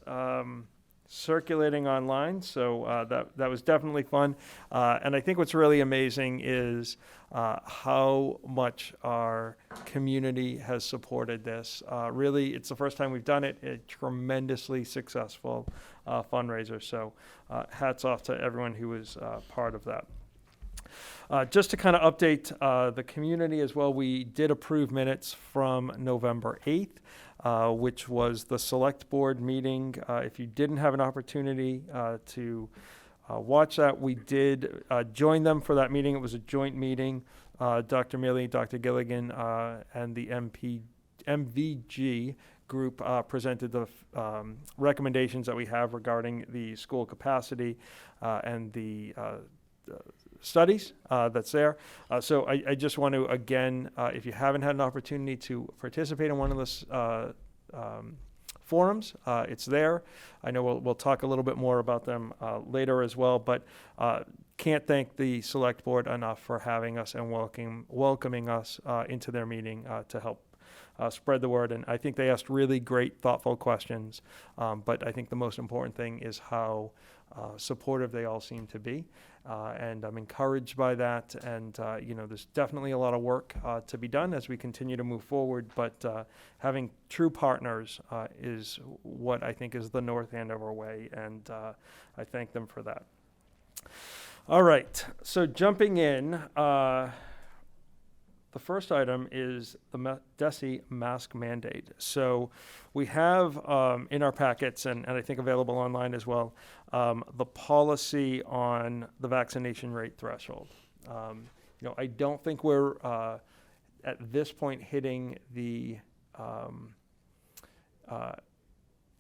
Speaker 1: circulating online, so that was definitely fun. And I think what's really amazing is how much our community has supported this. Really, it's the first time we've done it. A tremendously successful fundraiser. So hats off to everyone who was part of that. Just to kind of update the community as well, we did approve minutes from November 8th, which was the select board meeting. If you didn't have an opportunity to watch that, we did join them for that meeting. It was a joint meeting. Dr. Milley, Dr. Gilligan, and the MVG group presented the recommendations that we have regarding the school capacity and the studies that's there. So I just want to, again, if you haven't had an opportunity to participate in one of the forums, it's there. I know we'll talk a little bit more about them later as well, but can't thank the select board enough for having us and welcoming us into their meeting to help spread the word. And I think they asked really great, thoughtful questions. But I think the most important thing is how supportive they all seem to be. And I'm encouraged by that. And, you know, there's definitely a lot of work to be done as we continue to move forward. But having true partners is what I think is the North Andover way. And I thank them for that. All right. So jumping in, the first item is the DESE mask mandate. So we have in our packets, and I think available online as well, the policy on the vaccination rate threshold. You know, I don't think we're at this point hitting the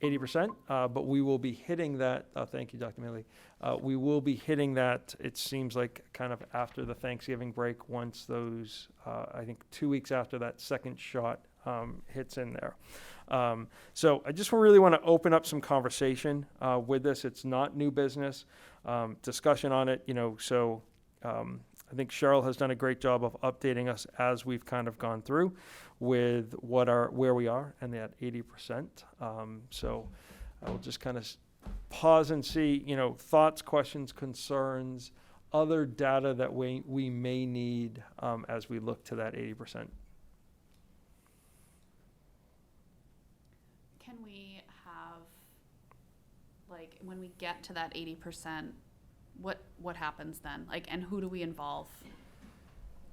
Speaker 1: 80%, but we will be hitting that. Thank you, Dr. Milley. We will be hitting that, it seems like, kind of after the Thanksgiving break, once those, I think 2 weeks after that second shot hits in there. So I just really want to open up some conversation with this. It's not new business, discussion on it, you know, so I think Cheryl has done a great job of updating us as we've kind of gone through with where we are and that 80%. So I will just kind of pause and see, you know, thoughts, questions, concerns, other data that we may need as we look to that 80%.
Speaker 3: Can we have, like, when we get to that 80%, what happens then? Like, and who do we involve?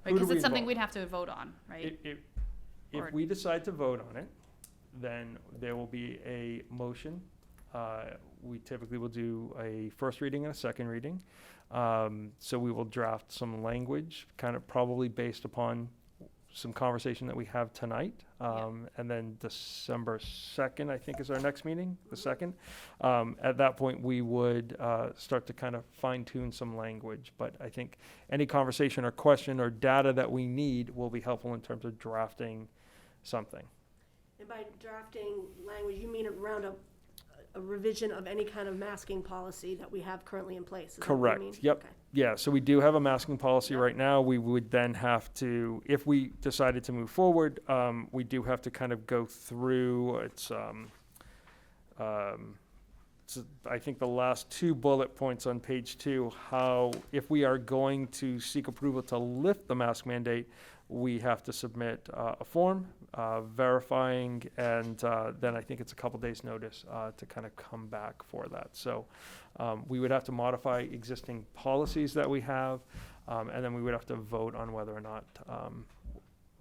Speaker 3: Because it's something we'd have to vote on, right?
Speaker 1: If we decide to vote on it, then there will be a motion. We typically will do a first reading and a second reading. So we will draft some language, kind of probably based upon some conversation that we have tonight. And then December 2nd, I think, is our next meeting, the 2nd. At that point, we would start to kind of fine tune some language. But I think any conversation or question or data that we need will be helpful in terms of drafting something.
Speaker 9: And by drafting language, you mean around a revision of any kind of masking policy that we have currently in place? Is that what you mean?
Speaker 1: Correct. Yep.
Speaker 9: Okay.
Speaker 1: Yeah. So we do have a masking policy right now. We would then have to, if we decided to move forward, we do have to kind of go through. It's I think the last 2 bullet points on page 2. How, if we are going to seek approval to lift the mask mandate, we have to submit a form verifying, and then I think it's a couple days' notice to kind of come back for that. So we would have to modify existing policies that we have, and then we would have to vote on whether or not,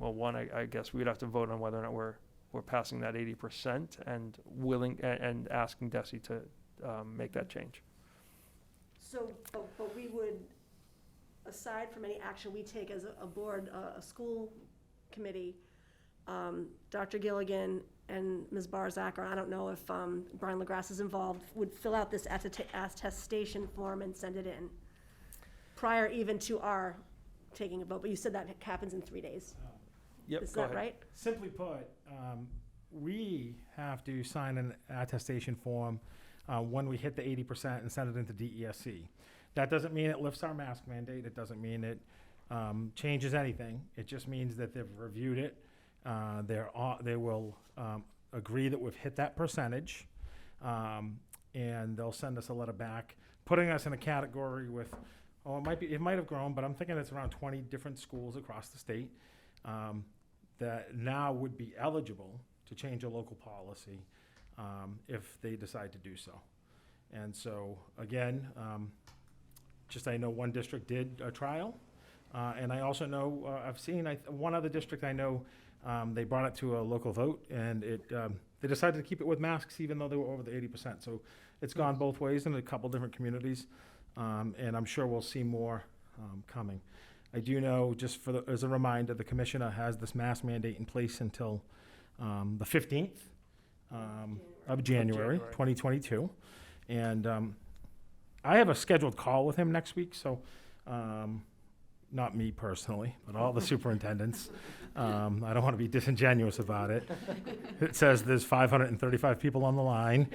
Speaker 1: I guess we would have to vote on whether or not we're passing that 80% and willing and asking DESE to make that change.
Speaker 9: So, but we would, aside from any action we take as a board, a school committee, Dr. Gilligan and Ms. Barzak, or I don't know if Brian LaGrasse is involved, would fill out this attestation form and send it in prior even to our taking a vote. But you said that happens in 3 days.
Speaker 1: Yep.
Speaker 9: Is that right?
Speaker 2: Simply put, we have to sign an attestation form when we hit the 80% and send it into DESC. That doesn't mean it lifts our mask mandate. It doesn't mean it changes anything. It just means that they've reviewed it. They will agree that we've hit that percentage. and they'll send us a letter back, putting us in a category with, it might have grown, but I'm thinking it's around 20 different schools across the state that now would be eligible to change a local policy if they decide to do so. And so, again, I know one district did a trial, and I also know, I've seen one other district I know, they brought it to a local vote, and they decided to keep it with masks even though they were over the 80%. So it's gone both ways in a couple different communities, and I'm sure we'll see more coming. I do know, just as a reminder, the commissioner has this mask mandate in place until the 15th of January 2022. And I have a scheduled call with him next week, so not me personally, but all the superintendents. I don't want to be disingenuous about it. It says there's 535 people on the line.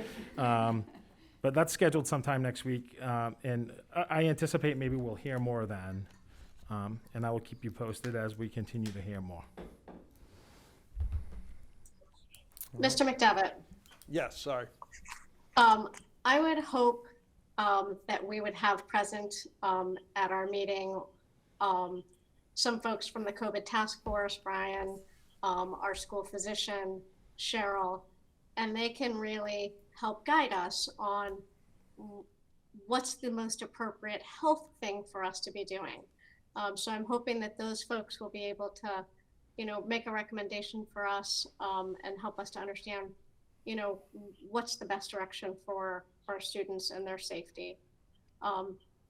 Speaker 2: But that's scheduled sometime next week, and I anticipate maybe we'll hear more then. And I will keep you posted as we continue to hear more.
Speaker 4: Mr. McDevitt.
Speaker 1: Yes, sorry.
Speaker 4: I would hope that we would have present at our meeting some folks from the COVID task force, Brian, our school physician, Cheryl, and they can really help guide us on what's the most appropriate health thing for us to be doing. So I'm hoping that those folks will be able to, make a recommendation for us and help us to understand, what's the best direction for our students and their safety.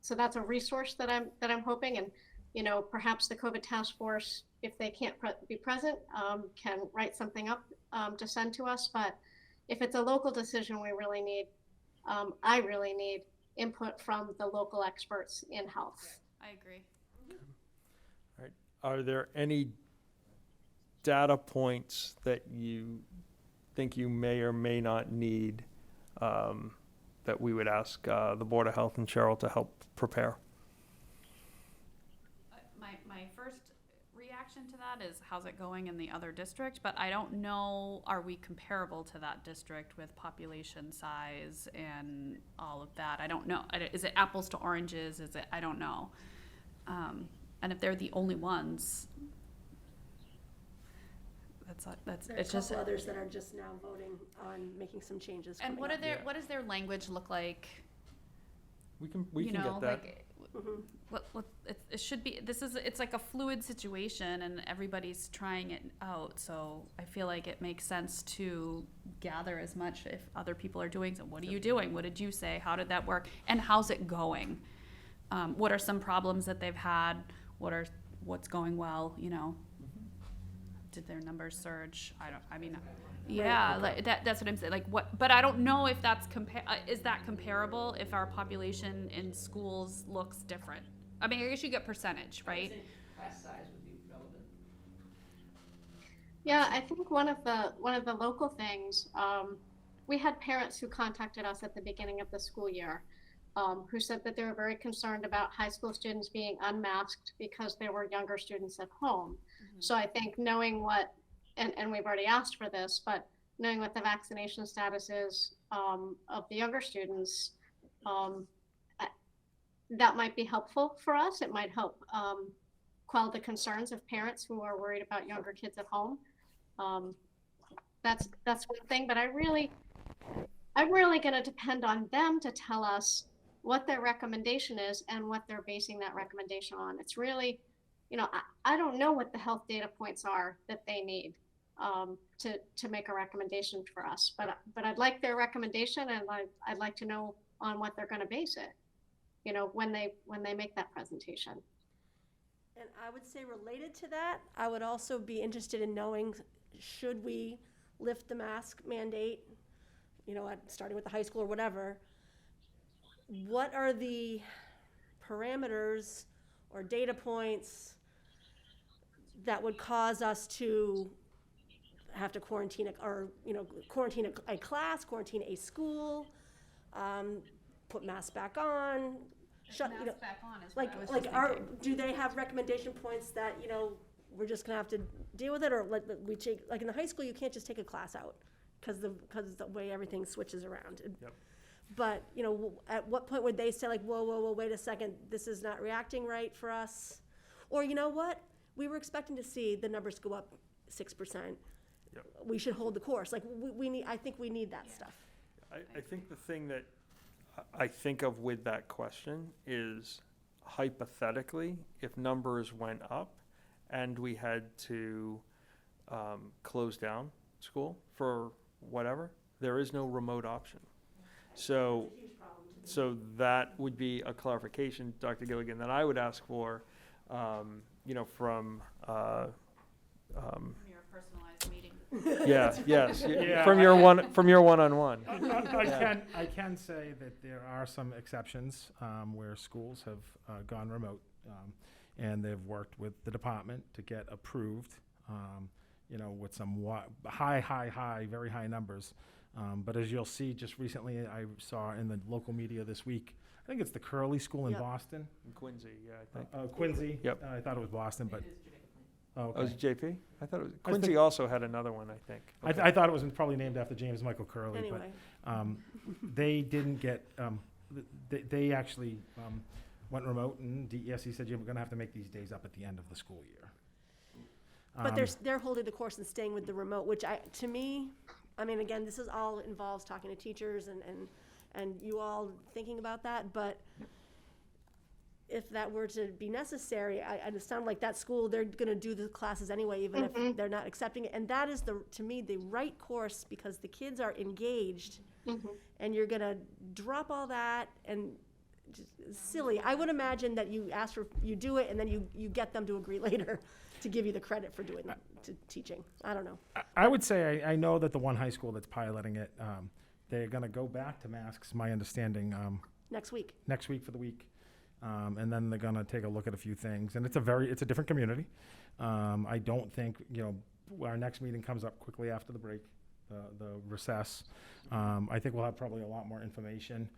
Speaker 4: So that's a resource that I'm hoping, and perhaps the COVID task force, if they can't be present, can write something up to send to us. But if it's a local decision, we really need, I really need input from the local experts in health.
Speaker 3: I agree.
Speaker 1: All right. Are there any data points that you think you may or may not need that we would ask the Board of Health and Cheryl to help prepare?
Speaker 3: My first reaction to that is, how's it going in the other district? But I don't know, are we comparable to that district with population size and all of that? I don't know. Is it apples to oranges? I don't know. And if they're the only ones,
Speaker 9: There's a couple others that are just now voting on making some changes.
Speaker 3: And what does their language look like?
Speaker 1: We can get that.
Speaker 3: Like, it should be. It's like a fluid situation, and everybody's trying it out. So I feel like it makes sense to gather as much if other people are doing. So what are you doing? What did you say? How did that work? And how's it going? What are some problems that they've had? What's going well? Did their numbers surge? That's what I'm saying. Like what? But I don't know if that's is that comparable if our population in schools looks different. I mean, I guess you get percentage, right?
Speaker 8: Class size would be relevant.
Speaker 4: Yeah, I think one of the local things, we had parents who contacted us at the beginning of the school year, who said that they were very concerned about high school students being unmasked because there were younger students at home. Mm-hmm. So I think knowing what, and we've already asked for this, but knowing what the vaccination status is of the younger students, that might be helpful for us. It might help quell the concerns of parents who are worried about younger kids at home. That's one thing, but I'm really going to depend on them to tell us what their recommendation is and what they're basing that recommendation on. It's really, I don't know what the health data points are that they need to make a recommendation for us, but I'd like their recommendation, and I'd like to know on what they're going to base it, when they make that presentation.
Speaker 9: And I would say, related to that, I would also be interested in knowing, should we lift the mask mandate, starting with the high school or whatever, what are the parameters or data points that would cause us to have to quarantine a class, quarantine a school, put masks back on,
Speaker 3: back on is what I was thinking.
Speaker 9: Do they have recommendation points that we're just gonna have to deal with it, or we take, like in the high school, you can't just take a class out because the way everything switches around.
Speaker 1: Yep.
Speaker 9: But, you know, at what point would they say like, whoa, whoa, whoa, wait a second, this is not reacting right for us? Or you know what? We were expecting to see the numbers go up 6%.
Speaker 1: Yep.
Speaker 9: We should hold the course. Like, we need, I think we need that stuff.
Speaker 1: I think the thing that I think of with that question is hypothetically, if numbers went up and we had to close down school for whatever, there is no remote option. So that would be a clarification, Dr. Gilligan, that I would ask for, you know, from
Speaker 8: Your personalized meeting.
Speaker 1: from your one-on-one.
Speaker 2: I can say that there are some exceptions where schools have gone remote, and they've worked with the department to get approved, you know, with some very high numbers. But as you'll see, just recently I saw in the local media this week, I think it's the Curley School in
Speaker 9: Yep.
Speaker 2: Boston.
Speaker 1: In Quincy, yeah, I think.
Speaker 2: Quincy.
Speaker 1: Yep.
Speaker 2: I thought it was Boston, but. Oh,
Speaker 1: Oh, is
Speaker 2: okay.
Speaker 1: it JP? I thought it was, Quincy also had another one, I think.
Speaker 2: I thought it was probably named after James Michael Curley,
Speaker 9: Anyway.
Speaker 2: but they didn't get, they actually went remote, and DESE said you're gonna have to make these days up at the end of the school year.
Speaker 9: But they're holding the course and staying with the remote, which to me, I mean, again, this is all involves talking to teachers and you all thinking about that, but if that were to be necessary, I understand like that school, they're gonna do the classes anyway, even if they're not accepting it. And that is to me, the right course, because the kids are engaged and you're gonna drop all that and just silly. I would imagine that you do it and then you get them to agree later to give you the credit for doing to teaching. I don't know.
Speaker 2: I would say, I know that the one high school that's piloting it, they're gonna go back to masks, my understanding,
Speaker 9: Next week.
Speaker 2: for the week. And then they're gonna take a look at a few things, and it's a different community. I don't think, you know, our next meeting comes up quickly after the break, the recess. I think we'll have probably a lot more information,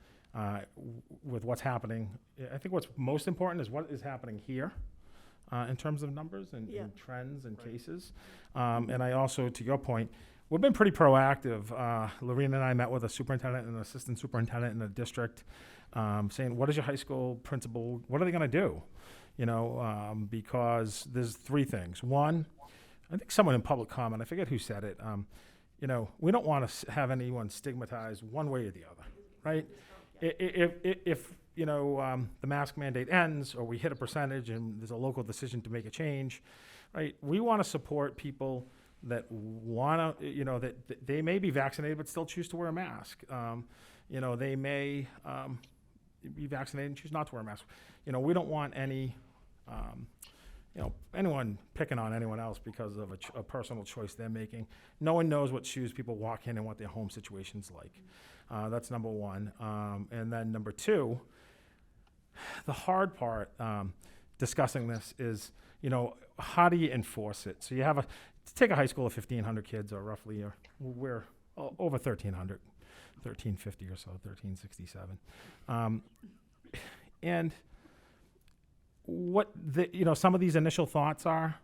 Speaker 2: with what's happening. I think what's most important is what is happening here, in terms of numbers and trends and cases. And I also, to your point, we've been pretty proactive. Lorena and I met with a superintendent and an assistant superintendent in the district, saying, what is your high school principal, what are they gonna do? You know, because there's three things. One, I think someone in public comment, I forget who said it, you know, we don't wanna have anyone stigmatized one way or the other, right? If you know, the mask mandate ends, or we hit a percentage and there's a local decision to make a change, right? We wanna support people that wanna, you know, that they may be vaccinated but still choose to wear a mask. You know, they may be vaccinated and choose not to wear a mask. You know, we don't want any, you know, anyone picking on anyone else because of a personal choice they're making. No one knows what shoes people walk in and what their home situation's like. That's number one. And then number two, the hard part discussing this is, you know, how do you enforce it? So you have take a high school of 1,500 kids, or roughly, we're over 1,300, 1,350 or so, 1,367. And what you know, some of these initial thoughts are,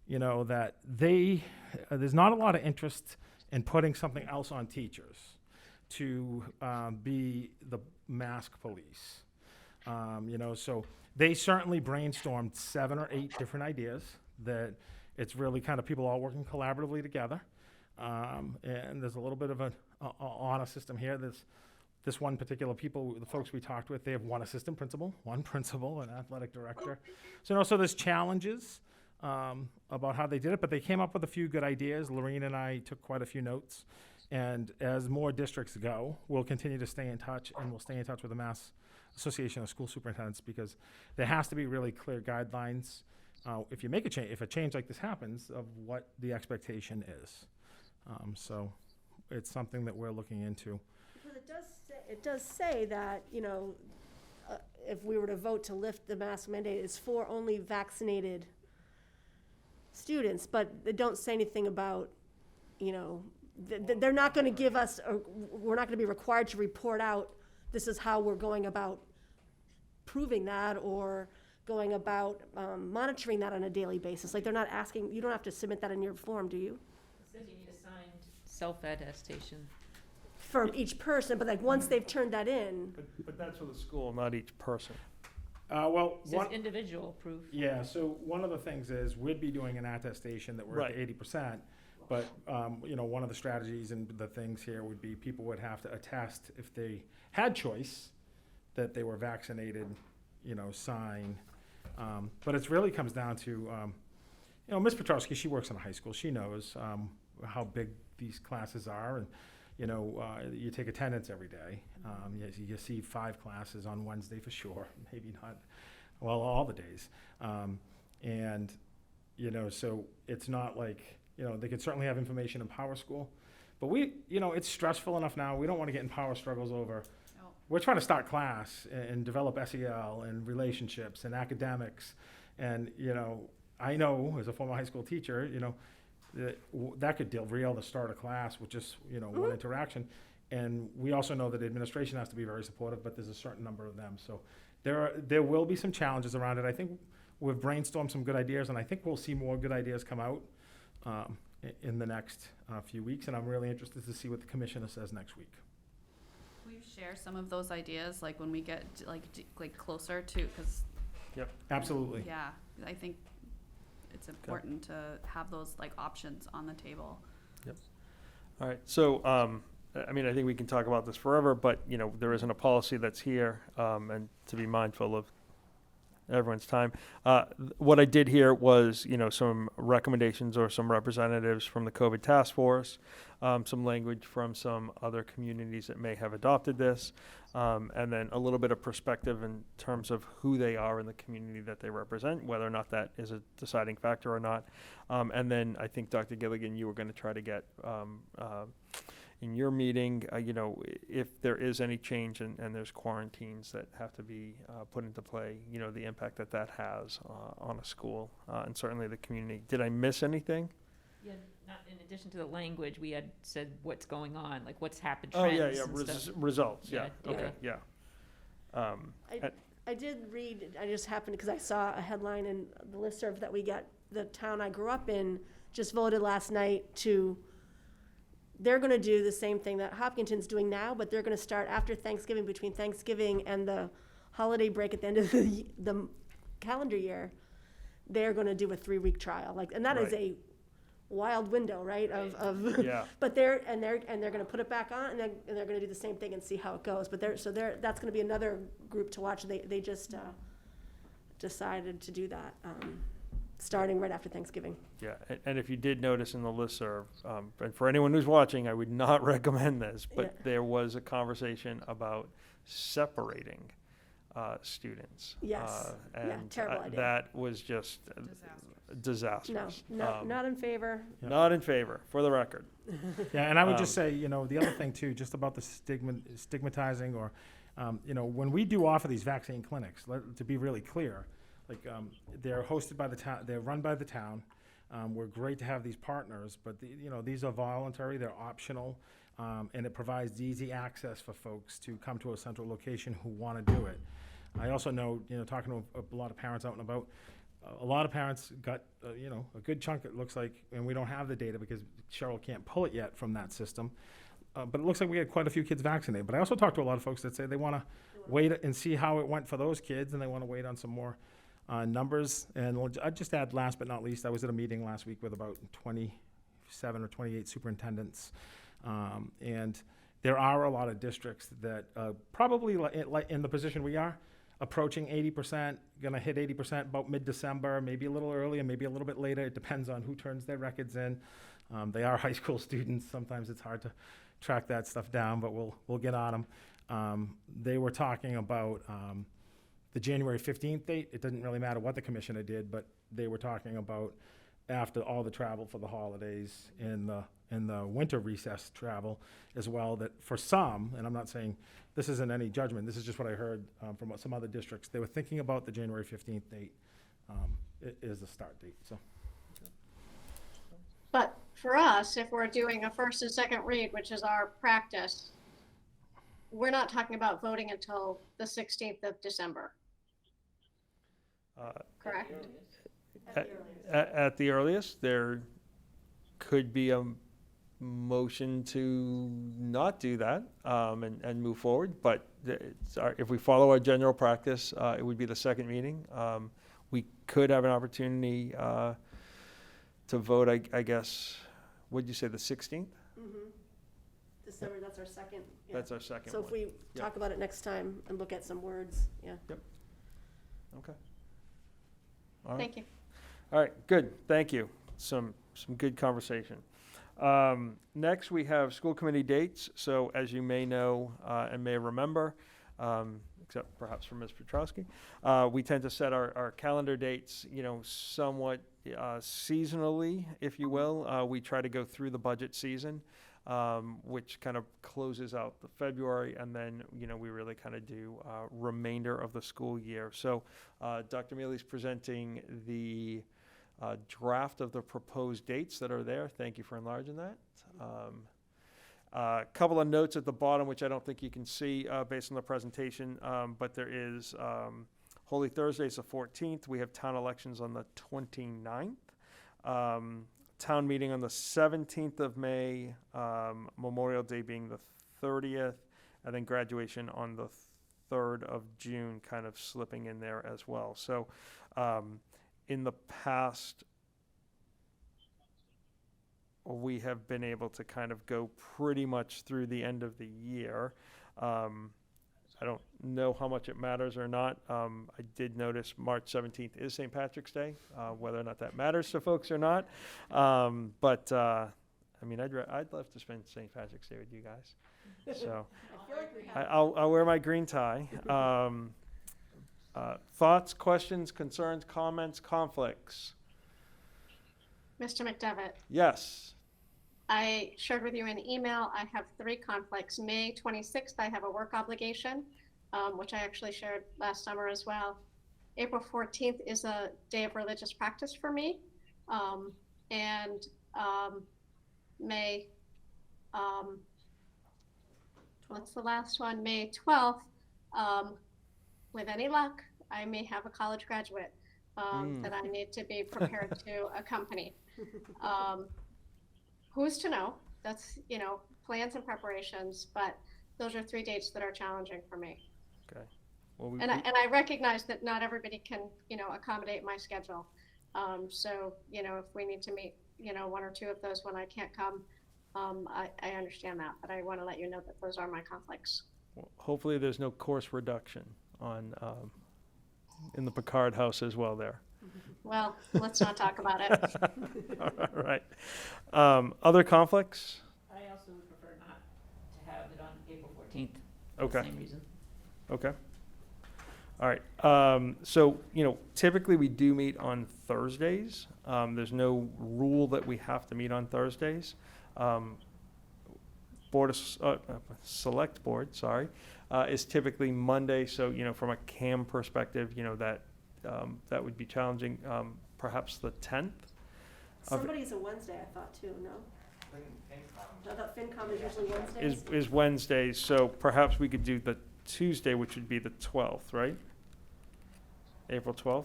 Speaker 2: you know, that there's not a lot of interest in putting something else on teachers to be the mask police. You know, so they certainly brainstormed 7 or 8 different ideas that it's really kind of people all working collaboratively together. And there's a little bit of an honor system here. There's this one particular the folks we talked with, they have one assistant principal, one principal, an athletic director. So, you know, so there's challenges about how they did it, but they came up with a few good ideas. Lorena and I took quite a few notes. And as more districts go, we'll continue to stay in touch, and we'll stay in touch with the Mass Association of School Superintendents, because there has to be really clear guidelines if you make if a change like this happens, of what the expectation is. So it's something that we're looking into.
Speaker 9: Because it does say that, you know, if we were to vote to lift the mask mandate, it's for only vaccinated students, but they don't say anything about, you know, they're not going to give us, we're not going to be required to report out, this is how we're going about proving that, or going about monitoring that on a daily basis. Like, they're not asking, you don't have to submit that in your form, do you?
Speaker 8: It says you need a signed self-attestation.
Speaker 9: for each person, but like, once they've turned that in,
Speaker 1: But that's for the school, not each person.
Speaker 2: Well,
Speaker 8: It says
Speaker 2: one,
Speaker 8: individual proof.
Speaker 2: yeah, so one of the things is we'd be doing an attestation that we're at
Speaker 1: Right.
Speaker 2: 80%. But, you know, one of the strategies and the things here would be people would have to attest if they had choice that they were vaccinated, you know, sign. But it really comes down to, you know, Ms. Petrowski, she works in a high school. She knows how big these classes are. And, you know, you take attendance every day. You see 5 classes on Wednesday for sure, maybe not, well, all the days. And, you know, so it's not like, you know, they could certainly have information in Power School. But you know, it's stressful enough now. We don't want to get in power struggles over.
Speaker 8: No.
Speaker 2: We're trying to start class and develop SEL and relationships and academics. And, you know, I know as a former high school teacher, you know, that could derail the start of class with just, you know, one interaction. And we also know that administration has to be very supportive, but there's a certain number of them. So there will be some challenges around it. I think we've brainstormed some good ideas, and I think we'll see more good ideas come out in the next few weeks. And I'm really interested to see what the commissioner says next week.
Speaker 17: Will you share some of those ideas, like when we get like closer to, because
Speaker 1: Yep.
Speaker 2: Absolutely.
Speaker 17: yeah, I think it's important to have those like options on the table.
Speaker 1: Yep. All right, so, I mean, I think we can talk about this forever, but, you know, there isn't a policy that's here, and to be mindful of everyone's time. What I did here was, you know, some recommendations or some representatives from the COVID task force, some language from some other communities that may have adopted this, and then a little bit of perspective in terms of who they are in the community that they represent, whether or not that is a deciding factor or not. And then I think, Dr. Gilligan, you were going to try to get in your meeting, you know, if there is any change and there's quarantines that have to be put into play, you know, the impact that that has on a school and certainly the community. Did I miss anything?
Speaker 8: Yeah, not in addition to the language, we had said what's going on, like what's happened,
Speaker 1: Oh,
Speaker 8: trends
Speaker 1: yeah, yeah,
Speaker 8: and stuff.
Speaker 1: results, yeah,
Speaker 8: Yeah,
Speaker 1: okay, yeah.
Speaker 9: I did read, I just happened, because I saw a headline in the listserv that we got, the town I grew up in just voted last night they're gonna do the same thing that Hopkinton's doing now, but they're gonna start after Thanksgiving, between Thanksgiving and the holiday break at the end of the calendar year. They're gonna do a 3-week trial, like, and that is
Speaker 1: Right.
Speaker 9: a wild window, right, of
Speaker 1: Yeah.
Speaker 9: but they're gonna put it back on, and they're gonna do the same thing and see how it goes. But that's gonna be another group to watch. They just decided to do that, starting right after Thanksgiving.
Speaker 1: Yeah, and if you did notice in the listserv, and for anyone who's watching, I would not recommend this, but
Speaker 9: Yeah.
Speaker 1: there was a conversation about separating students.
Speaker 9: Yes. Yeah,
Speaker 1: And
Speaker 9: terrible idea.
Speaker 1: that was just disastrous.
Speaker 9: No, not in favor.
Speaker 1: Not in favor, for the record.
Speaker 2: Yeah, and I would just say, you know, the other thing too, just about the stigmatizing or, you know, when we do offer these vaccine clinics, to be really clear, like, they're hosted by the town, they're run by the town. We're great to have these partners, but you know, these are voluntary, they're optional, and it provides easy access for folks to come to a central location who want to do it. I also know, you know, talking to a lot of parents out and about, a lot of parents got, you know, a good chunk, it looks like, and we don't have the data because Cheryl can't pull it yet from that system. But it looks like we had quite a few kids vaccinated. But I also talked to a lot of folks that say they want to wait and see how it went for those kids, and they want to wait on some more numbers. And I'd just add, last but not least, I was at a meeting last week with about 27 or 28 superintendents. And there are a lot of districts that probably like in the position we are, approaching 80%, gonna hit 80% about mid-December, maybe a little earlier, maybe a little bit later. It depends on who turns their records in. They are high school students. Sometimes it's hard to track that stuff down, but we'll get on them. They were talking about the January 15th date. It doesn't really matter what the commissioner did, but they were talking about after all the travel for the holidays and the winter recess travel as well, that for some, and I'm not saying this isn't any judgment, this is just what I heard from some other districts, they were thinking about the January 15th date is the start date, so.
Speaker 4: But for us, if we're doing a first and second read, which is our practice, we're not talking about voting until the 16th of December. Correct?
Speaker 1: At the earliest, there could be a motion to not do that, and move forward, but if we follow our general practice, it would be the second meeting. We could have an opportunity to vote, I guess, what'd you say, the 16th?
Speaker 9: December, that's our second. Yeah.
Speaker 1: That's our second
Speaker 9: So
Speaker 1: one.
Speaker 9: if we talk about it next time and look at some words, yeah.
Speaker 1: Yep. Okay. All right.
Speaker 4: Thank you.
Speaker 1: All right, good, thank you. Some good conversation. Next, we have school committee dates. So as you may know and may remember, except perhaps for Ms. Petrowski, we tend to set our calendar dates, somewhat seasonally, if you will. We try to go through the budget season, which kind of closes out the February, and then, we really kind of do remainder of the school year. So Dr. Mealy's presenting the draft of the proposed dates that are there. Thank you for enlarging that. A couple of notes at the bottom, which I don't think you can see based on the presentation, but there is Holy Thursday is the 14th. We have town elections on the 29th. Town meeting on the 17th of May, Memorial Day being the 30th, and then graduation on the 3rd of June, kind of slipping in there as well. So in the past, we have been able to kind of go pretty much through the end of the year. I don't know how much it matters or not. I did notice March 17th is St. Patrick's Day, whether or not that matters to folks or not. But I'd love to spend St. Patrick's Day with you guys. So I'll wear my green tie. Thoughts, questions, concerns, comments, conflicts?
Speaker 4: Mr. McDevitt,
Speaker 1: Yes.
Speaker 4: I shared with you an email. I have 3 conflicts. May 26th, I have a work obligation, which I actually shared last summer as well. April 14th is a day of religious practice for me. And May, what's the last one? May 12th, with any luck, I may have a college graduate that I need to be prepared to accompany. Who's to know? That's, plans and preparations, but those are 3 dates that are challenging for me.
Speaker 1: Okay. Well,
Speaker 4: And I recognize that not everybody can, accommodate my schedule. So, if we need to meet, 1 or 2 of those when I can't come, I understand that, but I want to let you know that those are my conflicts.
Speaker 1: Well, hopefully there's no course reduction on in the Picard house as well there.
Speaker 4: Well, let's not talk about it.
Speaker 1: All right. Other conflicts?
Speaker 8: I also would prefer not to have it on April 14th.
Speaker 1: Okay.
Speaker 8: For the same reason.
Speaker 1: Okay. All right. So, typically we do meet on Thursdays. There's no rule that we have to meet on Thursdays. Select board, is typically Monday. So, from a CAM perspective, that would be challenging. Perhaps the 10th.
Speaker 9: Somebody's a Wednesday, I thought too, no? I thought FinCom is usually Wednesdays.
Speaker 1: Is Wednesdays, so perhaps we could do the Tuesday, which would be the 12th, right? April 12th?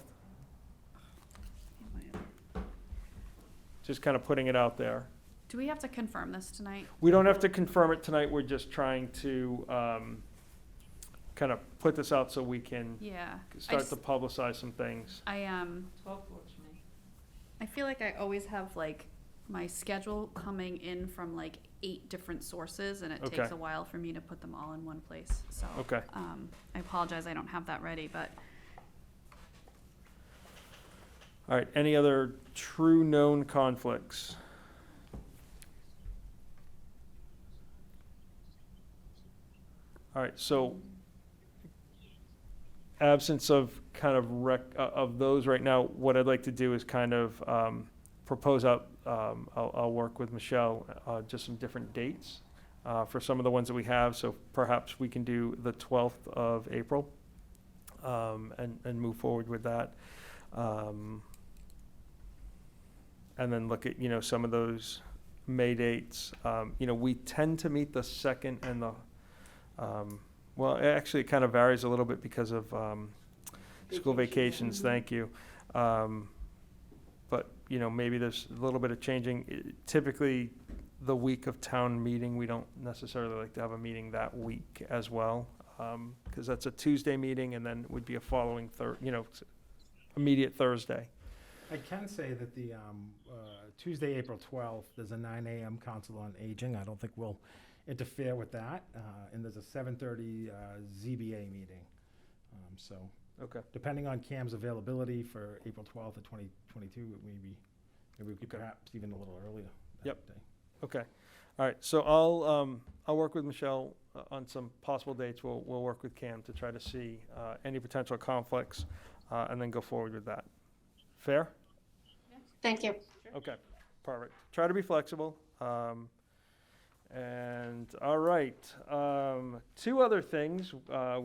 Speaker 1: Just kind of putting it out there.
Speaker 17: Do we have to confirm this tonight?
Speaker 1: We don't have to confirm it tonight, we're just trying to kind of put this out so we can
Speaker 17: Yeah.
Speaker 1: start to publicize some things.
Speaker 8: 12th works for me.
Speaker 17: I feel like I always have my schedule coming in from 8 different sources, and it
Speaker 1: Okay.
Speaker 17: takes a while for me to put them all in one place. So
Speaker 1: Okay.
Speaker 17: I apologize, I don't have that ready, but
Speaker 1: All right, any other true known conflicts? All right, so absence of kind of of those right now, what I'd like to do is kind of propose out, I'll work with Michelle, just some different dates for some of the ones that we have. So perhaps we can do the 12th of April and move forward with that. And then look at, some of those May dates. We tend to meet the 2nd and the, well, actually, it kind of varies a little bit because of school vacations, thank you. But, maybe there's a little bit of changing. Typically, the week of town meeting. We don't necessarily like to have a meeting that week as well, because that's a Tuesday meeting, and then it would be a following immediate Thursday.
Speaker 2: I can say that the Tuesday, April 12th, there's a 9 a.m. Council on Aging. I don't think we'll interfere with that. And there's a 7:30 ZBA meeting. So
Speaker 1: Okay.
Speaker 2: depending on Cam's availability for April 12th of 2022, maybe we could perhaps even a little earlier that
Speaker 1: Yep.
Speaker 2: day.
Speaker 1: Okay. All right. So I'll work with Michelle on some possible dates. We'll work with Cam to try to see any potential conflicts, and then go forward with that. Fair?
Speaker 4: Thank you.
Speaker 1: Okay. Perfect. Try to be flexible. And all right, 2 other things. We've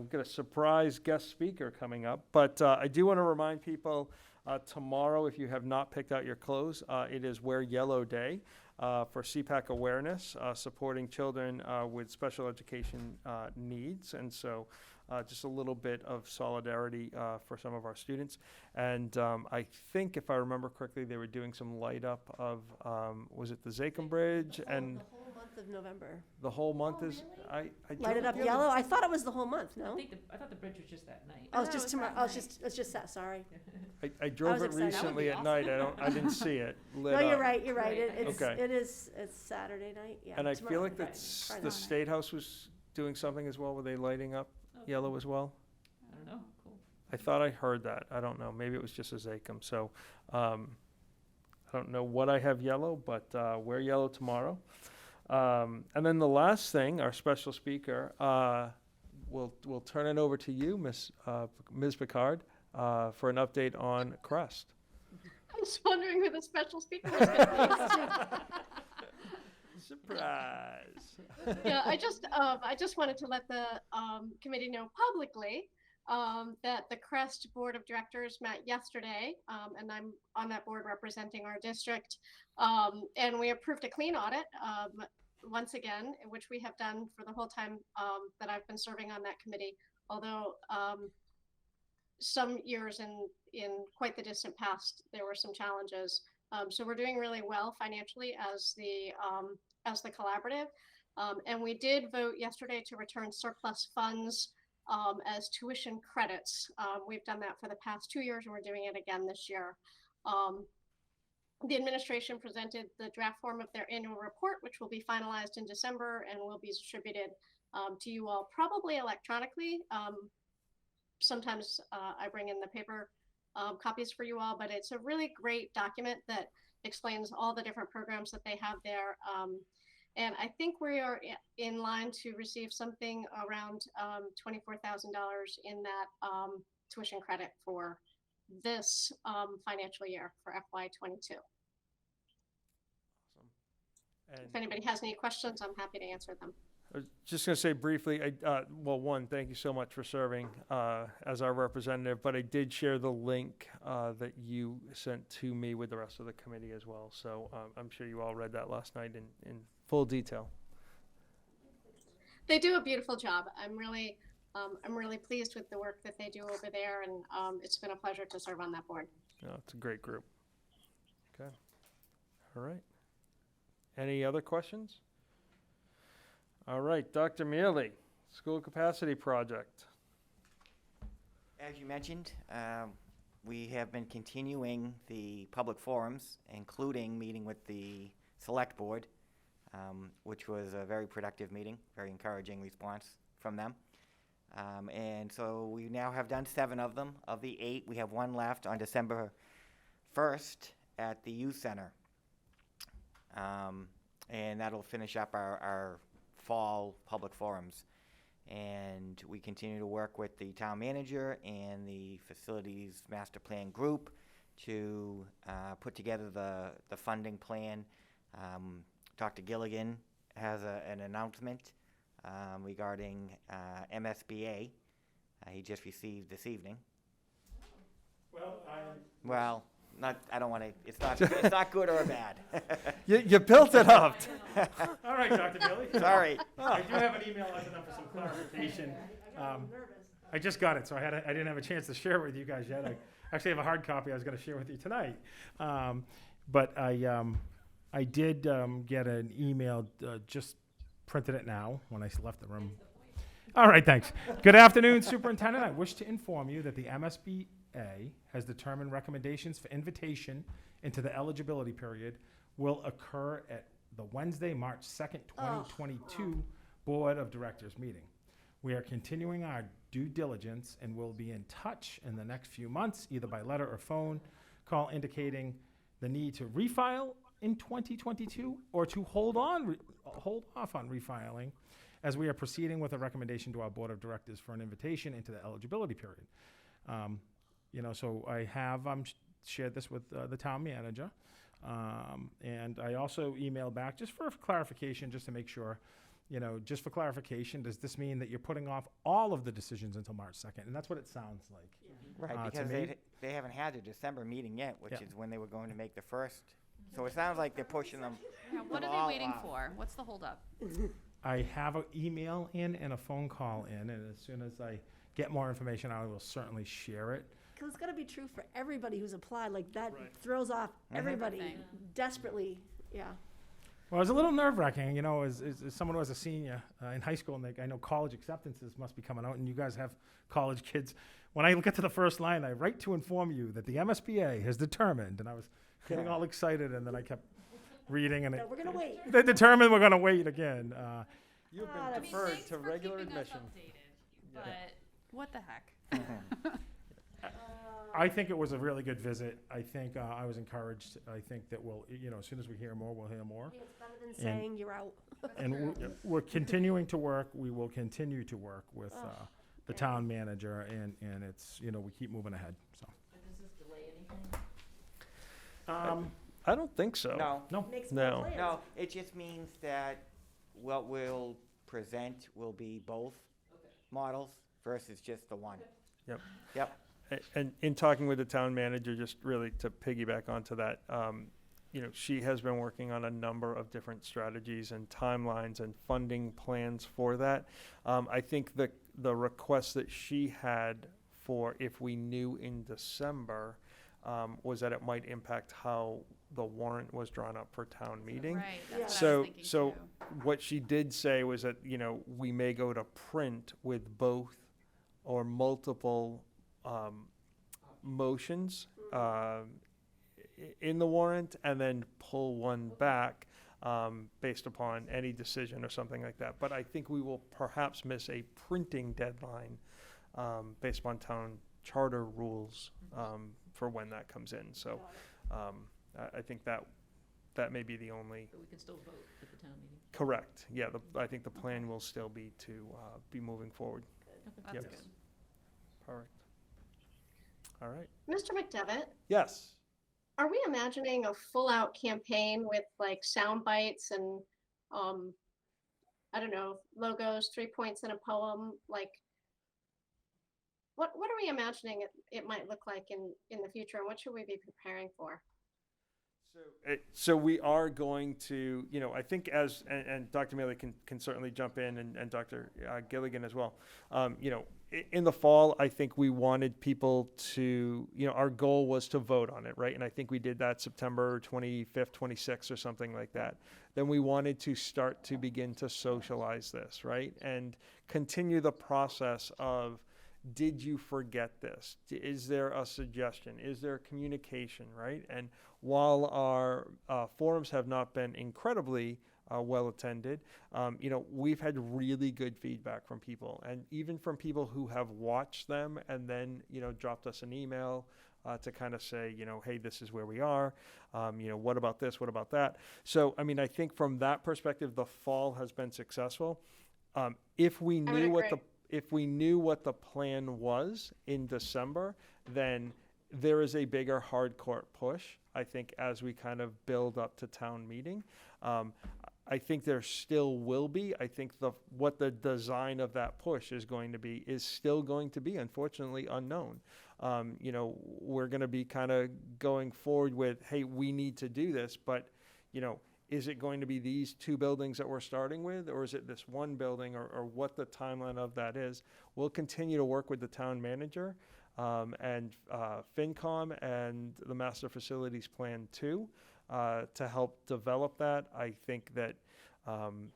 Speaker 1: got a surprise guest speaker coming up, but I do want to remind people tomorrow, if you have not picked out your clothes, it is Wear Yellow Day for CPAC awareness, supporting children with special education needs. And so just a little bit of solidarity for some of our students. And I think, if I remember correctly, they were doing some light up of, was it the Zachem Bridge? And
Speaker 9: The whole month of November.
Speaker 1: the whole month is, I
Speaker 9: Light it
Speaker 1: drove
Speaker 9: up
Speaker 1: the other-
Speaker 9: yellow? I thought it was the whole month, no?
Speaker 8: I thought the bridge was just that night.
Speaker 9: Oh, it's
Speaker 17: No,
Speaker 9: just
Speaker 17: it's
Speaker 9: tomorrow,
Speaker 17: that
Speaker 9: oh, it's
Speaker 17: night.
Speaker 9: just that, sorry.
Speaker 1: I drove it
Speaker 9: excited. That would be
Speaker 1: recently at night. I didn't see it lit
Speaker 9: No, you're
Speaker 1: up.
Speaker 9: right, you're right.
Speaker 17: Right.
Speaker 1: Okay.
Speaker 9: It's Saturday night, yeah.
Speaker 1: And I
Speaker 9: tomorrow
Speaker 1: feel like
Speaker 9: night.
Speaker 1: that's,
Speaker 9: Friday
Speaker 1: the
Speaker 9: night.
Speaker 1: State House was doing something as well. Were they lighting up yellow as well?
Speaker 8: I don't know. Cool.
Speaker 1: I thought I heard that. I don't know. Maybe it was just a Zachem. So I don't know what I have yellow, but wear yellow tomorrow. And then the last thing, our special speaker, we'll turn it over to you, Ms. Picard, for an update on Crest.
Speaker 4: I was wondering who the special speaker was going to be.
Speaker 1: Surprise.
Speaker 4: Yeah, I just wanted to let the committee know publicly that the Crest Board of Directors met yesterday, and I'm on that board representing our district. And we approved a clean audit once again, which we have done for the whole time that I've been serving on that committee. Although some years in quite the distant past, there were some challenges. So we're doing really well financially as the collaborative. And we did vote yesterday to return surplus funds as tuition credits. We've done that for the past 2 years, and we're doing it again this year. The administration presented the draft form of their annual report, which will be finalized in December and will be distributed to you all, probably electronically. Sometimes I bring in the paper copies for you all, but it's a really great document that explains all the different programs that they have there. And I think we are in line to receive something around $24,000 in that tuition credit for this financial year for FY22.
Speaker 1: And
Speaker 4: If anybody has any questions, I'm happy to answer them.
Speaker 1: I was just going to say briefly, well, one, thank you so much for serving as our representative, but I did share the link that you sent to me with the rest of the committee as well. So I'm sure you all read that last night in full detail.
Speaker 4: They do a beautiful job. I'm really pleased with the work that they do over there, and it's been a pleasure to serve on that board.
Speaker 1: No, it's a great group. Okay. All right. Any other questions? All right, Dr. Mealy, School Capacity Project.
Speaker 18: As you mentioned, we have been continuing the public forums, including meeting with the Select Board, which was a very productive meeting, very encouraging response from them. And so we now have done 7 of them. Of the 8, we have 1 left on December 1st at the Youth Center. And that'll finish up our fall public forums. And we continue to work with the town manager and the facilities master plan group to put together the funding plan. Dr. Gilligan has an announcement regarding MSBA. He just received this evening. Well, I don't want to. It's not good or bad.
Speaker 1: You built it up.
Speaker 2: All right, Dr. Bailey.
Speaker 18: Sorry.
Speaker 2: I do have an email I sent up for some clarification. I just got it, so I didn't have a chance to share it with you guys yet. I actually have a hard copy I was going to share with you tonight. But I I did get an email, just printed it now when I left the room. All right, thanks. Good afternoon, Superintendent. I wish to inform you that the MSBA has determined recommendations for invitation into the eligibility period will occur at the Wednesday, March 2nd, 2022 Board of Directors meeting. We are continuing our due diligence and will be in touch in the next few months, either by letter or phone call, indicating the need to refile in 2022 or to hold off on refiling, as we are proceeding with a recommendation to our Board of Directors for an invitation into the eligibility period. So I have shared this with the town manager, and I also emailed back just for clarification, just to make sure, just for clarification, does this mean that you're putting off all of the decisions until March 2nd? And that's what it sounds like.
Speaker 18: Right,
Speaker 2: to
Speaker 18: because
Speaker 2: me.
Speaker 18: they haven't had the December meeting yet, which
Speaker 2: Yeah.
Speaker 18: is when they were going to make the first. So it sounds like they're pushing them.
Speaker 17: Yeah, what
Speaker 18: them
Speaker 17: are
Speaker 18: all
Speaker 17: they waiting
Speaker 18: off.
Speaker 17: for? What's the holdup?
Speaker 2: I have an email in and a phone call in, and as soon as I get more information, I will certainly share it.
Speaker 9: Because it's got to be true for everybody who's applied. Like that throws off everybody
Speaker 17: Everything.
Speaker 9: desperately. Yeah.
Speaker 2: Well, it was a little nerve-wracking, as someone who was a senior in high school, and I know college acceptances must be coming out, and you guys have college kids. When I get to the first line, I write to inform you that the MSBA has determined, and I was getting all excited, and then I kept reading, and
Speaker 9: No, we're gonna wait.
Speaker 2: they determined we're going to wait again.
Speaker 1: You've
Speaker 9: Ah,
Speaker 1: been
Speaker 9: that's-
Speaker 1: deferred
Speaker 17: Thanks
Speaker 1: to
Speaker 17: for
Speaker 1: regular
Speaker 17: keeping us
Speaker 1: admission.
Speaker 17: updated, but what the heck?
Speaker 2: I think it was a really good visit. I think I was encouraged. I think that we'll, as soon as we hear more, we'll hear more.
Speaker 9: It's better than saying you're out.
Speaker 2: And we're continuing to work. We will continue to work with the town manager, and it's, we keep moving ahead, so.
Speaker 8: Does this delay anything?
Speaker 1: I don't think so.
Speaker 2: No.
Speaker 9: Makes
Speaker 1: No.
Speaker 9: more plans.
Speaker 18: No, it just means that what we'll present will be both models versus just the one.
Speaker 1: Yep.
Speaker 18: Yep.
Speaker 1: And in talking with the town manager, just really to piggyback onto that, she has been working on a number of different strategies and timelines and funding plans for that. I think the request that she had for if we knew in December was that it might impact how the warrant was drawn up for town meeting.
Speaker 17: Right, that's what I was
Speaker 1: So,
Speaker 17: thinking
Speaker 1: so
Speaker 17: too.
Speaker 1: what she did say was that, we may go to print with both or multiple motions in the warrant, and then pull one back based upon any decision or something like that. But I think we will perhaps miss a printing deadline based upon town charter rules for when that comes in. So I think that may be the only.
Speaker 8: But we can still vote at the town meeting.
Speaker 1: Correct. Yeah, I think the plan will still be to be moving forward.
Speaker 17: That's
Speaker 1: Yep.
Speaker 17: good.
Speaker 1: Correct. All right.
Speaker 4: Mr. McDevitt,
Speaker 1: Yes.
Speaker 4: are we imagining a full-out campaign with like sound bites and, I don't know, logos, 3 points in a poem? Like, what are we imagining it might look like in the future, and what should we be preparing for?
Speaker 1: So we are going to, I think and Dr. Mealy can certainly jump in, and Dr. Gilligan as well. In the fall, I think we wanted people to, our goal was to vote on it, right? And I think we did that September 25th, 26th or something like that. Then we wanted to start to begin to socialize this, right? And continue the process of, did you forget this? Is there a suggestion? Is there communication, right? And while our forums have not been incredibly well attended, we've had really good feedback from people, and even from people who have watched them and then, dropped us an email to kind of say, hey, this is where we are. What about this? What about that? So, I think from that perspective, the fall has been successful. If we knew what the plan was in December, then there is a bigger hardcore push, I think, as we kind of build up to town meeting. I think there still will be. I think what the design of that push is going to be is still going to be, unfortunately, unknown. We're going to be kind of going forward with, hey, we need to do this, but, is it going to be these two buildings that we're starting with, or is it this one building, or what the timeline of that is? We'll continue to work with the town manager and FinCom and the Master Facilities Plan too, to help develop that. I think that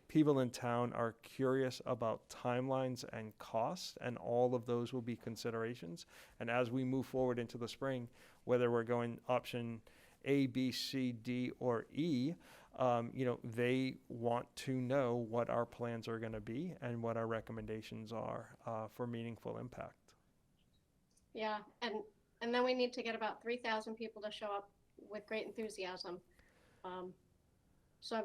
Speaker 1: people in town are curious about timelines and costs, and all of those will be considerations. And as we move forward into the spring, whether we're going option A, B, C, D, or E, they want to know what our plans are going to be and what our recommendations are for meaningful impact.
Speaker 4: Yeah, and then we need to get about 3,000 people to show up with great enthusiasm. So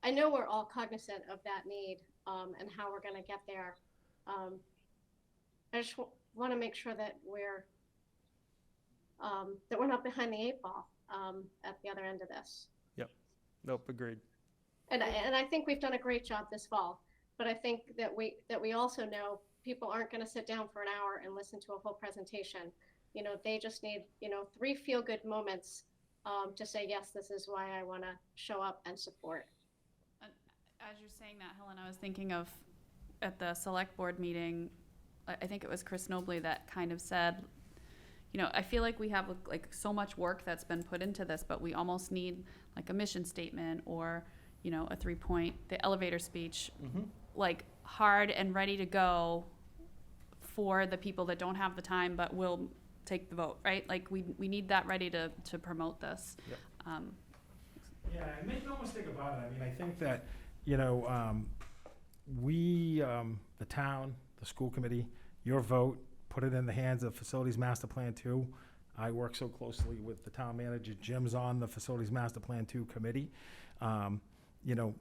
Speaker 4: I know we're all cognizant of that need and how we're going to get there. I just want to make sure that we're not behind the 8 ball at the other end of this.
Speaker 1: Yep. Nope. Agreed.
Speaker 4: And I think we've done a great job this fall, but I think that we also know people aren't going to sit down for an hour and listen to a whole presentation. They just need 3 feel-good moments to say, yes, this is why I want to show up and support.
Speaker 17: As you're saying that, Helen, I was thinking of at the select board meeting, I think it was Chris Nobley that kind of said, I feel like we have like so much work that's been put into this, but we almost need like a mission statement or, a 3-point, the elevator speech, like hard and ready to go for the people that don't have the time but will take the vote, right? Like we need that ready to promote this.
Speaker 1: Yep.
Speaker 2: Yeah, and make no mistake about it. I mean, I think that, we, the town, the school committee, your vote, put it in the hands of Facilities Master Plan 2. I work so closely with the town manager. Jim's on the Facilities Master Plan 2 committee.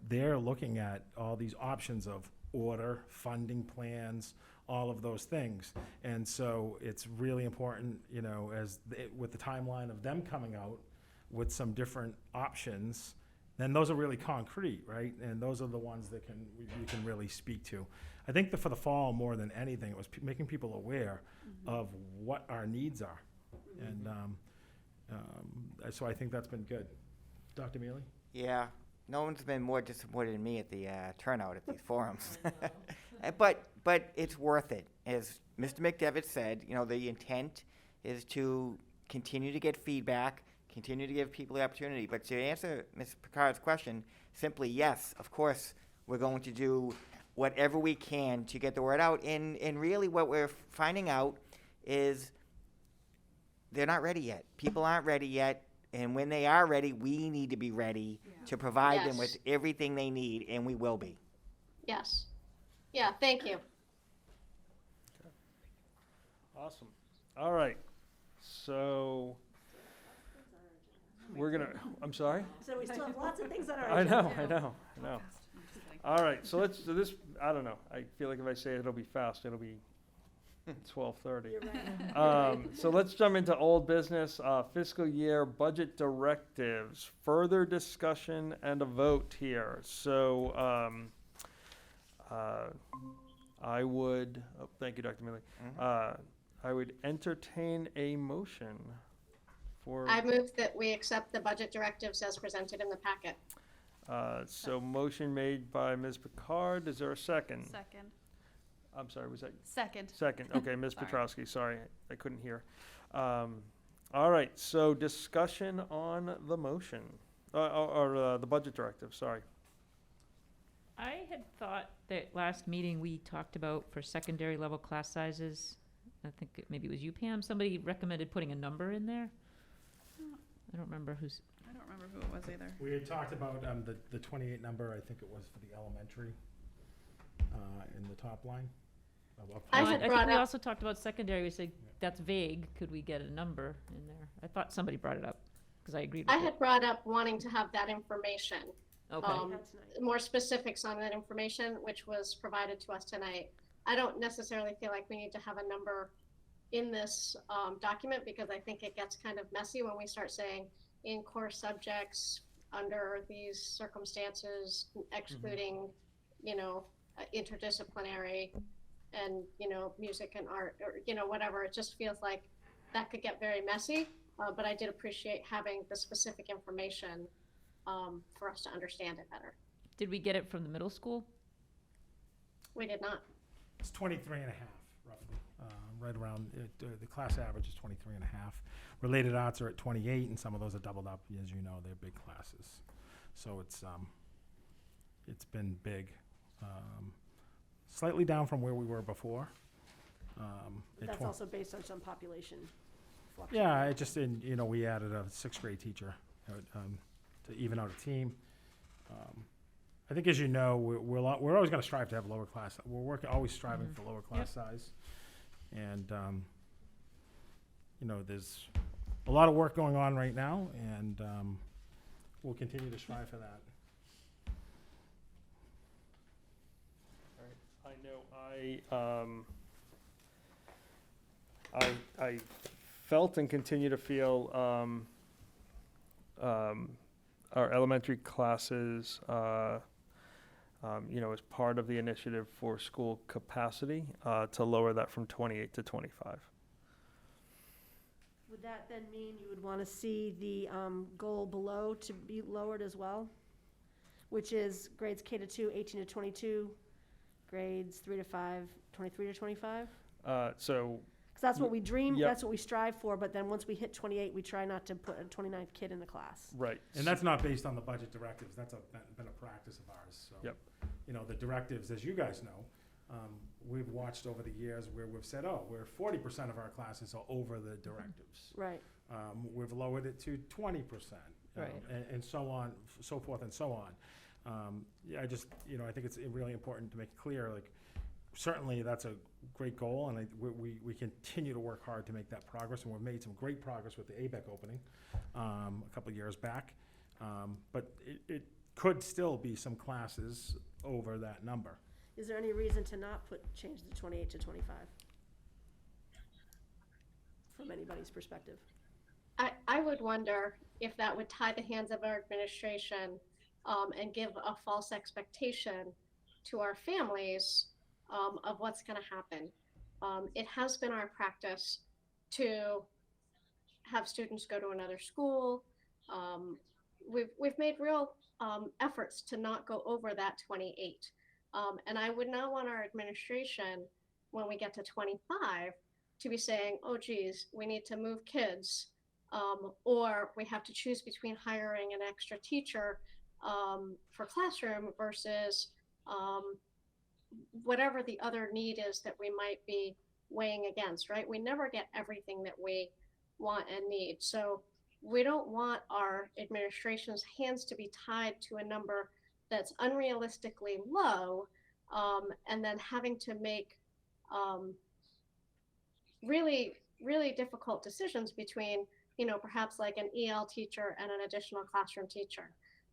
Speaker 2: They're looking at all these options of order, funding plans, all of those things. And so it's really important, with the timeline of them coming out with some different options, then those are really concrete, right? And those are the ones that you can really speak to. I think that for the fall, more than anything, it was making people aware of what our needs are. And so I think that's been good. Dr. Mealy?
Speaker 18: Yeah, no one's been more disappointed than me at the turnout at these forums. But it's worth it. As Mr. McDevitt said, the intent is to continue to get feedback, continue to give people the opportunity. But to answer Ms. Picard's question, simply yes, of course, we're going to do whatever we can to get the word out. And really what we're finding out is they're not ready yet. People aren't ready yet. And when they are ready, we need to be ready to provide them with everything they need, and we will be.
Speaker 4: Yes. Yeah, thank you.
Speaker 1: Okay. Awesome. All right. So we're going to, I'm sorry?
Speaker 9: So we still have lots of things on our
Speaker 1: I
Speaker 9: agenda.
Speaker 1: know. All right, so this, I don't know. I feel like if I say it'll be fast, it'll be 12:30.
Speaker 9: You're right.
Speaker 1: So let's jump into old business, fiscal year budget directives, further discussion and a vote here. So I would, thank you, Dr. Mealy. I would entertain a motion for.
Speaker 4: I move that we accept the budget directives as presented in the packet.
Speaker 1: So motion made by Ms. Picard. Is there a second?
Speaker 17: Second.
Speaker 1: I'm sorry, was that?
Speaker 17: Second.
Speaker 1: Second, okay, Ms.
Speaker 17: Sorry.
Speaker 1: Petrowski, sorry, I couldn't hear. All right, so discussion on the motion, or the budget directive, sorry.
Speaker 8: I had thought that last meeting we talked about for secondary level class sizes, I think maybe it was you, Pam, somebody recommended putting a number in there? I don't remember who's.
Speaker 17: I don't remember who it was either.
Speaker 2: We had talked about the 28 number, I think it was for the elementary, in the top line.
Speaker 4: I
Speaker 8: I
Speaker 4: had
Speaker 8: think
Speaker 4: brought
Speaker 8: we
Speaker 4: up-
Speaker 8: also talked about secondary, we said, that's vague, could we get a number in there? I thought somebody brought it up, because I agreed with
Speaker 4: I
Speaker 8: it.
Speaker 4: had brought up wanting to have that information.
Speaker 8: Okay.
Speaker 4: More specifics on that information, which was provided to us tonight. I don't necessarily feel like we need to have a number in this document because I think it gets kind of messy when we start saying in core subjects under these circumstances, excluding, interdisciplinary and, music and art or, whatever. It just feels like that could get very messy. But I did appreciate having the specific information for us to understand it better.
Speaker 8: Did we get it from the middle school?
Speaker 4: We did not.
Speaker 2: It's 23 and a half, roughly. right around, the class average is 23 and a half. Related arts are at 28, and some of those are doubled up, as you know, they're big classes. So it's been big. Slightly down from where we were before.
Speaker 9: That's also based on some population fluctuation.
Speaker 2: Yeah, it just, we added a 6th grade teacher to even out a team. I think, as you know, we're always going to strive to have lower class. We're always striving for lower class size. And, there's a lot of work going on right now, and we'll continue to strive for that.
Speaker 1: I know I felt and continue to feel our elementary classes, as part of the initiative for school capacity, to lower that from 28 to 25.
Speaker 9: Would that then mean you would want to see the goal below to be lowered as well? Which is grades K to 2, 18 to 22, grades 3 to 5, 23 to 25?
Speaker 1: So.
Speaker 9: Because that's what we dream,
Speaker 1: Yep.
Speaker 9: that's what we strive for, but then once we hit 28, we try not to put a 29th kid in the class.
Speaker 1: Right.
Speaker 2: And that's not based on the budget directives. That's been a practice of ours. So,
Speaker 1: Yep.
Speaker 2: The directives, as you guys know, we've watched over the years where we've said, we're 40% of our classes are over the directives.
Speaker 9: Right.
Speaker 2: We've lowered it to 20%.
Speaker 9: Right.
Speaker 2: And so on, so forth and so on. I just, I think it's really important to make it clear, certainly that's a great goal, and we continue to work hard to make that progress, and we've made some great progress with the ABEC opening a couple of years back. But it could still be some classes over that number.
Speaker 9: Is there any reason to not change the 28 to 25? From anybody's perspective.
Speaker 4: I would wonder if that would tie the hands of our administration and give a false expectation to our families of what's going to happen. It has been our practice to have students go to another school. We've made real efforts to not go over that 28. And I would not want our administration, when we get to 25, to be saying, oh, geez, we need to move kids, or we have to choose between hiring an extra teacher for classroom versus whatever the other need is that we might be weighing against, right? We never get everything that we want and need. So we don't want our administration's hands to be tied to a number that's unrealistically low, and then having to make really, really difficult decisions between, perhaps like an EL teacher and an additional classroom teacher.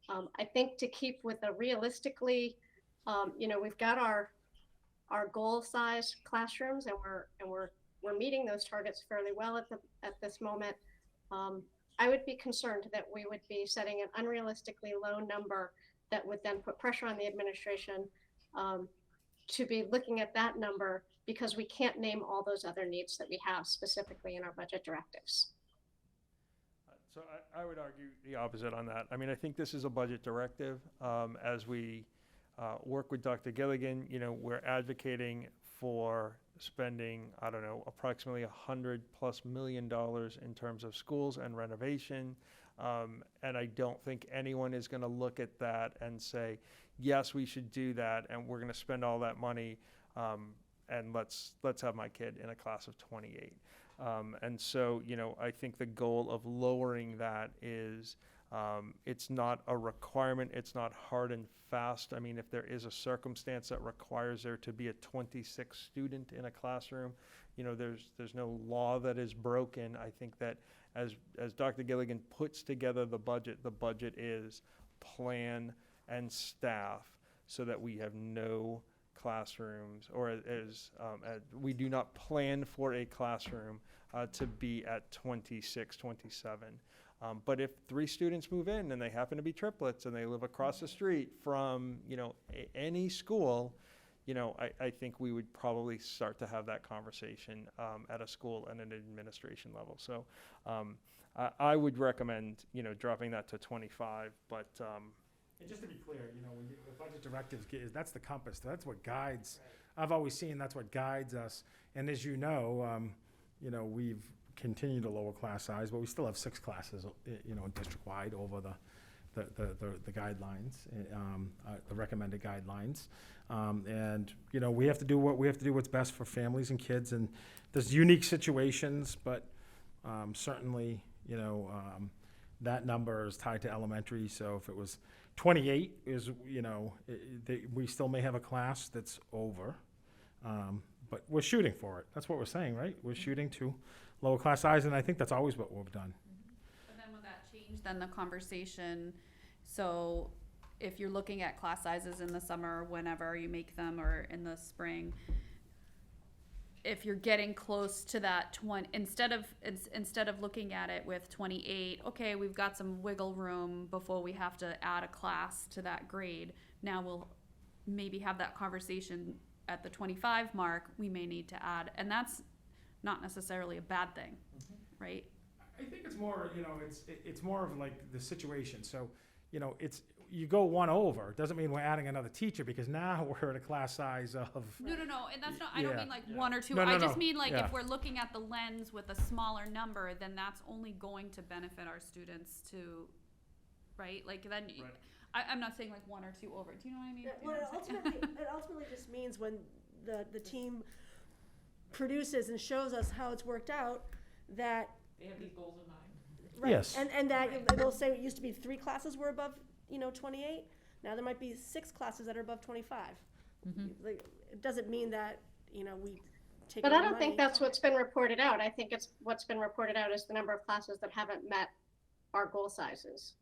Speaker 4: I think to keep with a realistically, we've got our goal size classrooms, and we're meeting those targets fairly well at this moment. I would be concerned that we would be setting an unrealistically low number that would then put pressure on the administration to be looking at that number, because we can't name all those other needs that we have specifically in our budget directives.
Speaker 1: So I would argue the opposite on that. I mean, I think this is a budget directive. As we work with Dr. Gilligan, we're advocating for spending, approximately $100+ million in terms of schools and renovation. And I don't think anyone is going to look at that and say, yes, we should do that, and we're going to spend all that money, and let's have my kid in a class of 28. And so, I think the goal of lowering that is, it's not a requirement. It's not hard and fast. I mean, if there is a circumstance that requires there to be a 26 student in a classroom, there's no law that is broken. I think that as Dr. Gilligan puts together the budget is plan and staff so that we have no classrooms, or as we do not plan for a classroom to be at 26, 27. But if 3 students move in and they happen to be triplets and they live across the street from, any school, I think we would probably start to have that conversation at a school and an administration level. So I would recommend, dropping that to 25, but.
Speaker 2: And just to be clear, when the budget directives, that's the compass. That's what guides I've always seen that's what guides us. And as you know, we've continued to lower class size, but we still have 6 classes, district-wide over the guidelines, the recommended guidelines. And we have to do what's best for families and kids. And there's unique situations, but certainly, that number is tied to elementary. So if it was 28, we still may have a class that's over. But we're shooting for it. That's what we're saying, right? We're shooting to lower class size, and I think that's always what we've done.
Speaker 17: But then will that change then the conversation? So if you're looking at class sizes in the summer, whenever you make them, or in the spring, if you're getting close to that 20, instead of looking at it with 28, okay, we've got some wiggle room before we have to add a class to that grade. Now we'll maybe have that conversation at the 25 mark, we may need to add, and that's not necessarily a bad thing, right?
Speaker 2: I think it's more, it's more of like the situation. So, you go one over, doesn't mean we're adding another teacher, because now we're at a class size of.
Speaker 17: No, and that's not, I don't mean like one or two.
Speaker 2: No,
Speaker 17: I just mean like
Speaker 2: yeah.
Speaker 17: if we're looking at the lens with a smaller number, then that's only going to benefit our students to, right? Like then,
Speaker 2: Right.
Speaker 17: I'm not saying like one or two over. Do you know what I mean?
Speaker 9: Yeah,
Speaker 17: Do you know
Speaker 9: well,
Speaker 17: what I'm saying?
Speaker 9: it ultimately just means when the team produces and shows us how it's worked out, that.
Speaker 8: They have these goals in mind.
Speaker 9: Right.
Speaker 2: Yes.
Speaker 9: And that they'll say it used to be 3 classes were above, 28. Now there might be 6 classes that are above 25. Like, it doesn't mean that, we take.
Speaker 4: But
Speaker 9: away
Speaker 4: I don't think
Speaker 9: money.
Speaker 4: that's what's been reported out. I think what's been reported out is the number of classes that haven't met our goal sizes.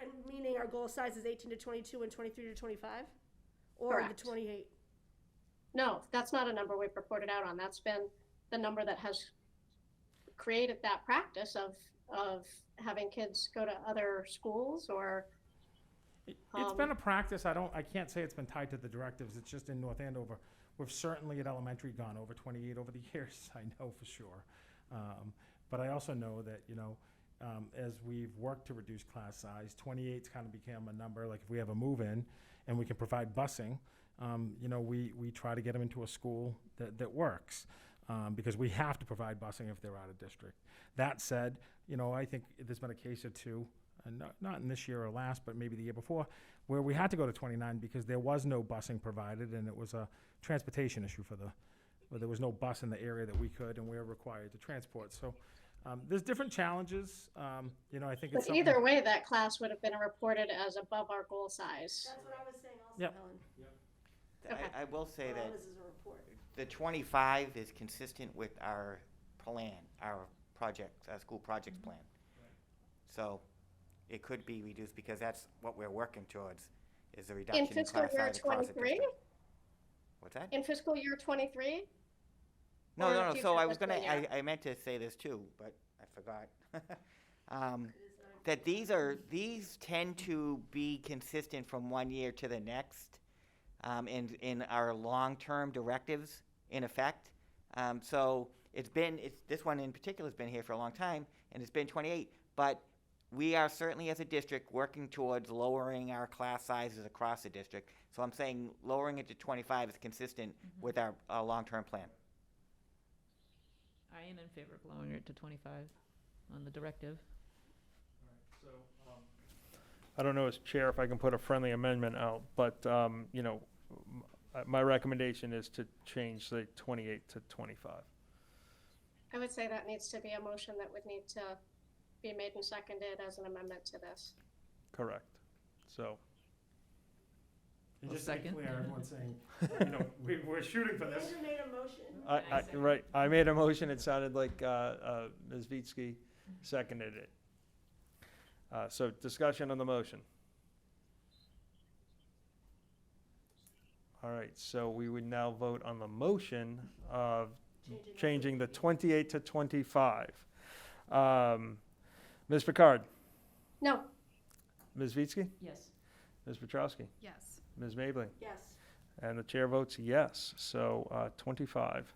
Speaker 9: And meaning our goal size is 18 to 22 and 23 to 25? Or
Speaker 4: Correct.
Speaker 9: the 28?
Speaker 4: No, that's not a number we've reported out on. That's been the number that has created that practice of having kids go to other schools or.
Speaker 2: It's been a practice. I can't say it's been tied to the directives. It's just in North Andover. We've certainly at elementary gone over 28 over the years. I know for sure. But I also know that, as we've worked to reduce class size, 28's kind of become a number. Like if we have a move-in and we can provide busing, we try to get them into a school that works. Because we have to provide busing if they're out of district. That said, I think there's been a case or two, and not in this year or last, but maybe the year before, where we had to go to 29 because there was no busing provided, and it was a transportation issue where there was no bus in the area that we could, and we're required to transport. So there's different challenges. I think it's
Speaker 4: But either way, that class would have been reported as above our goal size.
Speaker 9: That's what I was saying also,
Speaker 2: Yep.
Speaker 9: Helen.
Speaker 10: I will say
Speaker 9: Well,
Speaker 10: that
Speaker 9: this is a report.
Speaker 10: the 25 is consistent with our plan, our school projects plan. So it could be reduced because that's what we're working towards, is the reduction in
Speaker 4: fiscal
Speaker 10: class
Speaker 4: year
Speaker 10: size across the
Speaker 4: 23?
Speaker 10: district. What's that?
Speaker 4: In fiscal year 23?
Speaker 10: No,
Speaker 4: or
Speaker 10: no, no,
Speaker 4: future
Speaker 10: so I was
Speaker 4: fiscal
Speaker 10: gonna,
Speaker 4: year?
Speaker 10: I meant to say this too, but I forgot. That these tend to be consistent from one year to the next, in our long-term directives in effect. So this one in particular has been here for a long time, and it's been 28, but we are certainly as a district working towards lowering our class sizes across the district. So I'm saying lowering it to 25 is consistent with our long-term plan.
Speaker 8: I am in favor of lowering it to 25 on the directive.
Speaker 1: So, I don't know as chair if I can put a friendly amendment out, but, my recommendation is to change the 28 to 25.
Speaker 4: I would say that needs to be a motion that would need to be made and seconded as an amendment to this.
Speaker 1: Correct. So,
Speaker 2: And
Speaker 8: I'll
Speaker 2: just to be
Speaker 8: second.
Speaker 2: clear, everyone's saying, we're shooting for this.
Speaker 9: Andrew made a motion.
Speaker 1: right, I made a motion, it sounded like Ms. Vitsky seconded it. So discussion on the motion. All right, so we would now vote on the motion of changing the 28 to 25. Ms. Picard?
Speaker 4: No.
Speaker 1: Ms. Vitsky?
Speaker 8: Yes.
Speaker 1: Ms. Petrowski?
Speaker 17: Yes.
Speaker 1: Ms. Mabling?
Speaker 9: Yes.
Speaker 1: And the chair votes yes, so 25.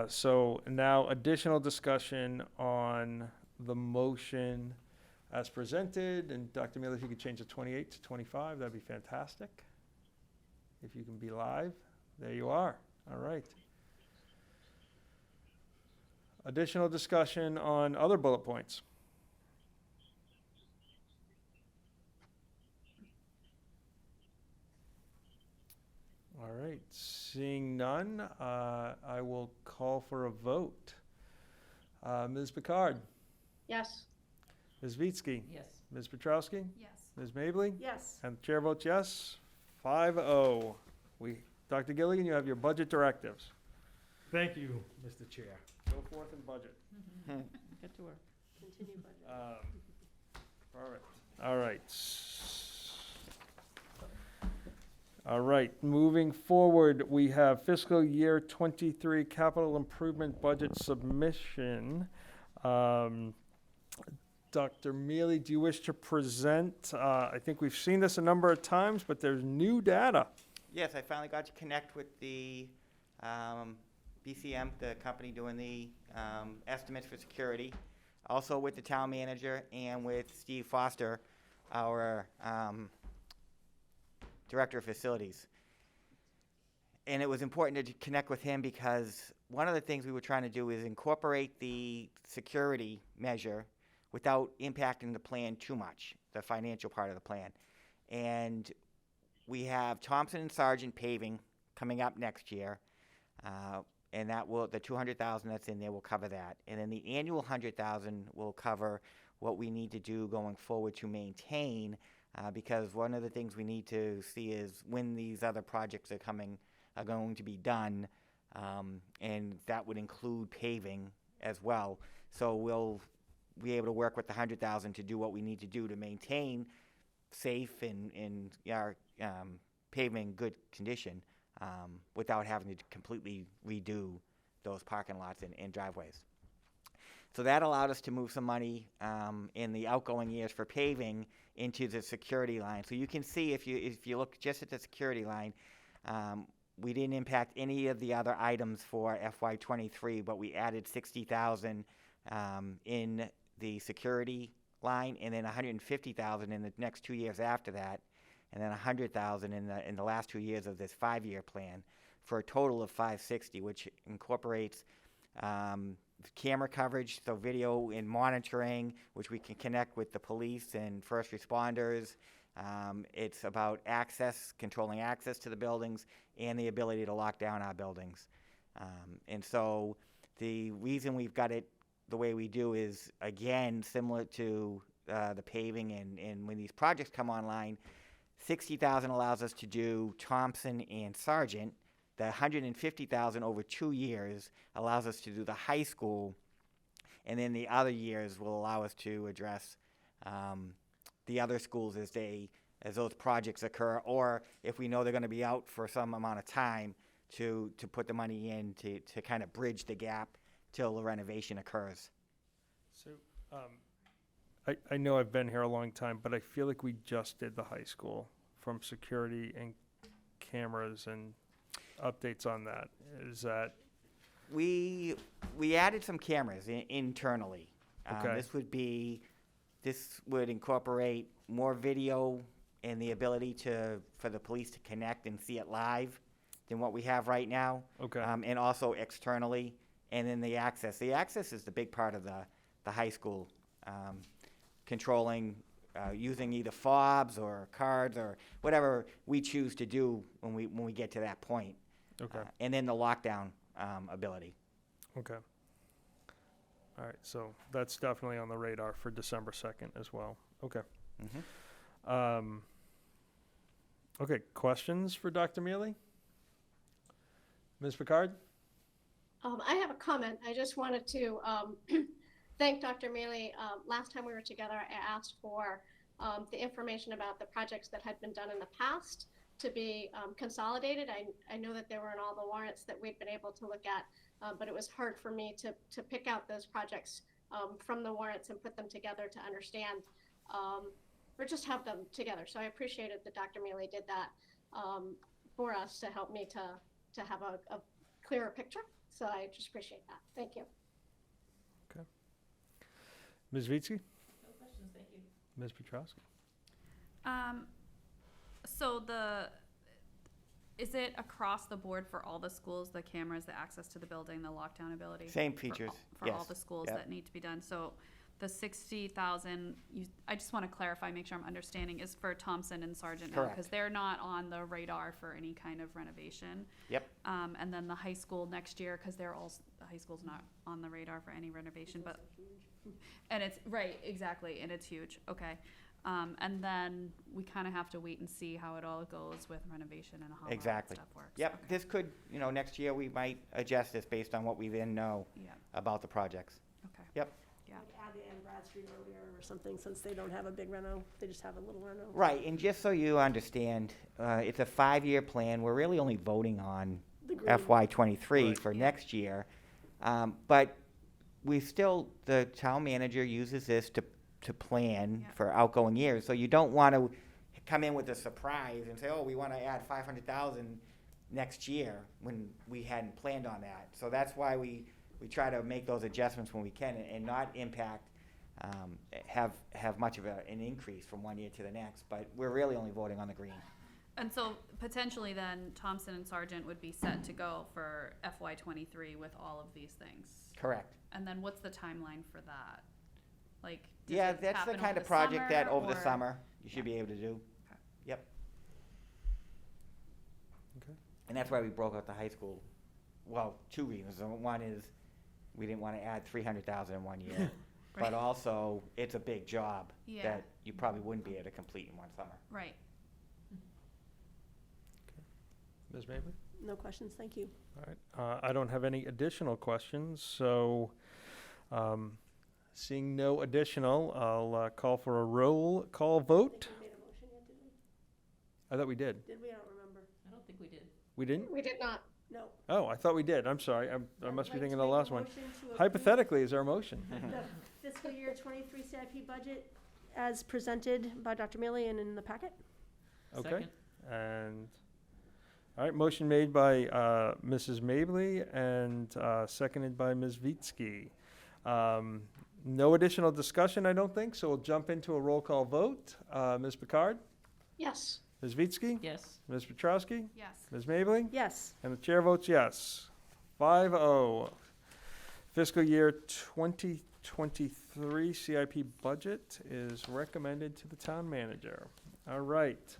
Speaker 1: So now additional discussion on the motion as presented. And Dr. Mueller, if you could change the 28 to 25, that'd be fantastic. If you can be live. There you are. All right. Additional discussion on other bullet points. All right, seeing none, I will call for a vote. Ms. Picard,
Speaker 4: Yes.
Speaker 1: Ms. Vitsky,
Speaker 8: Yes.
Speaker 1: Ms. Petrowski,
Speaker 17: Yes.
Speaker 1: Ms. Mably,
Speaker 9: Yes.
Speaker 1: and the chair votes yes, 5-0. Dr. Gilligan, you have your budget directives.
Speaker 2: Thank you, Mr. Chair.
Speaker 1: Go forth and budget.
Speaker 8: Get to work.
Speaker 9: Continue budget.
Speaker 1: All right. All right, moving forward, we have fiscal year 23 capital improvement budget submission. Dr. Mealy, do you wish to present? I think we've seen this a number of times, but there's new data.
Speaker 18: Yes, I finally got to connect with the BCM, the company doing the estimates for security, also with the town manager and with Steve Foster, our director of facilities. And it was important to connect with him because one of the things we were trying to do is incorporate the security measure without impacting the plan too much, the financial part of the plan. And we have Thompson and Sargent paving coming up next year, and that will, the 200,000 that's in there will cover that. And then the annual 100,000 will cover what we need to do going forward to maintain, because one of the things we need to see is when these other projects are going to be done, and that would include paving as well. So we'll be able to work with the 100,000 to do what we need to do to maintain safe and our paving in good condition, without having to completely redo those parking lots and driveways. So that allowed us to move some money in the outgoing years for paving into the security line. So you can see if you look just at the security line, we didn't impact any of the other items for FY23, but we added 60,000 in the security line, and then 150,000 in the next 2 years after that, and then 100,000 in the last 2 years of this 5-year plan, for a total of 560, which incorporates camera coverage, so video and monitoring, which we can connect with the police and first responders. It's about access, controlling access to the buildings, and the ability to lock down our buildings. And so the reason we've got it the way we do is, again, similar to the paving, and when these projects come online, 60,000 allows us to do Thompson and Sargent. The 150,000 over 2 years allows us to do the high school, and then the other years will allow us to address the other schools as those projects occur, or if we know they're going to be out for some amount of time, to put the money in to kind of bridge the gap till the renovation occurs.
Speaker 1: So, I know I've been here a long time, but I feel like we just did the high school from security and cameras and updates on that. Is that?
Speaker 18: We added some cameras internally.
Speaker 1: Okay.
Speaker 18: This would incorporate more video and the ability for the police to connect and see it live than what we have right now.
Speaker 1: Okay.
Speaker 18: And also externally, and then the access. The access is the big part of the high school, controlling, using either fobs or cards or whatever we choose to do when we get to that point.
Speaker 1: Okay.
Speaker 18: And then the lockdown ability.
Speaker 1: Okay. All right, so that's definitely on the radar for December 2nd as well. Okay.
Speaker 18: Mm-hmm.
Speaker 1: Okay, questions for Dr. Mealy? Ms. Picard?
Speaker 4: I have a comment. I just wanted to thank Dr. Mealy. Last time we were together, I asked for the information about the projects that had been done in the past to be consolidated. I know that they were in all the warrants that we'd been able to look at, but it was hard for me to pick out those projects from the warrants and put them together to understand, or just have them together. So I appreciated that Dr. Mealy did that for us to help me to have a clearer picture. So I just appreciate that. Thank you.
Speaker 1: Okay. Ms. Vitsky?
Speaker 8: No questions, thank you.
Speaker 1: Ms. Petrowski?
Speaker 17: So Is it across the board for all the schools, the cameras, the access to the building, the lockdown ability?
Speaker 18: Same
Speaker 17: For
Speaker 18: features,
Speaker 17: For all
Speaker 18: yes.
Speaker 17: the schools
Speaker 18: Yep.
Speaker 17: that need to be done, so the 60,000, I just wanna clarify, make sure I'm understanding, is for Thompson and Sargent now?
Speaker 18: Correct.
Speaker 17: Cause they're not on the radar for any kind of renovation.
Speaker 18: Yep.
Speaker 17: And then the high school next year, cause they're all, the high school's not on the radar for any renovation, but. And it's, right, exactly, and it's huge, okay. And then we kinda have to wait and see how it all goes with renovation and how all that
Speaker 18: Exactly.
Speaker 17: stuff works.
Speaker 18: Yep,
Speaker 17: Okay.
Speaker 18: this could, next year we might adjust this based on what we then know
Speaker 17: Yeah.
Speaker 18: about the projects.
Speaker 17: Okay.
Speaker 18: Yep.
Speaker 17: Yeah.
Speaker 9: Like add the Ann Bradstreet earlier or something, since they don't have a big reno, they just have a little reno.
Speaker 18: Right, and just so you understand, it's a 5-year plan. We're really only voting on
Speaker 9: The green.
Speaker 18: FY '23
Speaker 1: Right.
Speaker 18: for next year. But we still, the town manager uses this to plan
Speaker 17: Yeah.
Speaker 18: for outgoing years. So you don't want to come in with a surprise and say, oh, we want to add 500,000 next year when we hadn't planned on that. So that's why we try to make those adjustments when we can and not impact, have much of an increase from one year to the next. But we're really only voting on the green.
Speaker 17: And so potentially then Thompson and Sargent would be set to go for FY '23 with all of these things.
Speaker 18: Correct.
Speaker 17: And then what's the timeline for that? Like, does
Speaker 18: Yeah,
Speaker 17: it
Speaker 18: that's the
Speaker 17: happen
Speaker 18: kind
Speaker 17: over
Speaker 18: of project that
Speaker 17: summer,
Speaker 18: over the
Speaker 17: or-
Speaker 18: summer you should
Speaker 17: Yeah.
Speaker 18: be able to do.
Speaker 17: Okay.
Speaker 18: Yep.
Speaker 1: Okay.
Speaker 18: And that's why we broke out the high school. Well, 2 reasons. One is we didn't want to add 300,000 in one year.
Speaker 17: Right.
Speaker 18: But also, it's a big job
Speaker 17: Yeah.
Speaker 18: that you probably wouldn't be able to complete in one summer.
Speaker 17: Right.
Speaker 1: Ms. Mably?
Speaker 9: No questions, thank you.
Speaker 1: All right, I don't have any additional questions, so, seeing no additional, I'll call for a roll call vote.
Speaker 9: We made a motion yet, did we?
Speaker 1: I thought we did.
Speaker 9: Did we? I don't remember.
Speaker 8: I don't think we did.
Speaker 1: We didn't?
Speaker 4: We did not.
Speaker 9: No.
Speaker 1: Oh, I thought we did. I'm sorry. I
Speaker 9: I'd
Speaker 1: must be
Speaker 9: like
Speaker 1: thinking
Speaker 9: to
Speaker 1: of the
Speaker 9: make a
Speaker 1: last one.
Speaker 9: motion to approve
Speaker 1: Hypothetically, is our motion.
Speaker 9: The fiscal year '23 CIP budget as presented by Dr. Mealy and in the packet.
Speaker 1: Okay.
Speaker 8: Second.
Speaker 1: And, all right, motion made by Mrs. Mably and seconded by Ms. Vitsky. No additional discussion, I don't think, so we'll jump into a roll call vote. Ms. Picard?
Speaker 4: Yes.
Speaker 1: Ms. Vitsky?
Speaker 8: Yes.
Speaker 1: Ms. Petrowski?
Speaker 17: Yes.
Speaker 1: Ms. Mably?
Speaker 9: Yes.
Speaker 1: And the chair votes yes. 5-0. Fiscal year 2023 CIP budget is recommended to the town manager. All right.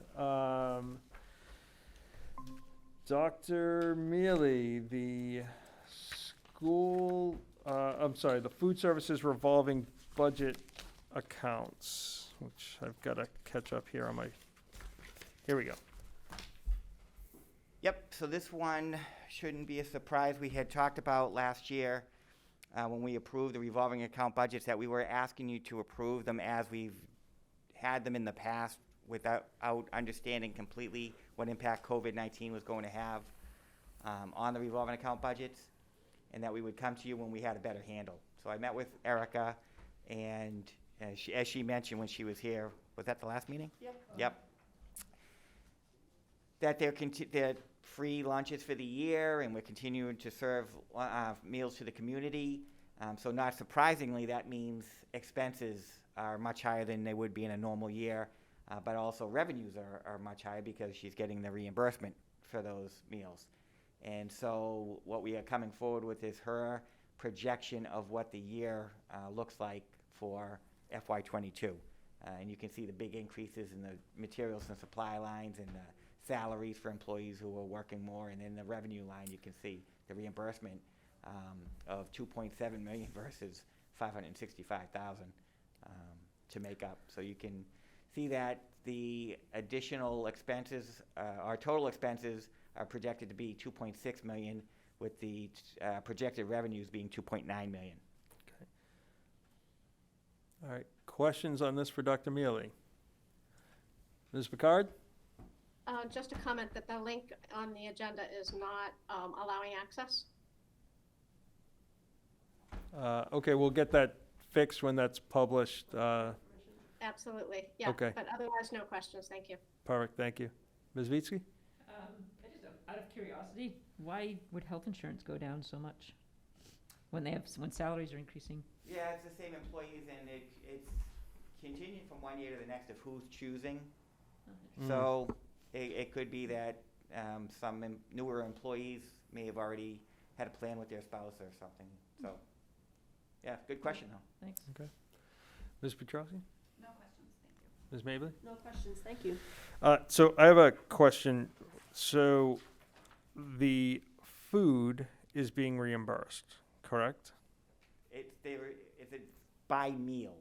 Speaker 1: Dr. Mealy, the the food services revolving budget accounts, which I've got to catch up here on my, here we go.
Speaker 18: Yep, so this one shouldn't be a surprise. We had talked about last year when we approved the revolving account budgets that we were asking you to approve them as we've had them in the past without understanding completely what impact COVID-19 was going to have on the revolving account budgets, and that we would come to you when we had a better handle. So I met with Erica, and as she mentioned when she was here, was that the last meeting?
Speaker 9: Yep.
Speaker 18: Yep. That they're free lunches for the year, and we're continuing to serve meals to the community. So not surprisingly, that means expenses are much higher than they would be in a normal year, but also revenues are much higher because she's getting the reimbursement for those meals. And so what we are coming forward with is her projection of what the year looks like for FY '22. And you can see the big increases in the materials and supply lines and the salaries for employees who are working more. And in the revenue line, you can see the reimbursement of $2.7 million versus $565,000 to make up. So you can see that the additional expenses, our total expenses are projected to be $2.6 million, with the projected revenues being $2.9 million.
Speaker 1: Okay. All right, questions on this for Dr. Mealy? Ms. Picard?
Speaker 4: Just a comment that the link on the agenda is not allowing access.
Speaker 1: Okay, we'll get that fixed when that's published.
Speaker 4: Absolutely, yeah.
Speaker 1: Okay.
Speaker 4: But otherwise, no questions, thank you.
Speaker 1: Perfect, thank you. Ms. Vitsky?
Speaker 8: I just, out of curiosity, why would health insurance go down so much when when salaries are increasing?
Speaker 18: Yeah, it's the same employees, and it's continuing from one year to the next of who's choosing. So it could be that newer employees may have already had a plan with their spouse or something. So, yeah, good question though.
Speaker 8: Thanks.
Speaker 1: Okay. Ms. Petrossi?
Speaker 17: No questions, thank you.
Speaker 1: Ms. Mably?
Speaker 9: No questions, thank you.
Speaker 1: So I have a question. So the food is being reimbursed, correct?
Speaker 18: It's a by meal.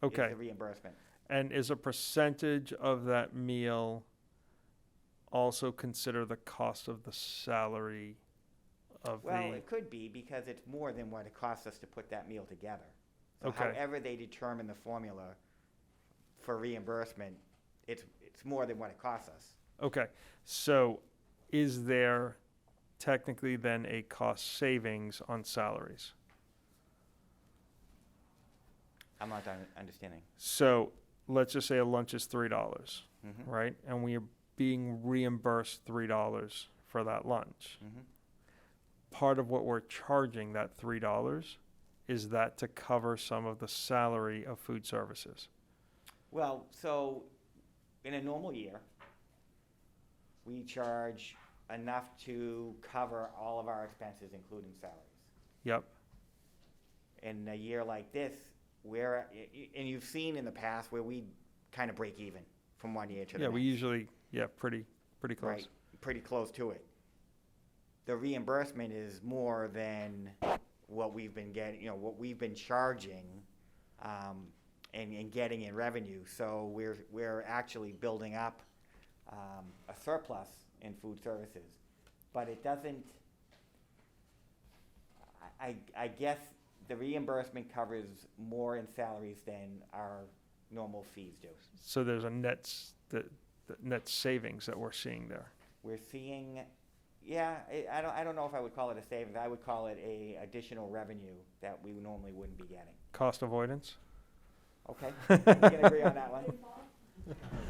Speaker 1: Okay.
Speaker 18: Is the reimbursement.
Speaker 1: And is a percentage of that meal also consider the cost of the salary of
Speaker 18: Well,
Speaker 1: the?
Speaker 18: it could be because it's more than what it costs us to put that meal together. So
Speaker 1: Okay.
Speaker 18: however they determine the formula for reimbursement, it's more than what it costs us.
Speaker 1: Okay, so is there technically then a cost savings on salaries?
Speaker 18: I'm not understanding.
Speaker 1: So let's just say a lunch is $3,
Speaker 18: Mhm.
Speaker 1: right? And we are being reimbursed $3 for that lunch.
Speaker 18: Mhm.
Speaker 1: Part of what we're charging, that $3, is that to cover some of the salary of food services?
Speaker 18: Well, so in a normal year, we charge enough to cover all of our expenses, including salaries.
Speaker 1: Yep.
Speaker 18: In a year like this, and you've seen in the past where we kind of break even from one year to the
Speaker 1: Yeah,
Speaker 18: next.
Speaker 1: we usually, pretty close.
Speaker 18: Right, pretty close to it. The reimbursement is more than what we've been getting, what we've been charging, and getting in revenue. So we're actually building up a surplus in food services, but it doesn't. I guess the reimbursement covers more in salaries than our normal fees do.
Speaker 1: So there's a the net savings that we're seeing there.
Speaker 18: We're seeing, I don't know if I would call it a savings. I would call it a additional revenue that we normally wouldn't be getting.
Speaker 1: Cost avoidance?
Speaker 18: Okay, we can agree on that one.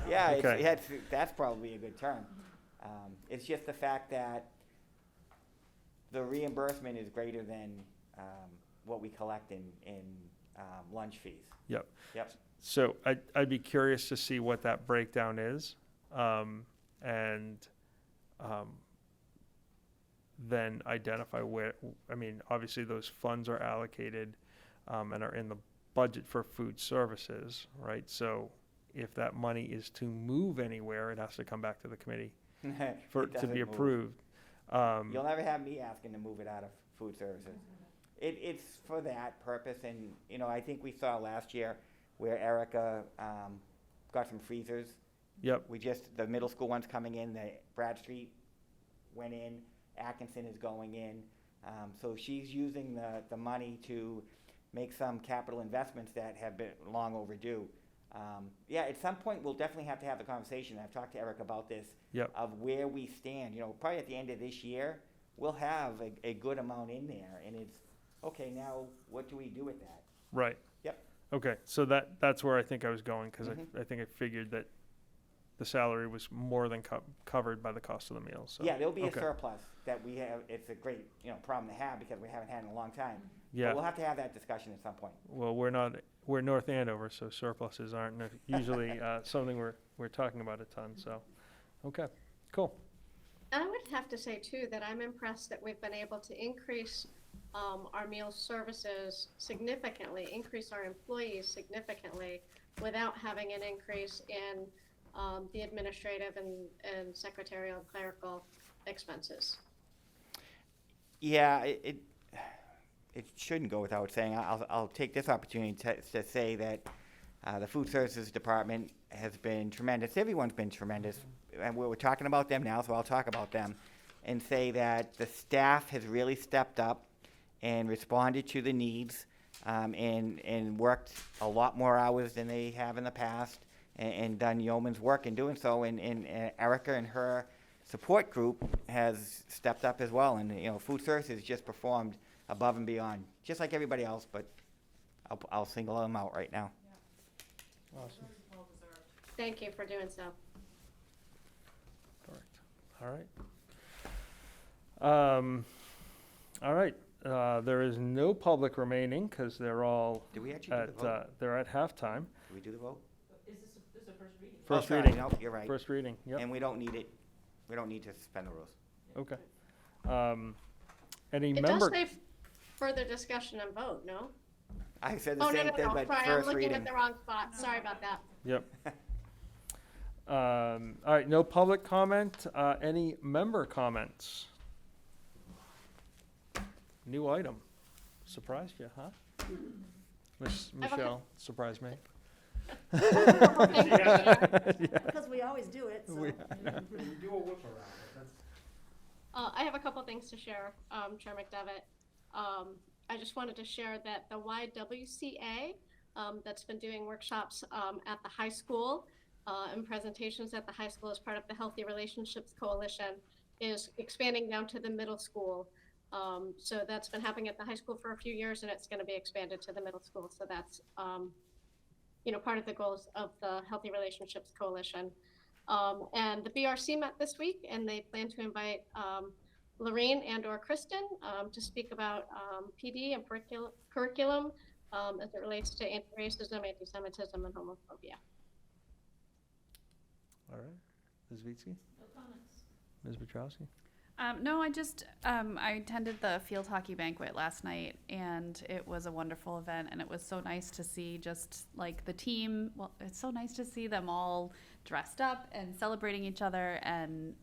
Speaker 18: Yeah,
Speaker 1: Okay.
Speaker 18: that's probably a good term. It's just the fact that the reimbursement is greater than what we collect in lunch fees.
Speaker 1: Yep.
Speaker 18: Yep.
Speaker 1: So I'd be curious to see what that breakdown is, and then identify where, obviously those funds are allocated and are in the budget for food services, right? So if that money is to move anywhere, it has to come back to the committee
Speaker 18: It
Speaker 1: to
Speaker 18: doesn't
Speaker 1: be
Speaker 18: move.
Speaker 1: approved.
Speaker 18: You'll never have me asking to move it out of food services. It's for that purpose, and I think we saw last year where Erica got some freezers.
Speaker 1: Yep.
Speaker 18: The middle school one's coming in, the Bradstreet went in, Atkinson is going in. So she's using the money to make some capital investments that have been long overdue. At some point, we'll definitely have to have the conversation. I've talked to Eric about this,
Speaker 1: Yep.
Speaker 18: of where we stand. Probably at the end of this year, we'll have a good amount in there, and it's, okay, now what do we do with that?
Speaker 1: Right.
Speaker 18: Yep.
Speaker 1: Okay, so that's where I think I was going, because
Speaker 18: Mhm.
Speaker 1: I think I figured that the salary was more than covered by the cost of the meals. So.
Speaker 18: Yeah, there'll be
Speaker 1: Okay.
Speaker 18: a surplus that we have. It's a great, problem to have because we haven't had in a long time.
Speaker 1: Yeah.
Speaker 18: But we'll have to have that discussion at some point.
Speaker 1: Well, we're North Andover, so surpluses aren't usually something we're talking about a ton, so, okay, cool.
Speaker 4: And I would have to say too, that I'm impressed that we've been able to increase our meal services significantly, increase our employees significantly without having an increase in the administrative and secretarial and clerical expenses.
Speaker 18: Yeah, it shouldn't go without saying. I'll take this opportunity to say that the food services department has been tremendous. Everyone's been tremendous, and we're talking about them now, so I'll talk about them and say that the staff has really stepped up and responded to the needs, and worked a lot more hours than they have in the past, and done yeoman's work in doing so. And Erica and her support group has stepped up as well, and food services just performed above and beyond, just like everybody else. But I'll single them out right now.
Speaker 1: Awesome.
Speaker 4: Thank you for doing so.
Speaker 1: Correct. All right. There is no public remaining because they're all
Speaker 18: Did we actually do the vote?
Speaker 1: they're at halftime.
Speaker 18: Did we do the vote?
Speaker 8: Is this a first reading?
Speaker 1: First
Speaker 18: sorry,
Speaker 1: reading.
Speaker 18: no, you're right.
Speaker 1: First reading. Yep.
Speaker 18: And we don't need it We don't need to suspend the rules.
Speaker 1: Okay. Any
Speaker 4: It
Speaker 1: member?
Speaker 4: does say further discussion and vote, no?
Speaker 18: I said the
Speaker 4: Oh, no,
Speaker 18: same
Speaker 4: no,
Speaker 18: thing,
Speaker 4: no,
Speaker 18: but
Speaker 4: sorry, I'm
Speaker 18: first
Speaker 4: looking
Speaker 18: reading.
Speaker 4: at the wrong spot. Sorry about that.
Speaker 1: Yep. All right, no public comment. Any member comments? New item. Surprised you, huh? Michelle, surprised me.
Speaker 9: Because we always do it, so.
Speaker 2: Do a whip around.
Speaker 4: I have a couple things to share, Chair McDevitt. I just wanted to share that the YWCA, that's been doing workshops at the high school and presentations at the high school as part of the Healthy Relationships Coalition, is expanding down to the middle school. So that's been happening at the high school for a few years, and it's going to be expanded to the middle school. So that's part of the goals of the Healthy Relationships Coalition. And the BRC met this week, and they plan to invite Lorraine and/or Kristen to speak about PD and curriculum as it relates to anti-racism, anti-Semitism, and homophobia.
Speaker 1: All right. Ms. Vitsky?
Speaker 8: No comments.
Speaker 1: Ms. Petrowski?
Speaker 17: No, I just, I attended the field hockey banquet last night, and it was a wonderful event, and it was so nice to see just like the team. Well, it's so nice to see them all dressed up and celebrating each other, and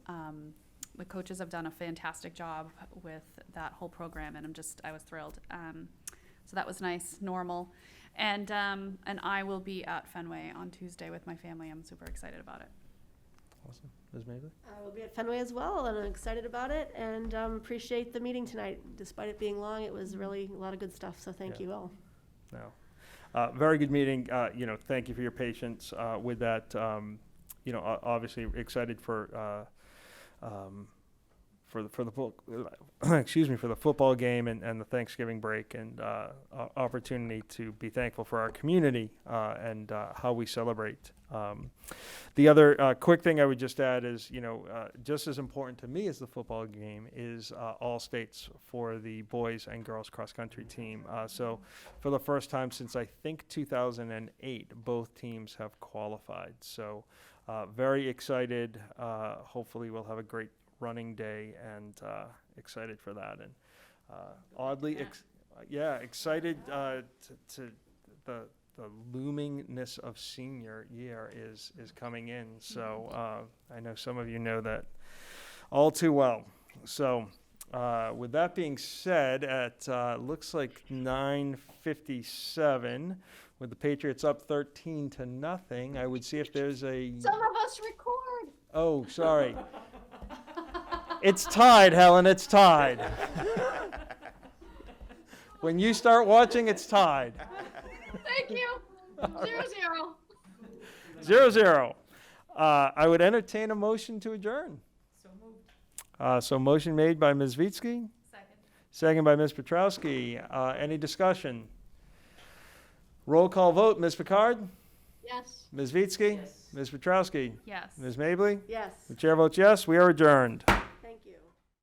Speaker 17: the coaches have done a fantastic job with that whole program, and I was thrilled. So that was nice, normal. And I will be at Fenway on Tuesday with my family. I'm super excited about it.
Speaker 1: Awesome. Ms. Mabley?
Speaker 9: I will be at Fenway as well, and I'm excited about it, and appreciate the meeting tonight. Despite it being long, it was really a lot of good stuff, so thank you all.
Speaker 1: No. Very good meeting. Thank you for your patience with that. Obviously excited for the for the football game and the Thanksgiving break, and opportunity to be thankful for our community and how we celebrate. The other quick thing I would just add is, just as important to me as the football game is all states for the boys and girls cross country team. So for the first time since I think 2008, both teams have qualified. So very excited. Hopefully we'll have a great running day, and excited for that. And excited to the loomingness of senior year is coming in. So I know some of you know that all too well. So with that being said, at looks like 9:57, with the Patriots up 13-0, I would see if there's a.
Speaker 4: Some of us record.
Speaker 1: Oh, sorry. It's tied, Helen. It's tied. When you start watching, it's tied.
Speaker 4: Thank you. 0-0.
Speaker 1: 0-0. I would entertain a motion to adjourn.
Speaker 8: So moved.
Speaker 1: So motion made by Ms. Vitsky.
Speaker 8: Second.
Speaker 1: Second by Ms. Petrowski. Any discussion? Roll call vote. Ms. Picard?
Speaker 4: Yes.
Speaker 1: Ms. Vitsky?
Speaker 8: Yes.
Speaker 1: Ms. Petrowski?
Speaker 17: Yes.
Speaker 1: Ms. Mabley?
Speaker 9: Yes.
Speaker 1: The chair votes yes. We are adjourned.